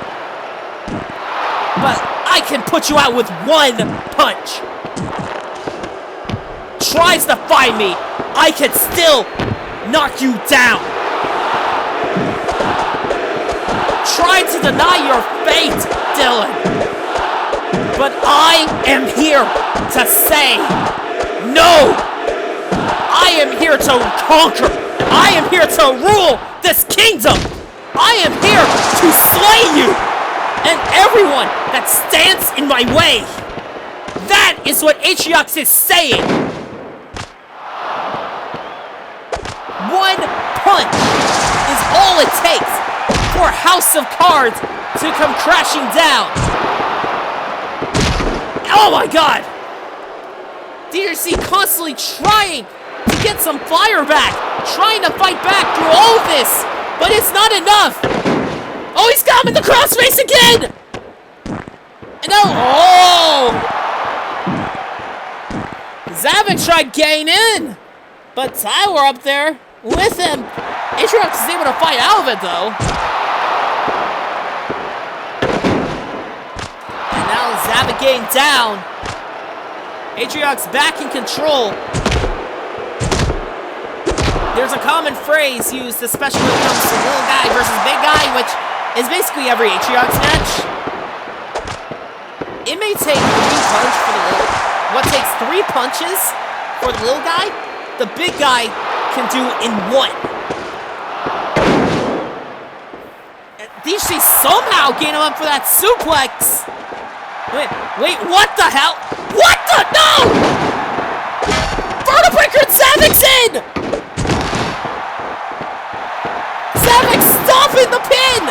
but I can put you out with one punch. tries to find me, I can still knock you down. Try to deny your fate, Dylan. But I am here to say no. I am here to conquer. I am here to rule this kingdom. I am here to slay you and everyone that stands in my way. That is what Atriox is saying. One punch is all it takes for House of Cards to come crashing down. Oh my god! DRC constantly trying to get some fire back, trying to fight back through all of this, but it's not enough. Oh, he's got him in the crossface again! And now, oh! Zavik tried getting in, but Tyler up there with him. Atriox is able to fight out of it though. And now Zavik getting down. Atriox back in control. There's a common phrase used, especially when it comes to little guy versus big guy, which is basically every Atriox match. It may take 3 punches for the little. What takes 3 punches for the little guy, the big guy can do in 1. And DC somehow getting him up for that suplex. Wait, what the hell? What the? No! Vertebreaker and Zavik's in! Zavik stopping the pin!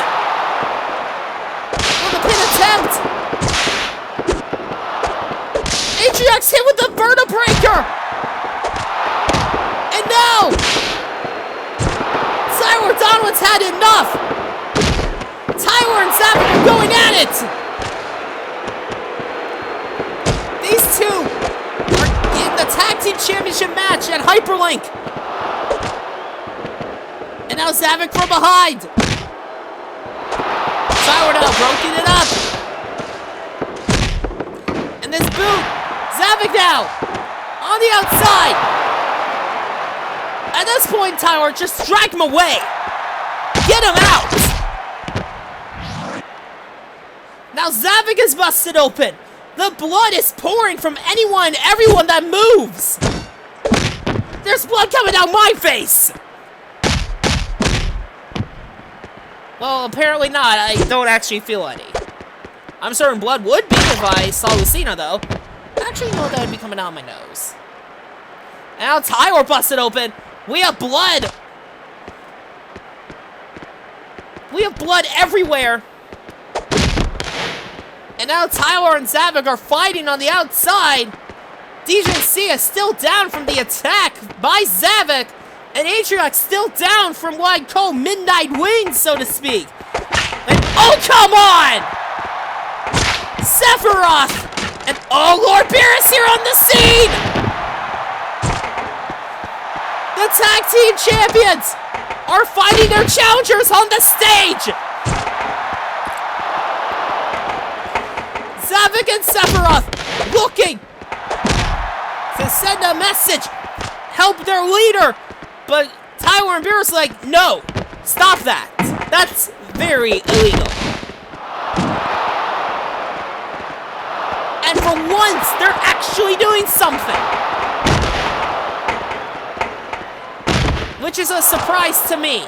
On the pin attempt! Atriox hit with the Vertebreaker! And now! Tyler Donovan's had enough! Tyler and Zavik are going at it! These two are in the Tag Team Championship match at Hyperlink. And now Zavik from behind. Tyler now broken it up. And this boot. Zavik now on the outside. At this point, Tyler, just drag him away. Get him out. Now Zavik is busted open. The blood is pouring from anyone and everyone that moves. There's blood coming down my face. Well, apparently not. I don't actually feel any. I'm certain blood would be if I saw Lucina, though. Actually, no, that would be coming out of my nose. Now Tyler busted open. We have blood. We have blood everywhere. And now Tyler and Zavik are fighting on the outside. DJC is still down from the attack by Zavik. And Atriox still down from what I'd call midnight wings, so to speak. And oh, come on! Sephiroth! And oh, Lord Beerus here on the scene! The Tag Team Champions are fighting their challengers on the stage! Zavik and Sephiroth looking to send a message, help their leader, but Tyler and Beerus like, no, stop that. That's very illegal. And for once, they're actually doing something, which is a surprise to me.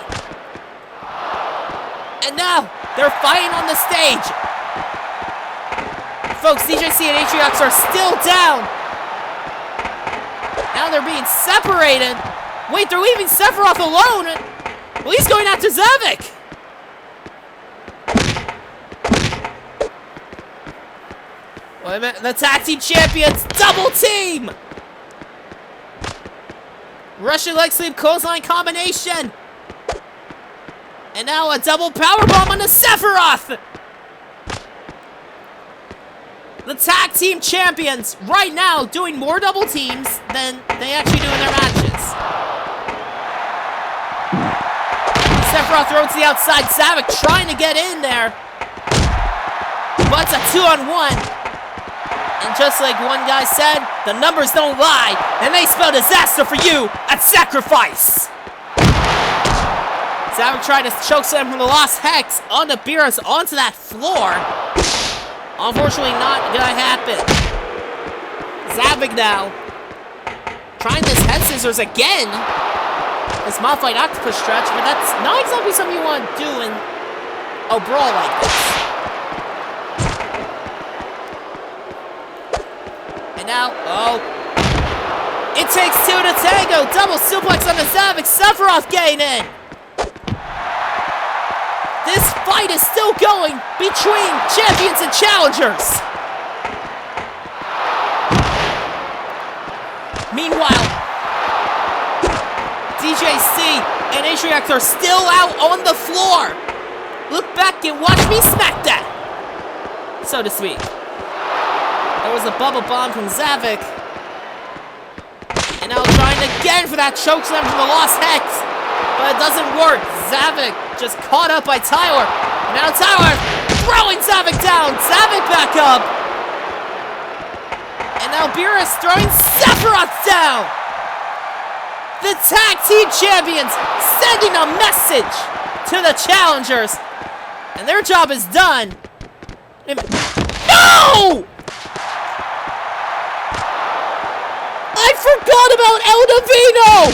And now they're fighting on the stage. Folks, DJC and Atriox are still down. Now they're being separated. Wait, they're leaving Sephiroth alone. Well, he's going after Zavik. Wait a minute. The Tag Team Champions double team. Russian leg sweep clothesline combination. And now a double powerbomb on the Sephiroth. The Tag Team Champions right now doing more double teams than they actually do in their matches. Sephiroth throws to the outside. Zavik trying to get in there. But it's a 2-on-1. And just like one guy said, The numbers don't lie, and they spell disaster for you at Sacrifice. Zavik tried to chokeslam from the Lost Hex onto Beerus onto that floor. Unfortunately, not gonna happen. Zavik now trying this head scissors again. This modified octopus stretch, but that's not exactly something you want to do in a brawl like this. And now, it takes two to tango. Double suplex on the Zavik. Sephiroth getting in. This fight is still going between champions and challengers. Meanwhile, DJC and Atriox are still out on the floor. Look back and watch me smack that, so to speak. There was a bubble bomb from Zavik. And now trying again for that chokeslam from the Lost Hex. But it doesn't work. Zavik just caught up by Tyler. And now Tyler throwing Zavik down. Zavik back up. And now Beerus throwing Sephiroth down. The tag team champions sending a message to the challengers. And their job is done. No! I forgot about El Navino!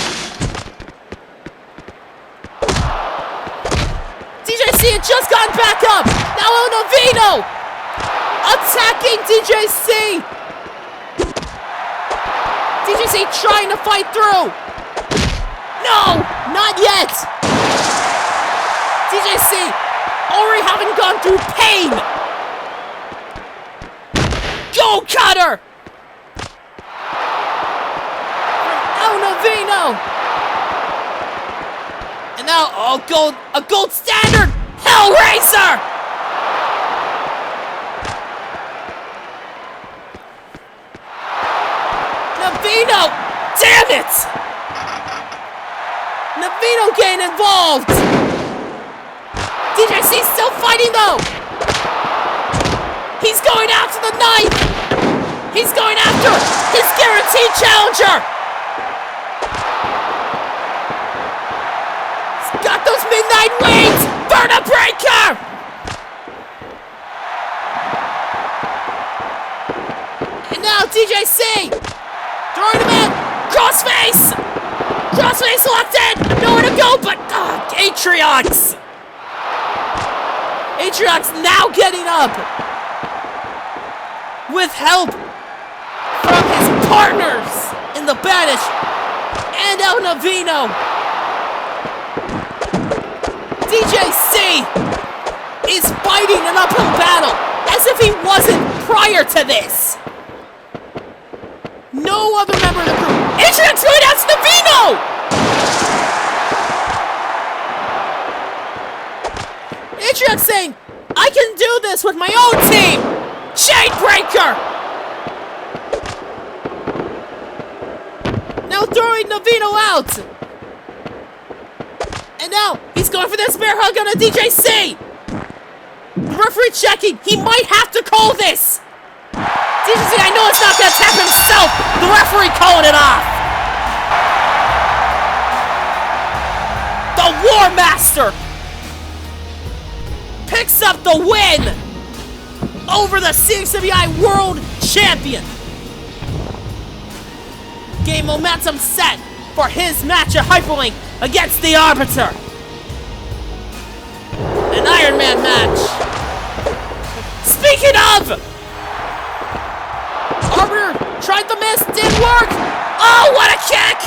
DJC had just gotten back up! Now El Navino! Attacking DJC! DJC trying to fight through! No! Not yet! DJC already having gone through pain! Go cutter! El Navino! And now, a gold standard! Hellraiser! Navino! Damn it! Navino getting involved! DJC still fighting though! He's going after the knife! He's going after his guaranteed challenger! He's got those midnight wings! Burner breaker! And now DJC! Throwing him in! Crossface! Crossface locked in! Nowhere to go but Atriox! Atriox now getting up! With help from his partners in the Banish and El Navino. DJC is fighting an uphill battle as if he wasn't prior to this. No other member of the crew. Atriox going out to Navino! Atriox saying, I can do this with my own team! Chainbreaker! Now throwing Navino out! And now, he's going for this bear hug on a DJC! The referee checking, he might have to call this! DJC, I know it's not gonna tap himself! The referee calling it off! The War Master picks up the win over the NewCXWI World Champion. Game momentum set for his match at Hyperlink against the Arbiter. An Iron Man match. Speaking of, Arbiter tried the miss, didn't work. Oh, what a kick!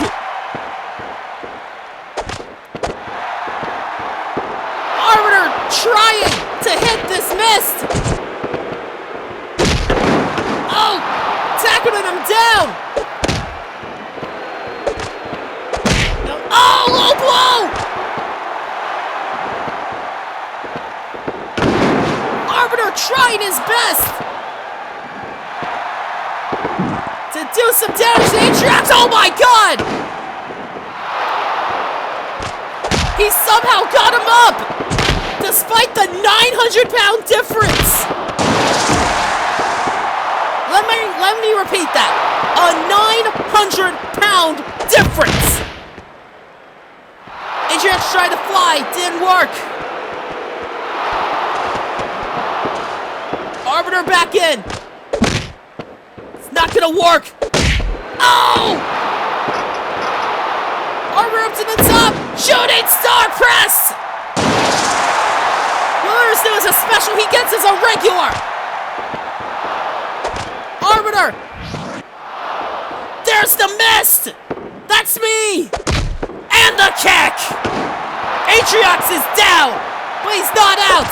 Arbiter trying to hit this miss. Oh, tackling him down. Oh, low blow. Arbiter trying his best to do some damage to Atriox. Oh my god! He somehow got him up, despite the 900-pound difference. Let me repeat that. A 900-pound difference! Atriox tried to fly, didn't work. Arbiter back in. It's not gonna work. Oh! Arbiter up to the top. Shooting star press! Miller's doing a special. He gets as a regular. Arbiter. There's the mist. That's me. And the kick. Atriox is down, but he's not out.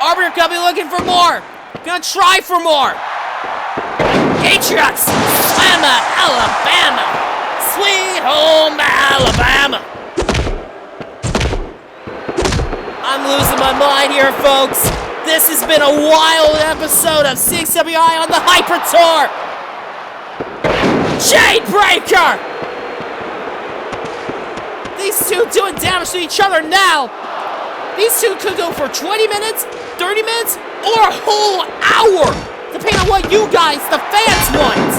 Arbiter gonna be looking for more. Gonna try for more. Atriox, Slamma, Alabama. Sweet home Alabama. I'm losing my mind here, folks. This has been a wild episode of NewCXWI on the Hyper Tour. Chainbreaker! These two doing damage to each other now. These two could go for 20 minutes, 30 minutes, or a whole hour, depending on what you guys, the fans, want.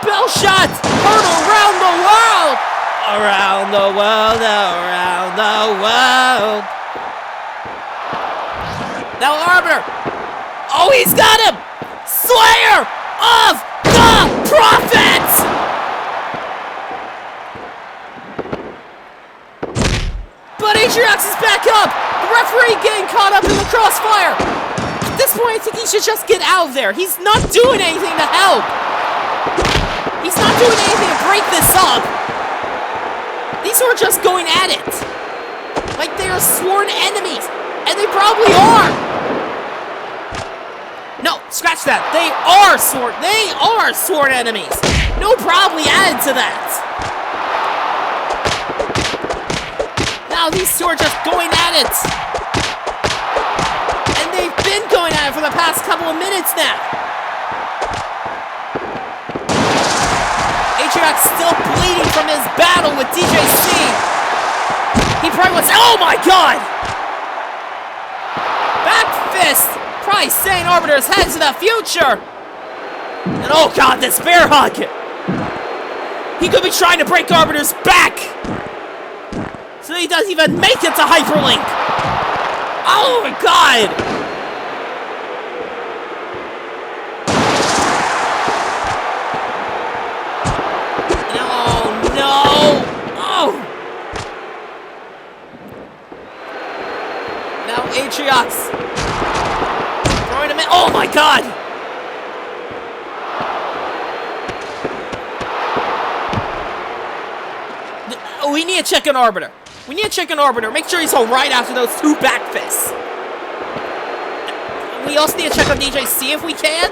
Bell shots heard around the world. Around the world, around the world. Now Arbiter. Oh, he's got him. Slayer of the Prophets. But Atriox is back up. The referee getting caught up in the crossfire. At this point, I think he should just get out of there. He's not doing anything to help. He's not doing anything to break this up. These two are just going at it. Like they are sworn enemies. And they probably are. No, scratch that. They are sworn enemies. No probably added to that. Now these two are just going at it. And they've been going at it for the past couple of minutes now. Atriox still bleeding from his battle with DJC. He probably was, oh my god! Back fist! Probably saying Arbiter's head to the future! And oh god, this bear hug! He could be trying to break Arbiter's back! So he doesn't even make it to Hyperlink! Oh my god! No! Oh! Now Atriox throwing him in. Oh my god! We need to check an Arbiter. We need to check an Arbiter. Make sure he's alright after those two back fists. We also need to check on DJC if we can.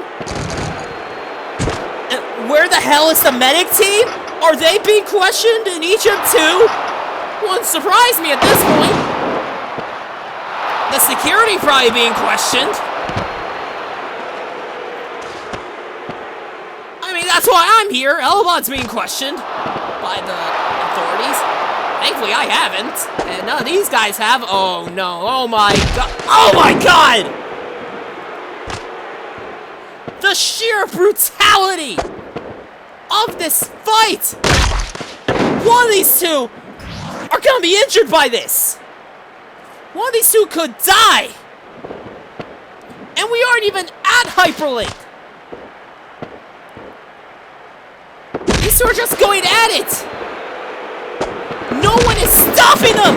And where the hell is the medic team? Are they being questioned in Egypt too? Wouldn't surprise me at this point. The security probably being questioned. I mean, that's why I'm here. Elbot's being questioned by the authorities. Thankfully, I haven't. And none of these guys have. Oh, no. Oh, my god. Oh, my god! The sheer brutality of this fight! One of these two are gonna be injured by this! One of these two could die! And we aren't even at Hyperlink! These two are just going at it! No one is stopping them!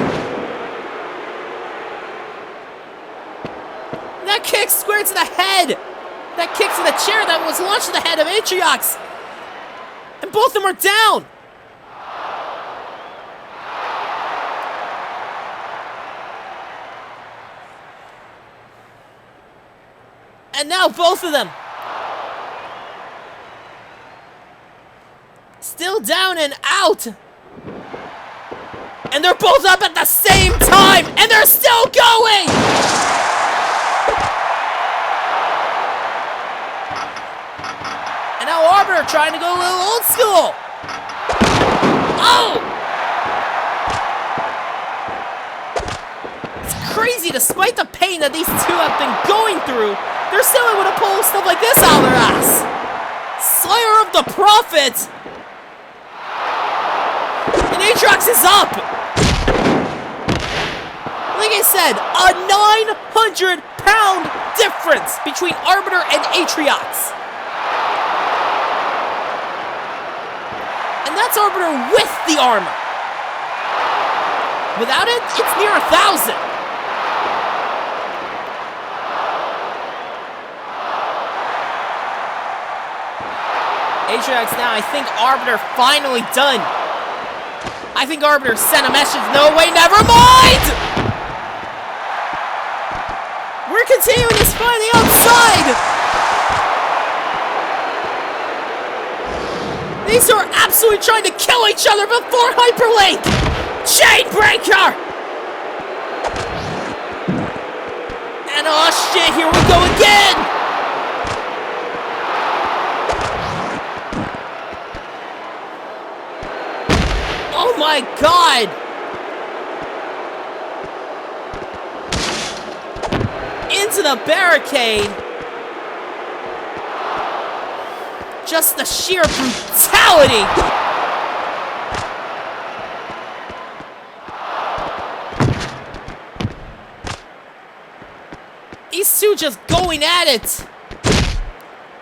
That kick square to the head! That kick to the chair that was launched to the head of Atriox! And both of them are down! And now both of them still down and out! And they're both up at the same time! And they're still going! And now Arbiter trying to go a little old school! Oh! It's crazy, despite the pain that these two have been going through, they're still able to pull stuff like this out of their ass! Slayer of the Prophet! And Atriox is up! Like I said, a 900-pound difference between Arbiter and Atriox. And that's Arbiter with the armor. Without it, it's near 1,000. Atriox now, I think Arbiter finally done. I think Arbiter sent a message. No way, never mind! We're continuing this fight on the outside! These are absolutely trying to kill each other before Hyperlink! Chainbreaker! And oh shit, here we go again! Oh my god! Into the barricade! Just the sheer brutality! These two just going at it!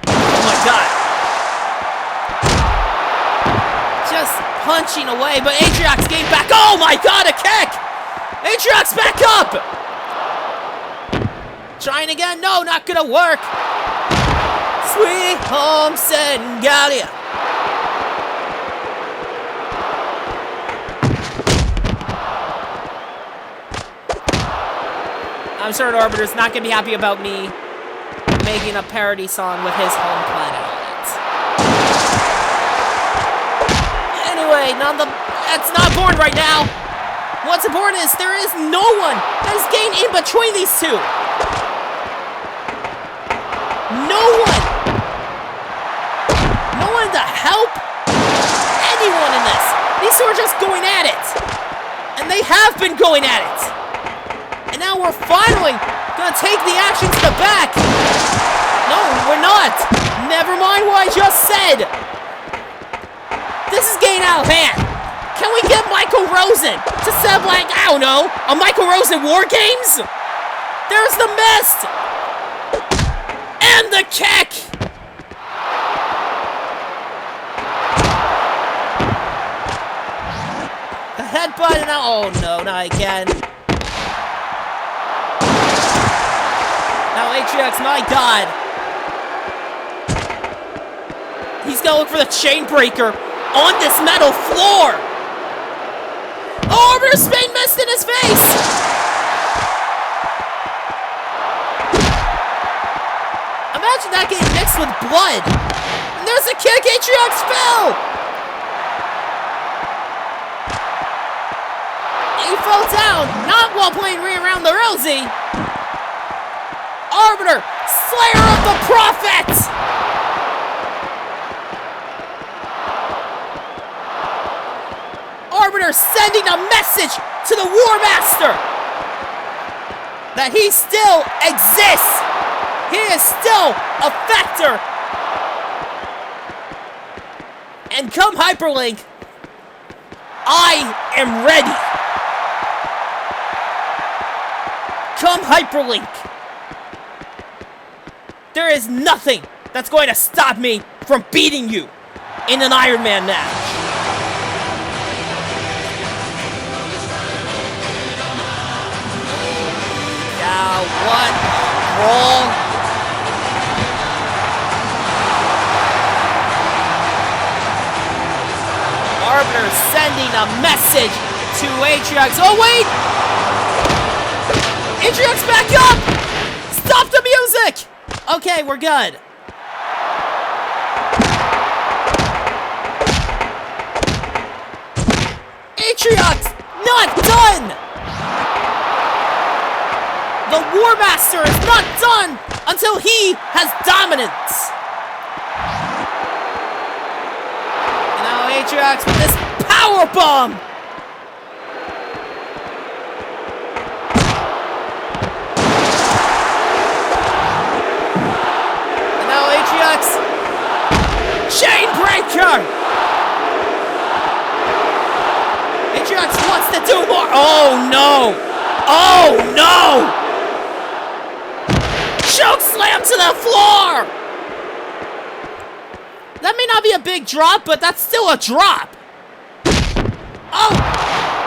Oh my god! Just punching away, but Atriox getting back. Oh my god, a kick! Atriox back up! Trying again, no, not gonna work. Sweet home Sengalia. I'm sure Arbiter's not gonna be happy about me making a parody song with his home planet on it. Anyway, that's not important right now. What's important is there is no one that is getting in between these two. No one. No one to help anyone in this. These two are just going at it. And they have been going at it. And now we're finally gonna take the action to the back. No, we're not. Never mind what I just said. This is getting out of hand. Can we get Michael Rosen to set up, like, I don't know, a Michael Rosen War Games? There's the mist. And the kick. The headbutt and now, oh no, not again. Now Atriox, my god. He's gonna look for the chain breaker on this metal floor. Oh, Arbiter Spain mist in his face. Imagine that getting mixed with blood. And there's a kick, Atriox fell. He fell down, not while playing Ring Around the Rosie. Arbiter, Slayer of the Prophet! Arbiter sending a message to the War Master that he still exists. He is still a factor. And come Hyperlink, I am ready. Come Hyperlink. There is nothing that's going to stop me from beating you in an Iron Man match. Now, what roll? Arbiter sending a message to Atriox. Oh, wait! Atriox, back up! Stop the music! Okay, we're good. Atriox, not done! The War Master is not done until he has dominance. And now Atriox with this power bomb. do more. Oh, no. Oh, no. Choke slam to the floor. That may not be a big drop, but that's still a drop. Oh,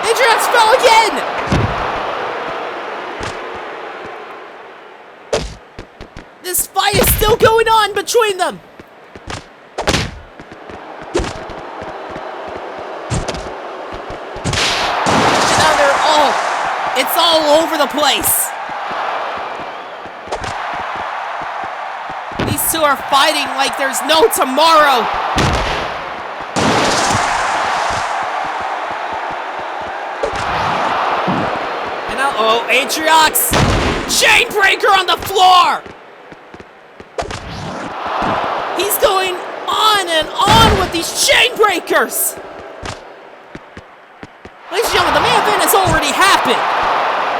Atriox fell again. This fight is still going on between them. And now it's all over the place. These two are fighting like there's no tomorrow. And now, oh, Atriox! Chain breaker on the floor! He's going on and on with these chain breakers! Ladies and gentlemen, the main event has already happened.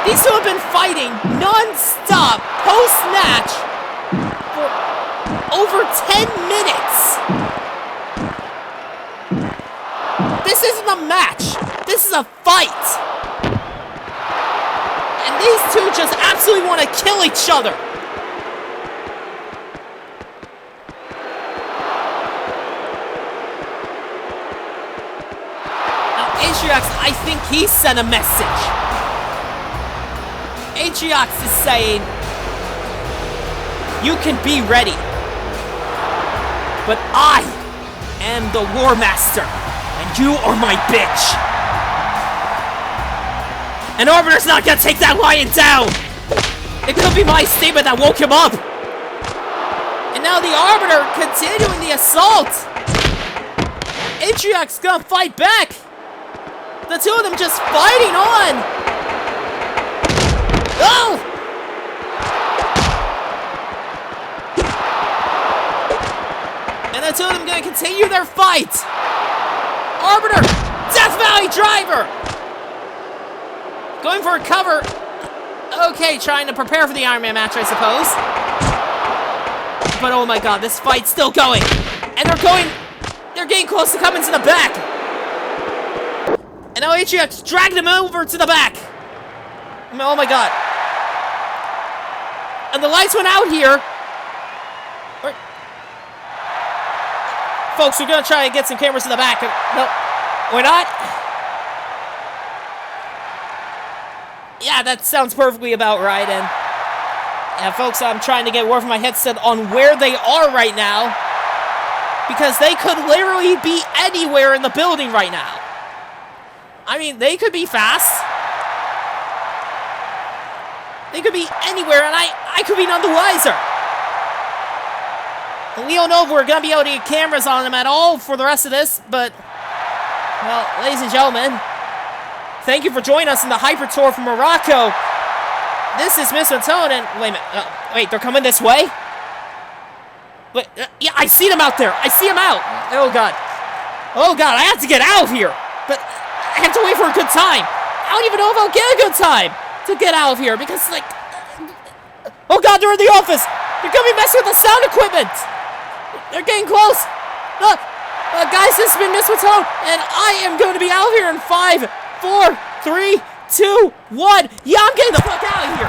These two have been fighting non-stop post-match for over 10 minutes. This isn't a match. This is a fight. And these two just absolutely want to kill each other. Now, Atriox, I think he sent a message. Atriox is saying, you can be ready, but I am the War Master, and you are my bitch. And Arbiter's not gonna take that lion down. It could be my statement that woke him up. And now the Arbiter continuing the assault. Atriox gonna fight back. The two of them just fighting on. Oh! And the two of them gonna continue their fight. Arbiter, Death Valley Driver. Going for a cover. Okay, trying to prepare for the Iron Man match, I suppose. But oh my god, this fight's still going. And they're getting close to coming to the back. And now Atriox dragged him over to the back. Oh my god. And the lights went out here. Folks, we're gonna try and get some cameras in the back. No, we're not. Yeah, that sounds perfectly about right. And yeah, folks, I'm trying to get word from my headset on where they are right now, because they could literally be anywhere in the building right now. I mean, they could be fast. They could be anywhere, and I could be none the wiser. We don't know if we're going to be able to get cameras on them at all for the rest of this, but, well, ladies and gentlemen, thank you for joining us in the Hyper Tour from Morocco. This is Mr. Tone, and wait a minute. Wait, they're coming this way? Wait, yeah, I see them out there. I see them out. Oh, God. Oh, God, I have to get out of here. But I have to wait for a good time. I don't even know if I'll get a good time to get out of here, because, like, oh, God, they're in the office. They're going to be messing with the sound equipment. They're getting close. Guys, this has been Mr. Tone, and I am going to be out of here in 5, 4, 3, 2, 1. Yeah, I'm getting the fuck out of here.